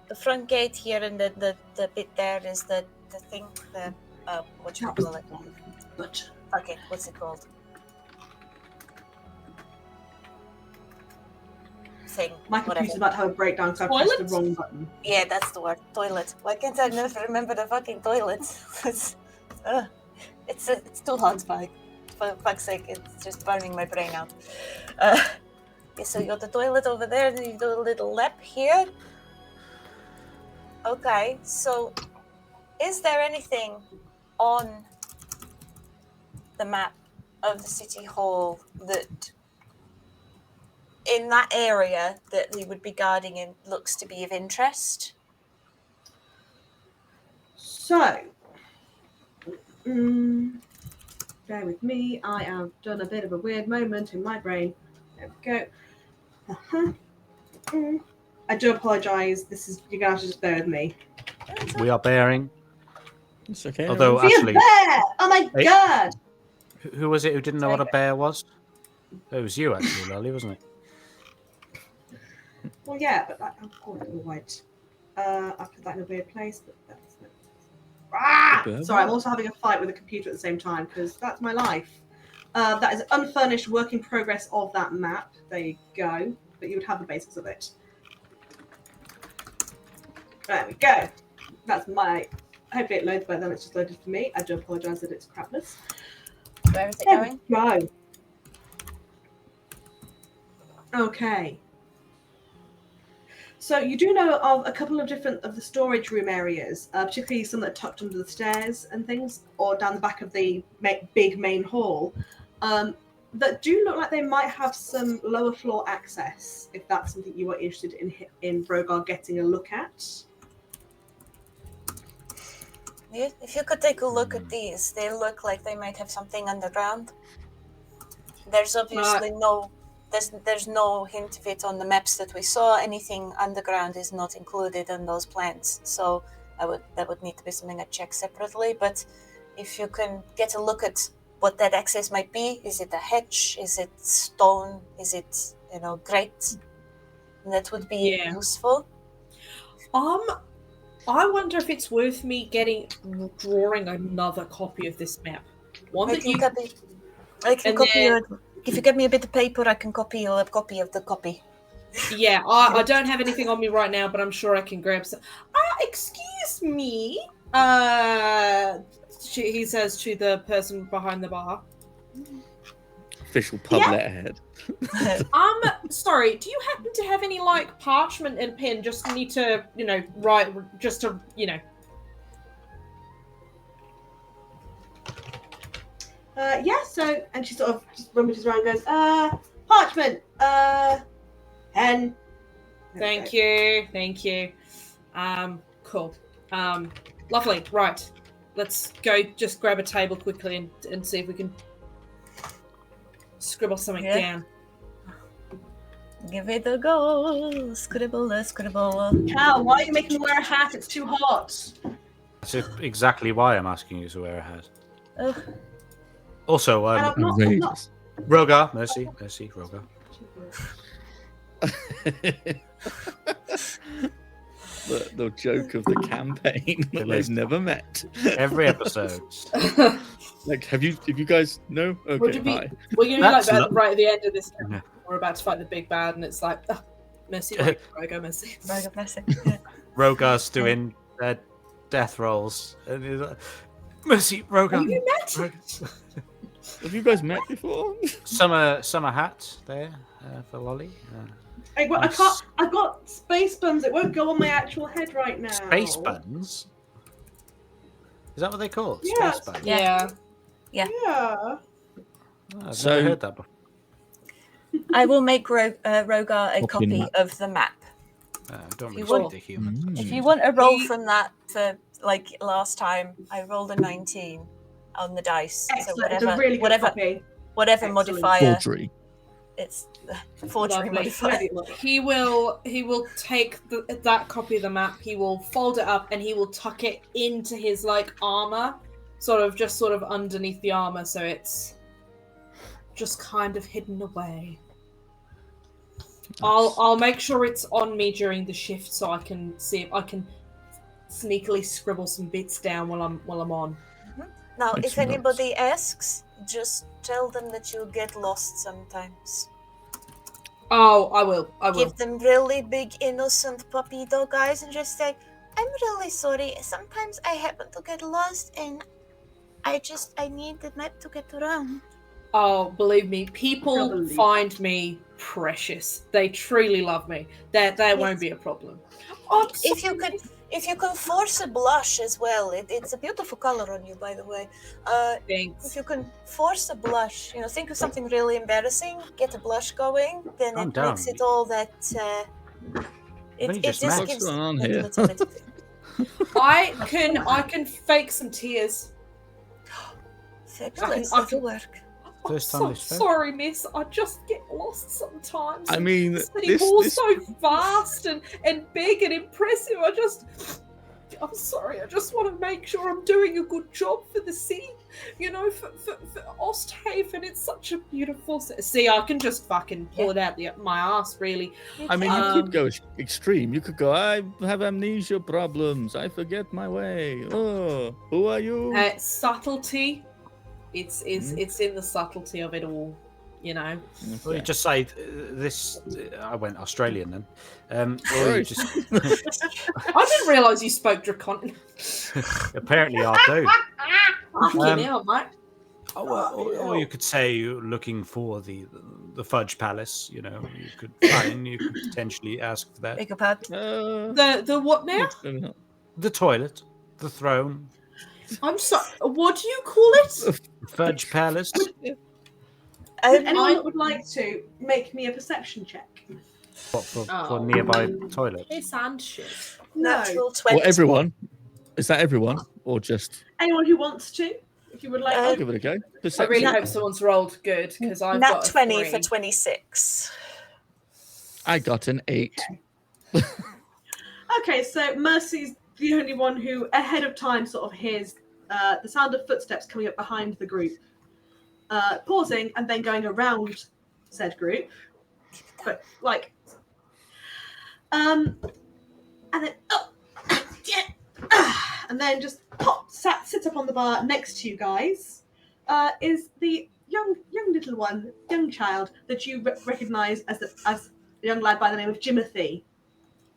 The front gate here, and the bit there is the thing. The what you That was call it? the one. But Okay, what's it called? Thing. my whatever. computer's about to have a breakdown because I pressed the Toilet? wrong button. Yeah, that's the word. Toilet. Why can't I never remember the fucking toilet? It's too hot, Spike. For fuck's sake, it's just burning my brain out. Yeah, so you got the toilet over there, and you got a little lap here. Okay, so is there anything on the map of the city hall that in that area that we would be guarding and looks to be of interest? So, bear with me. I have done a bit of a weird moment in my brain. There we go. I do apologise. You're gonna have to just bear with me. We are bearing. It's okay. Although Be a actually, bear! Oh my Hey. god! who was it who didn't know what a bear was? It was you, actually, Lolly, wasn't it? Well, yeah, but I'm calling it all white. I put that in a weird place, but that's not. Ah! The bear Sorry, I'm one? also having a fight with the computer at the same time because that's my life. That is an unfurnished work in progress of that map. There you go. But you would have the basics of it. There we go. That's my. Hopefully it loads by then. It's just loaded for me. I do apologise that it's crapness. Where is it There going? we go. Okay. So you do know of a couple of different of the storage room areas, particularly some that are tucked under the stairs and things, or down the back of the big main hall, that do look like they might have some lower floor access. If that's something you are interested in Rhogar getting a look at. Yeah, if you could take a look at these, they look like they might have something underground. There's obviously there's no hint of it on the maps that we saw. Anything underground is not included in those plans, so that would need to be something I check separately. But if you can get a look at what that access might be, is it a hatch? Is it stone? Is it grate? That would be useful. I wonder if it's worth me drawing another copy of this map. I can copy it. If you give me a bit of paper, I can copy a copy of the copy. Yeah, I don't have anything on me right now, but I'm sure I can grab some. Excuse me. He says to the person behind the bar. Official pub letterhead. Sorry, do you happen to have any parchment and pen? Just need to, write, just to, Yeah, so, and she sort of just rummages around and goes, parchment, pen. Thank you. Cool. Lovely. Right. Let's go just grab a table quickly and see if we can scribble something down. Give it a go. Scribble. Cal, why are you making me wear a hat? It's too hot. That's exactly why I'm asking you to wear a hat. Ugh. Also, And I'm not. Rhogar, mercy, Rhogar. The joke of the campaign that they've never met. Every episode. Have you guys know? Okay, We're gonna be right at the end of this. Yeah. We're about to fight the big bad, and it's like, mercy, Rhogar, mercy. Rhogar's doing death rolls. And he's like, mercy, Rhogar. Have you met? Have you guys met before? Summer hat there for Lolly. I can't. I've got space buns. It won't go on my actual head right now. Space buns? Is that what they call it? Yes. Space buns? Yeah. Yeah. Oh, I've So- never heard that before. I will make Rhogar a Copy copy map. of the map. I don't You really want- speak to humans. If you want a roll from that for last time, I rolled a 19 on the dice. Excellent. It's a really good copy. whatever Excellent. modifier, Forgery. it's forgery Lovely. modifier. He will take that copy of the map. He will fold it up and he will tuck it into his armor, sort of underneath the armor, so it's just kind of hidden away. Nice. I'll make sure it's on me during the shift so I can see if I can sneakily scribble some bits down while I'm on. Now, Make if some anybody asks, just tell them that you get lost sometimes. Oh, I will. Give them really big, innocent puppy dog eyes and just say, I'm really sorry. Sometimes I happen to get lost and I need the map to get around. Oh, believe me, Don't people believe find me precious. They truly love me. There won't be a problem. Oh, If you can force a blush as well, it's a beautiful color on you, by the way. thanks. If you can force a blush, think of something really embarrassing, get a blush going, then Calm it makes down. it all that. only It just just met. gives What's going on like here? a little bit of thing. I can fake some tears. Fabulous, I that'll can- work. I'm First time so this fair. sorry, miss. I just get lost sometimes. I mean, the city this hall's so vast and big and impressive. I'm sorry. I just want to make sure I'm doing a good job for the city. For Osthaven, it's such a beautiful city. See, I can just fucking pull it out my ass, really. I mean, you Um, could go extreme. You could go, I have amnesia problems. I forget my way. Oh, who are you? Subtlety. It's in the subtlety of it all. Well, Okay. you just say this. I went Australian then. Or you Right. just I didn't realise you spoke Draconic. apparently I do. Fucking hell, mate. Or you could say you're looking for the Fudge Palace. You could potentially ask for that. Beg your pardon. The what now? Maybe not. The toilet, the throne, I'm sorry. What do you call it? the Fudge Palace. Anyone that would like to make me a perception check? What, for Oh. nearby toilet? Piss and shit. No. Natural 20. Well, everyone. Is that everyone? Or just. Anyone who wants to, if you would like I'll to. give it a go. I Perception. really hope someone's rolled good because I've Nat got a 20 3. for 26. I got an 8. Okay, so Mercy's the only one who, ahead of time, sort of hears the sound of footsteps coming up behind the group, pausing and then going around said group, but and then and then just sits up on the bar next to you guys. Is the young little one, young child that you recognise as a young lad by the name of Jimothy.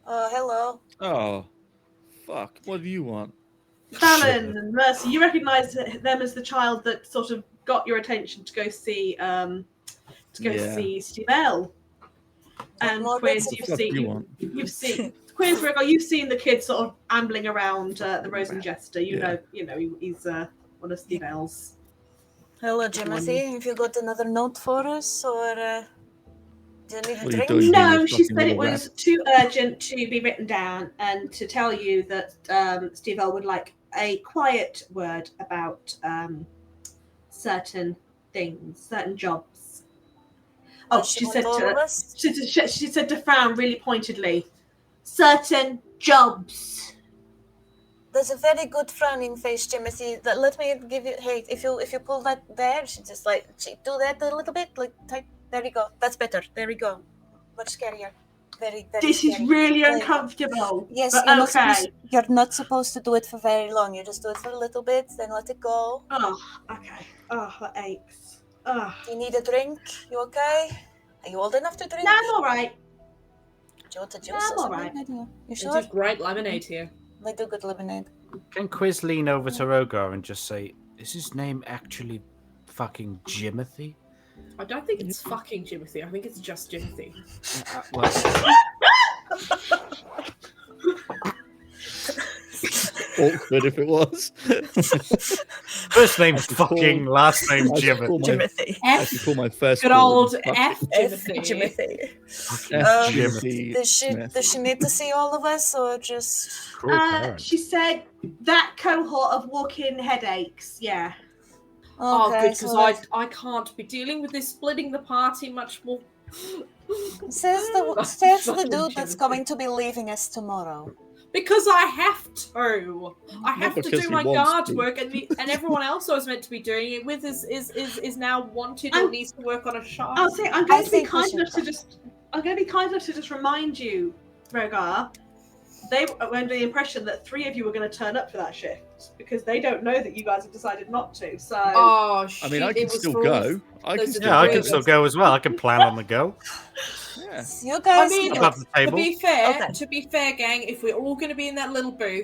Hello. Oh, fuck. What do you want? Fallon and Mercy, you recognise them as the child that sort of got your attention to go see see Steve L. And More Quizz, bits What the fuck do you want? you've seen Quizz, Rhogar, you've seen the kid sort of ambling around the Rose and Jester. You know he's one of Steve L's. Hello, Jimothy. Have you got another note for us, or do you need a What are you drink? doing? No, she fucking said it little was too urgent to be written down, and to tell you that Steve L would like a quiet word about certain things, certain jobs. Oh, Does she want said all of to us? she said to frown really pointedly. Certain jobs. There's a very good frowning face, Jimothy. That let me give you. Hey, if you pull that there, she just do that a little bit, tight. There you go. That's better. There we go. Much scarier. Very, very. This is scary. really There you go. uncomfortable. Yes, but you're okay. you're not supposed to do it for very long. You just do it for a little bit, then let it go. Oh, okay. Oh, that aches. Oh. You need a drink? You okay? Are you old enough to drink? No, I'm all right. Do you want a juice? I'm or something? alright. I don't know. You They sure? do great lemonade here. They do good lemonade. Can Quizz lean over to Rhogar and just say, "Is his name actually fucking Jimothy?" I don't think it's fucking Jimothy. I think it's just Jimothy. Well, Awkward if it was. first name I could fucking, call- last name I could call Jimothy. my- Jimothy. I could call my first. Good call old fucking F Jimothy. Jimothy. Fucking Um, Jimothy. Does she Smith. need to see all of us, or just? Cruel parent. She said that cohort of walk-in headaches. Yeah. Oh, Okay, good, because so I can't be dealing with this splitting the party much more. says the Fucking dude that's Jimothy. coming to be leaving us tomorrow. Because I have to. I have to because do he my wants guard to. work, and everyone else I was meant to be doing it with is now wanted or needs to work on a show. I'll say I'm going to be kind enough to just remind you, Rhogar. They were under the impression that 3 of you were going to turn up for that shift because they don't know that you guys have decided not to. So, oh shit! I mean, I it can was still for all go. I can those still Yeah, I three can of still us. go as well. I can plan on the go. Yeah. You guys. I mean, Above the to table. be fair, Okay. gang, if we're all going to be in that little booth,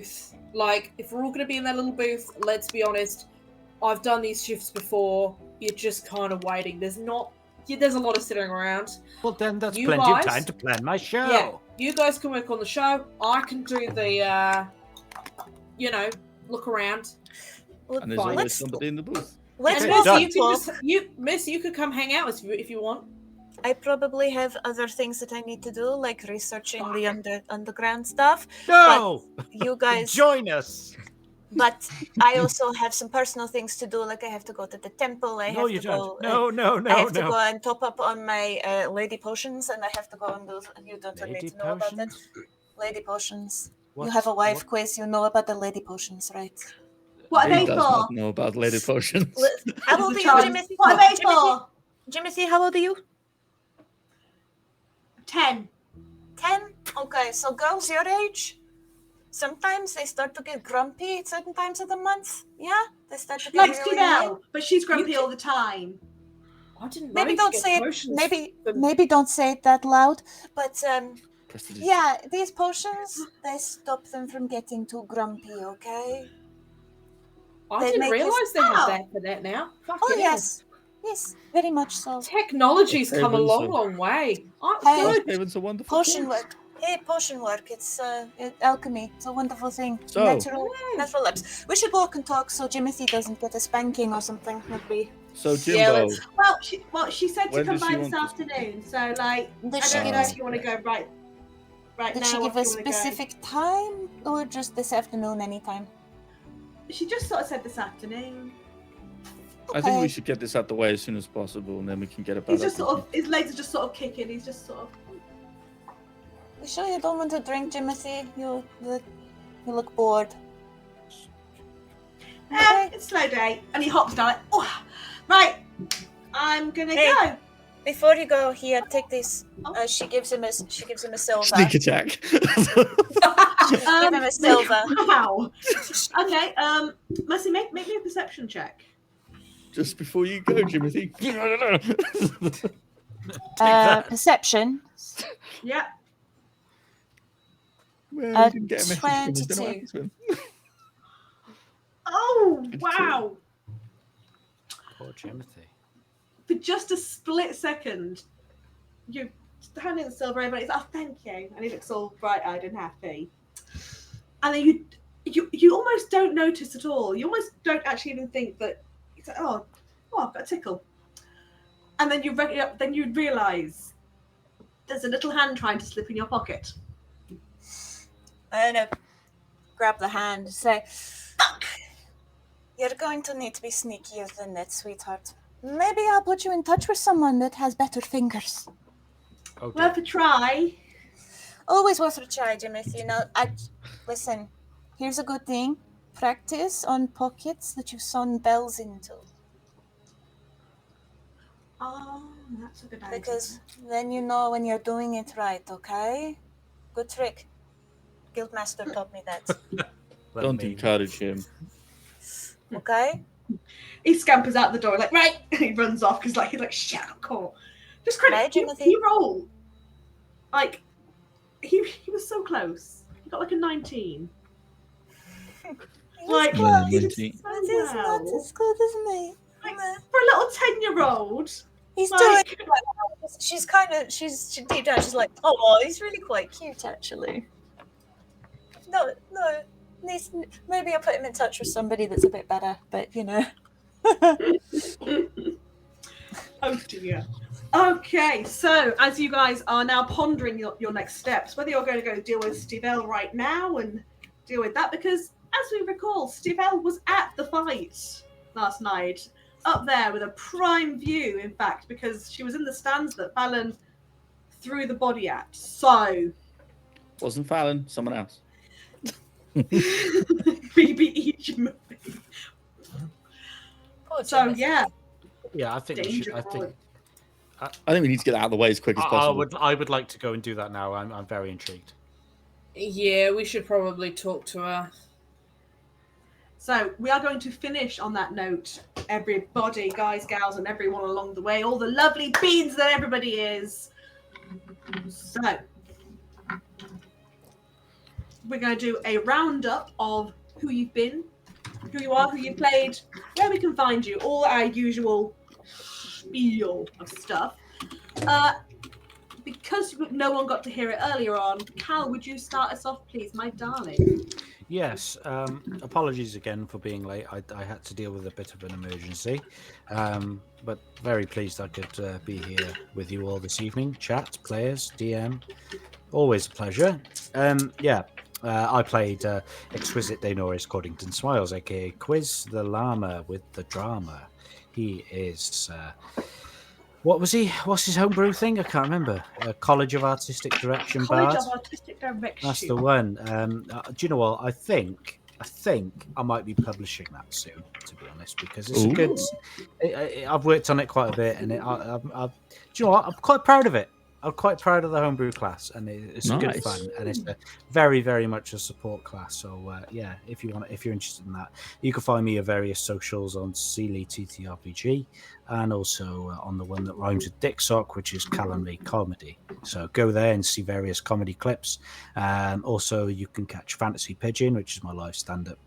let's be honest. I've done these shifts before. You're just kind of waiting. There's a lot of sitting around. Well, then that's You plenty guys- of time to plan my show. Yeah, you guys can work on the show. I can do the, look around. And there's Fine. always somebody in the booth. Let's And Okay, Mercy, done. you can just Mercy, you could come hang out if you want. I probably have other things that I need to do, like researching the underground stuff. No, You guys, join us. but I also have some personal things to do, like I have to go to the temple. I No, have you to don't. go. No, I have to go and top up on my lady potions, and I have to go and do. You don't need Lady to know about it. potions? Lady potions. What- You have a wife, what- Quizz. You know about the lady potions, right? what are He they does for? not know about lady potions. How old are you, Child- Jimothy? What are they for? Jimothy, how old are you? 10. 10? Okay, so girls your age, sometimes they start to get grumpy at certain times of the month. Yeah? They start to get Likes to really mean. know, but she's grumpy all the time. I didn't Maybe know don't you say get it. potions Maybe don't say it that loud. But Prestigious. yeah, these potions, they stop them from getting too grumpy. Okay? I They didn't make realise us- they have Oh. that for that now. Fucking Oh hell. yes, yes, very much so. Technology's come a Heavens, long, so- long way. Hey. Good. It's a wonderful Potion place. work. Hey, potion work. It's alchemy. It's a wonderful thing. So- Natural herbs. We should walk and talk so Jimothy doesn't get a spanking or something. That'd be. So Yeah, Jimbo, Well, she said to When come does she by this want to- afternoon. So, like, Did I she don't give know us? if you want to go right Did now. she or give if a you wanna go. specific time or just this afternoon anytime? She just sort of said this afternoon. I think we Okay. should get this out the way as soon as possible, and then we can get about He's our just sort of, thinking. his legs are just sort of kicking. He's just sort of. You sure you don't want to drink, Jimothy? You look bored. It's slow day, and he hops down. Like, oh, right, I'm gonna Hey. go. Before you go, here, take this. She gives him a silver. Sneak attack. Give him a silver. Wow. Okay. Mercy, make me a perception check. Just before you go, Jimothy. Perception. Yeah. Well, we didn't get a message from him, then what 22. happens to him? Oh, Good wow. Poor Timothy. For just a split second, you handing the silver over, and he's, oh, thank you, and he looks all bright-eyed and happy. And then you almost don't notice at all. You almost don't actually even think that. It's like, oh, I've got a tickle. And then you realise there's a little hand trying to slip in your pocket. I'm gonna grab the hand and say, "You're going to need to be sneakier than that, sweetheart. Maybe I'll put you in touch with someone that has better fingers." Okay. Worth a try. Always worth a try, Jimothy. You know, listen. Here's a good thing: practice on pockets that you've sewn bells into, Oh, that's a good idea. because then you know when you're doing it right. Okay? Good trick. Guildmaster taught me that. Let Don't me- encourage him. Okay? He scampers out the door like, right, and he runs off because he's like, shit, I'm caught. Just credit, Right, he Timothy? rolled. Like, he was so close. He got like a 19. Like, close. he did 19. so That is not well. as good as me. Like, for a little 10-year-old. He's Like- doing. She's she deep down. She's like, oh, he's really quite cute, actually. No, maybe I'll put him in touch with somebody that's a bit better. But you know, Oh dear. Okay, so as you guys are now pondering your next steps, whether you're going to go deal with Stivell right now and deal with that, because as we recall, Stivell was at the fight last night, up there with a prime view, in fact, because she was in the stands that Fallon threw the body at. So, Wasn't Fallon, someone else. BBE Jimothy. Poor So Jimothy. yeah, Yeah, I think we should. I think I think we need to get that out of the way as quick as possible. I would like to go and do that now. I'm very intrigued. Yeah, we should probably talk to her. So we are going to finish on that note. Everybody, guys, gals, and everyone along the way, all the lovely beans that everybody is. So we're going to do a roundup of who you've been, who you are, who you played, where we can find you, all our usual spiel of stuff. Because no one got to hear it earlier on, Cal, would you start us off, please, my darling? Yes. Apologies again for being late. I had to deal with a bit of an emergency, but very pleased I could be here with you all this evening. Chat, players, DM, always a pleasure. I played Exquisite Daenorys Cordington Smiles, aka Quizz, the llama with the drama. He is. What was he? What's his homebrew thing? I can't remember. College of Artistic Direction College Bard. of Artistic Direction. That's the one. Do you know what? I think I might be publishing that soon, to be honest, because it's a good. I've worked on it quite a bit, and do you know what? I'm quite proud of it. I'm quite proud of the homebrew class, and it's good Nice. fun, and it's very, very much a support class. So yeah, if you're interested in that, you can find me at various socials on CLeeTTRPG, and also on the one that rhymes with Dick Sock, which is Calumny Comedy. So go there and see various comedy clips. Also, you can catch Fantasy Pigeon, which is my live stand-up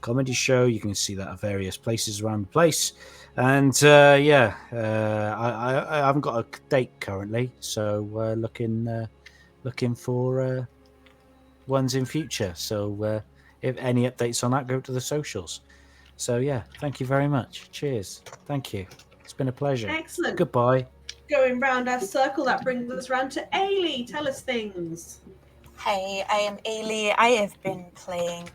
comedy show. You can see that at various places around the place. And I haven't got a date currently, so looking for ones in future. So if any updates on that, go to the socials. So yeah, thank you very much. Cheers. Thank you. It's been a pleasure. Excellent. Goodbye. Going round our circle, that brings us round to Ailey. Tell us things. Hey, I am Aelyrya. I have been playing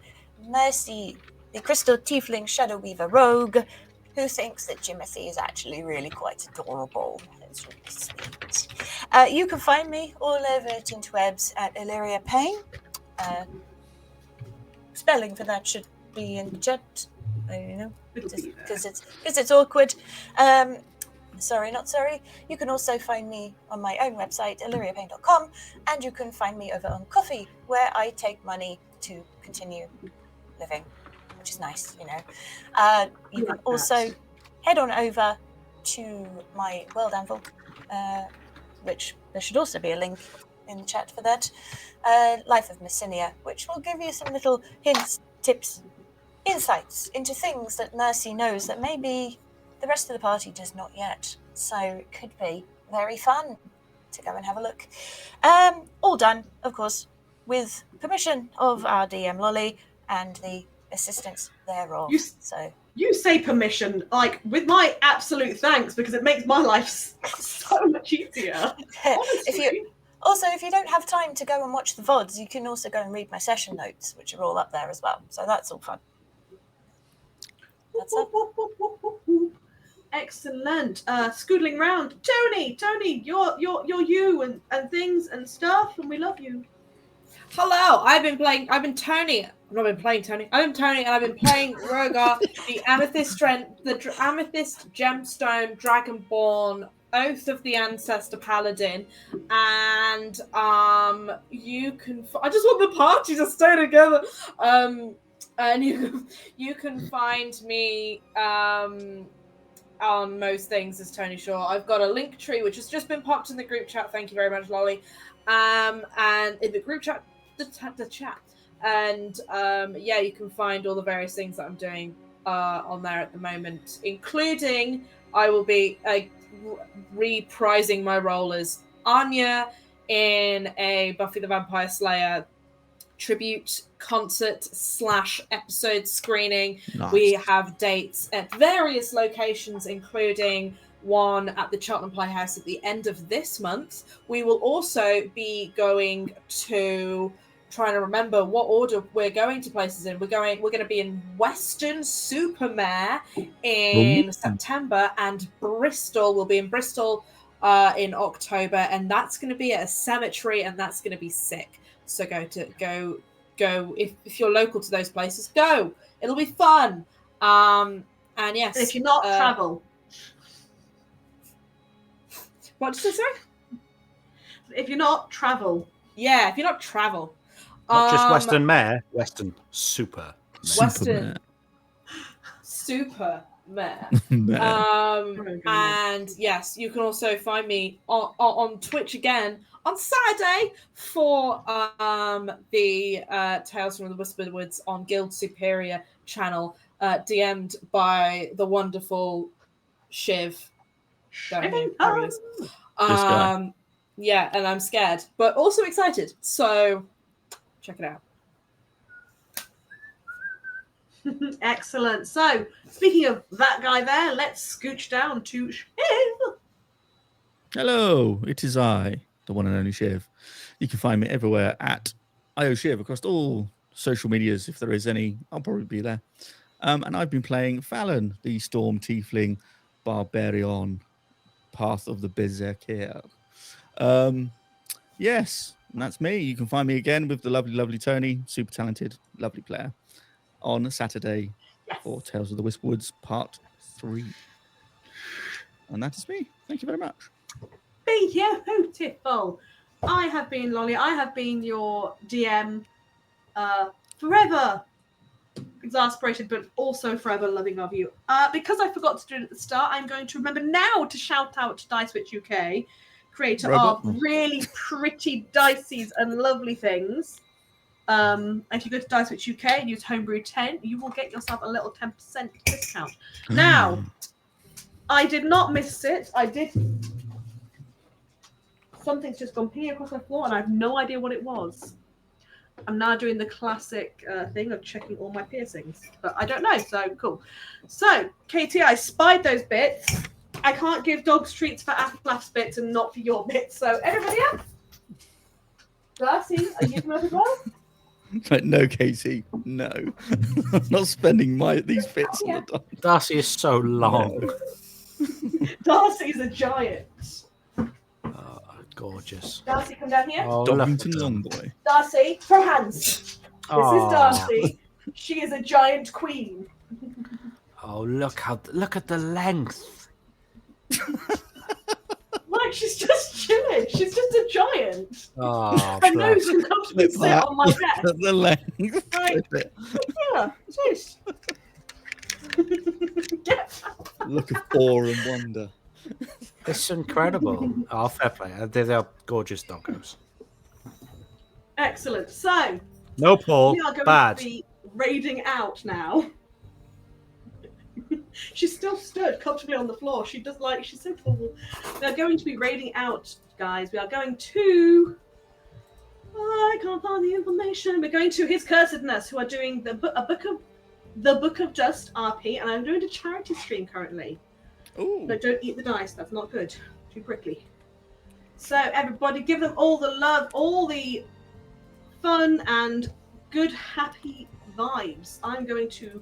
Mercy, the Crystal Tiefling Shadow Weaver Rogue, who thinks that Jimothy is actually really quite adorable. It's really sweet. You can find me all over interwebs at Aelyrya Payne. Spelling for that should be in the chat. I don't know, because it's awkward. Sorry, not sorry. You can also find me on my own website, aelyryapayne.com, and you can find me over on Coffee, where I take money to continue living, which is nice, you know. You can also head on over to my World Anvil, which there should also be a link in the chat for that. Life of Messinia, which will give you some little hints, tips, insights into things that Mercy knows that maybe the rest of the party does not yet. So it could be very fun to go and have a look. All done, of course, with permission of our DM Lolly and the assistance thereof. You say permission, like, with my absolute thanks, because it makes my life so much easier. If you don't have time to go and watch the VODs, you can also go and read my session notes, which are all up there as well. So that's all fun. That's it. Excellent. Scoodling round. Toni, you're you and things and stuff, and we love you. Hello, I've been Toni. I've been Toni, and I've been playing Rhogar, the Amethyst Gemstone Dragonborn, Oath of the Ancestor Paladin, and you can. I just want the party to stay together. And you can find me on most things as Toni Shaw. I've got a link tree which has just been popped in the group chat. Thank you very much, Lolly. And in the group chat, the chat, and you can find all the various things that I'm doing on there at the moment, including I will be reprising my role as Anya in a Buffy the Vampire Slayer tribute concert / episode screening. Nice. We have dates at various locations, including one at the Cheltenham Playhouse at the end of this month. We will also be going to, trying to remember what order we're going to places in. We're going to be in Weston Supermare in September, and Bristol. We'll be in Bristol in October, and that's going to be at a cemetery, and that's going to be sick. So go go if you're local to those places. Go, it'll be fun. And yes, And if you're not, travel. What did you say? If you're not, travel. Yeah, if you're not, travel. Not just Western Mare, Western Super. Western Super Mare. And yes, you can also find me on Twitch again on Saturday for the Tales from the Whispered Woods on Guild Superior channel, DM'd by the wonderful Shiv. Down here, there he is. This guy. Yeah, and I'm scared, but also excited. So check it out. Excellent. So, speaking of that guy there, let's scooch down to Shiv. Hello, it is I, the one and only Shiv. You can find me everywhere at IOShiv across all social medias. If there is any, I'll probably be there. And I've been playing Fallon, the Storm Tiefling Barbarian, Path of the Berserker. Yes, and that's me. You can find me again with the lovely Toni, super talented, lovely player, on Saturday for Tales of the Whispered Woods Part 3. And that is me. Thank you very much. Beautiful. I have been Lolly. I have been your DM forever exasperated, but also forever loving of you. Because I forgot to do it at the start, I'm going to remember now to shout out to Dicewitch UK, creator of really pretty dices and lovely things. If you go to Dicewitch UK and use Homebrew 10, you will get yourself a little 10% discount. Now, I did not miss it. I did. Something's just gone pinging across my floor, and I have no idea what it was. I'm now doing the classic thing of checking all my piercings, but I don't know, so cool. So, KT, I spied those bits. I can't give dogs treats for Aflaf's bits and not for your bits, so everybody up? Darcy, are you coming up as well? Like, no, Katie, no. I'm not spending these bits on the dog. Darcy is so long. Darcy's a giant. Gorgeous. Darcy, come down here. Oh, Doggington Longboy. Darcy, throw hands. This Aw. is Darcy. She is a giant queen. Oh, look at the length. Like, she's just chilling. She's just a giant. Oh, Her nose is comfortably sit on my desk. The length. Right. Yeah, jeez. Yeah. Look of awe and wonder. It's incredible. Oh, fair play. They're gorgeous doggos. Excellent. So, No, Paul. we are going Bad. to be raiding out now. She's still stood comfortably on the floor. She's so tall. We are going to be raiding out, guys. We are going to... I can't find the information. We're going to His Cursedness, who are doing the Book of Dust RP, and I'm doing a charity stream currently. Ooh. No, don't eat the dice. That's not good. Too prickly. So everybody, give them all the love, all the fun and good, happy vibes. I'm going to.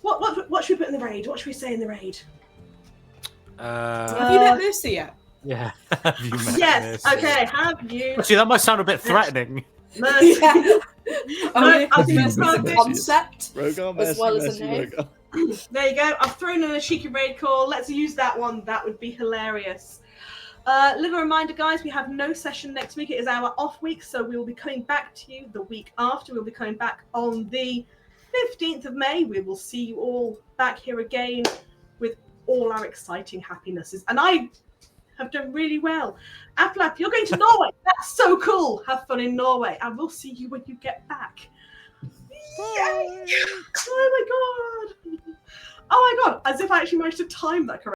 What should we put in the raid? What should we say in the raid? Have you met Lucy yet? Yeah. Have you met Yes. Mercy? Okay. Have you? See, that might sound a bit threatening. Mercy. Yeah. I've been It's a started. concept Rhogar, as well as a Mercy, name. Rhogar. There you go. I've thrown in a cheeky raid call. Let's use that one. That would be hilarious. Little reminder, guys, we have no session next week. It is our off week, so we will be coming back to you the week after. We'll be coming back on the 15th of May. We will see you all back here again with all our exciting happinesses. And I have done really well. Aflaf, you're going to Norway. That's so cool. Have fun in Norway. And we'll see you when you get back. Yay! Oh my god! Oh my god! As if I actually managed to time that correctly.